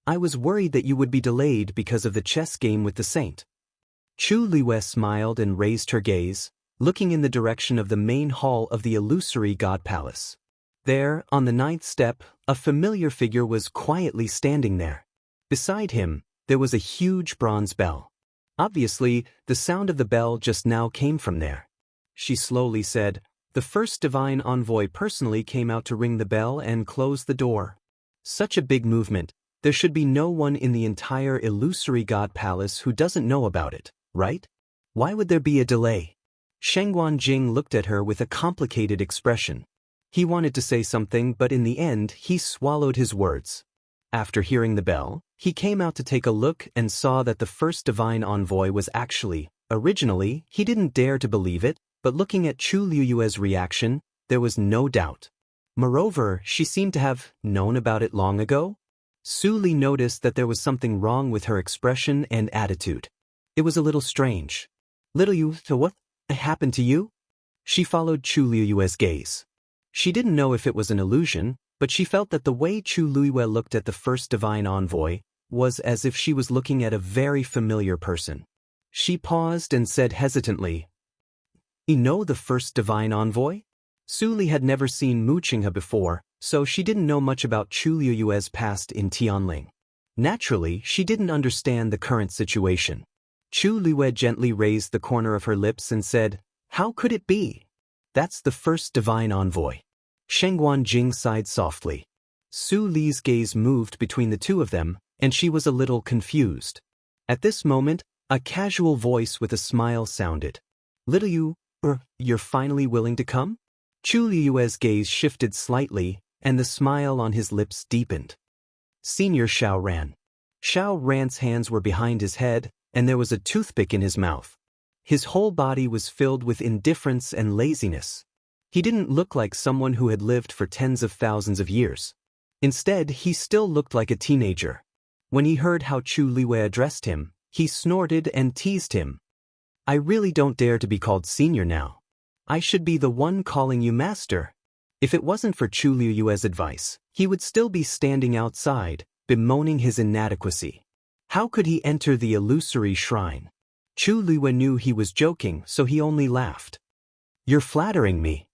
I was worried that you would be delayed because of the chess game with the saint. Chu Luiyue smiled and raised her gaze, looking in the direction of the main hall of the illusory god palace. There, on the 9th step, a familiar figure was quietly standing there. Beside him, there was a huge bronze bell. Obviously, the sound of the bell just now came from there. She slowly said, the first divine envoy personally came out to ring the bell and close the door. Such a big movement. There should be no one in the entire illusory god palace who doesn't know about it, right? Why would there be a delay? Shangguan Jing looked at her with a complicated expression. He wanted to say something, but in the end, he swallowed his words. After hearing the bell, he came out to take a look and saw that the first divine envoy was originally, he didn't dare to believe it, but looking at Chu Luiyue's reaction, there was no doubt. Moreover, she seemed to have known about it long ago. Su Li noticed that there was something wrong with her expression and attitude. It was a little strange. Little you, so what happened to you? She followed Chu Luiyue's gaze. She didn't know if it was an illusion, but she felt that the way Chu Luiyue looked at the first divine envoy was as if she was looking at a very familiar person. She paused and said hesitantly, You know the first divine envoy? Su Li had never seen Mu Qinghe before, so she didn't know much about Chu Luiyue's past in Tianling. Naturally, she didn't understand the current situation. Chu Luiyue gently raised the corner of her lips and said, How could it be? That's the first divine envoy. Shangguan Jing sighed softly. Su Li's gaze moved between the two of them, and she was a little confused. At this moment, a casual voice with a smile sounded. Little you, you're finally willing to come? Chu Luiyue's gaze shifted slightly, and the smile on his lips deepened. Senior Xiao Ran. Xiao Ran's hands were behind his head, and there was a toothpick in his mouth. His whole body was filled with indifference and laziness. He didn't look like someone who had lived for tens of thousands of years. Instead, he still looked like a teenager. When he heard how Chu Luiyue addressed him, he snorted and teased him. I really don't dare to be called senior now. I should be the one calling you master. If it wasn't for Chu Luiyue's advice, he would still be standing outside, bemoaning his inadequacy. How could he enter the illusory shrine? Chu Luiyue knew he was joking, so he only laughed. You're flattering me.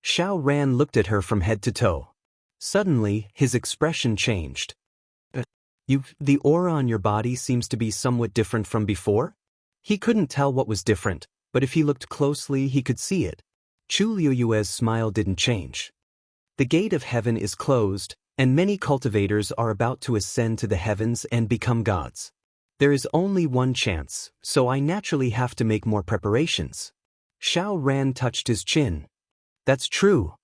Xiao Ran looked at her from head to toe. Suddenly, his expression changed. The aura on your body seems to be somewhat different from before? He couldn't tell what was different, but if he looked closely, he could see it. Chu Luiyue's smile didn't change. The gate of heaven is closed, and many cultivators are about to ascend to the heavens and become gods. There is only one chance, so I naturally have to make more preparations. Xiao Ran touched his chin. That's true.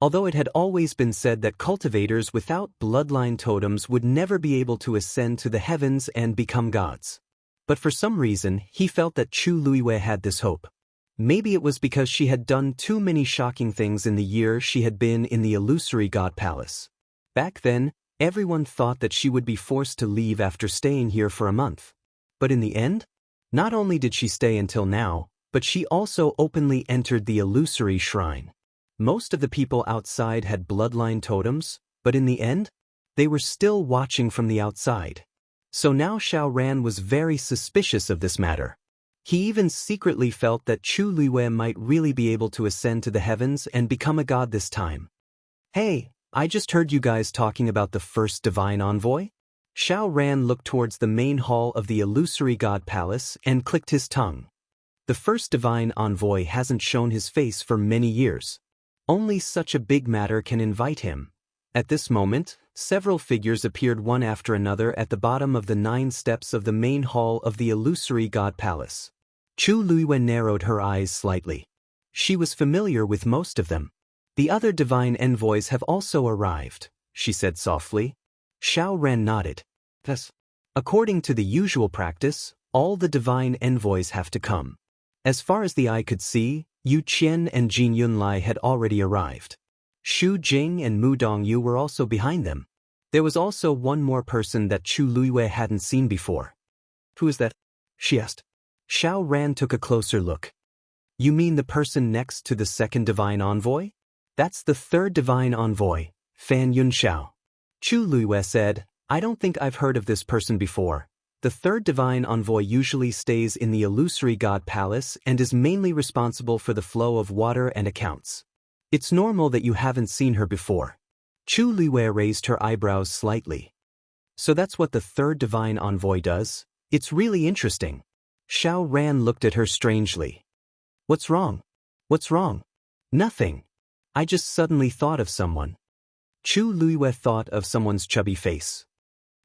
Although it had always been said that cultivators without bloodline totems would never be able to ascend to the heavens and become gods. But for some reason, he felt that Chu Luiwei had this hope. Maybe it was because she had done too many shocking things in the year she had been in the illusory god palace. Back then, everyone thought that she would be forced to leave after staying here for a month. But in the end, not only did she stay until now, but she also openly entered the illusory shrine. Most of the people outside had bloodline totems, but in the end, they were still watching from the outside. So now Xiao Ran was very suspicious of this matter. He even secretly felt that Chu Luiwei might really be able to ascend to the heavens and become a god this time. Hey, I just heard you guys talking about the first divine envoy? Xiao Ran looked towards the main hall of the illusory god palace and clicked his tongue. The first divine envoy hasn't shown his face for many years. Only such a big matter can invite him. At this moment, several figures appeared one after another at the bottom of the 9 steps of the main hall of the illusory god palace. Chu Luiwei narrowed her eyes slightly. She was familiar with most of them. The other divine envoys have also arrived, she said softly. Xiao Ran nodded. Thus, according to the usual practice, all the divine envoys have to come. As far as the eye could see, Yu Qian and Jin Yunlai had already arrived. Xu Jing and Mu Dongyu were also behind them. There was also one more person that Chu Luiwei hadn't seen before. Who is that? She asked. Xiao Ran took a closer look. You mean the person next to the second divine envoy? That's the third divine envoy, Fan Yunxiao. Chu Luiwei said, I don't think I've heard of this person before. The third divine envoy usually stays in the illusory god palace and is mainly responsible for the flow of water and accounts. It's normal that you haven't seen her before. Chu Luiwei raised her eyebrows slightly. So that's what the third divine envoy does? It's really interesting. Xiao Ran looked at her strangely. What's wrong? What's wrong? Nothing. I just suddenly thought of someone. Chu Luiwei thought of someone's chubby face.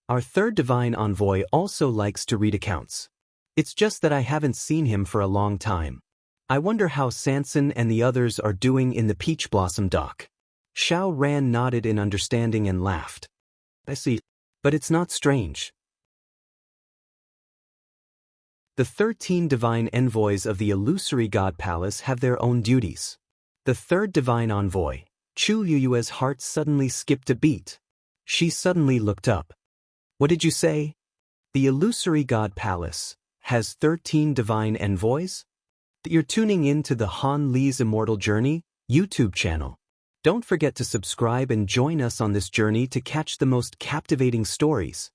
Our third divine envoy also likes to read accounts. It's just that I haven't seen him for a long time. I wonder how Sanson and the others are doing in the Peach Blossom dock. Xiao Ran nodded in understanding and laughed. I see. But it's not strange. The 13 divine envoys of the illusory god palace have their own duties. The third divine envoy, Chu Luiwei's heart suddenly skipped a beat. She suddenly looked up. What did you say? The illusory god palace has 13 divine envoys? You're tuning in to the Han Li's Immortal Journey YouTube channel. Don't forget to subscribe and join us on this journey to catch the most captivating stories.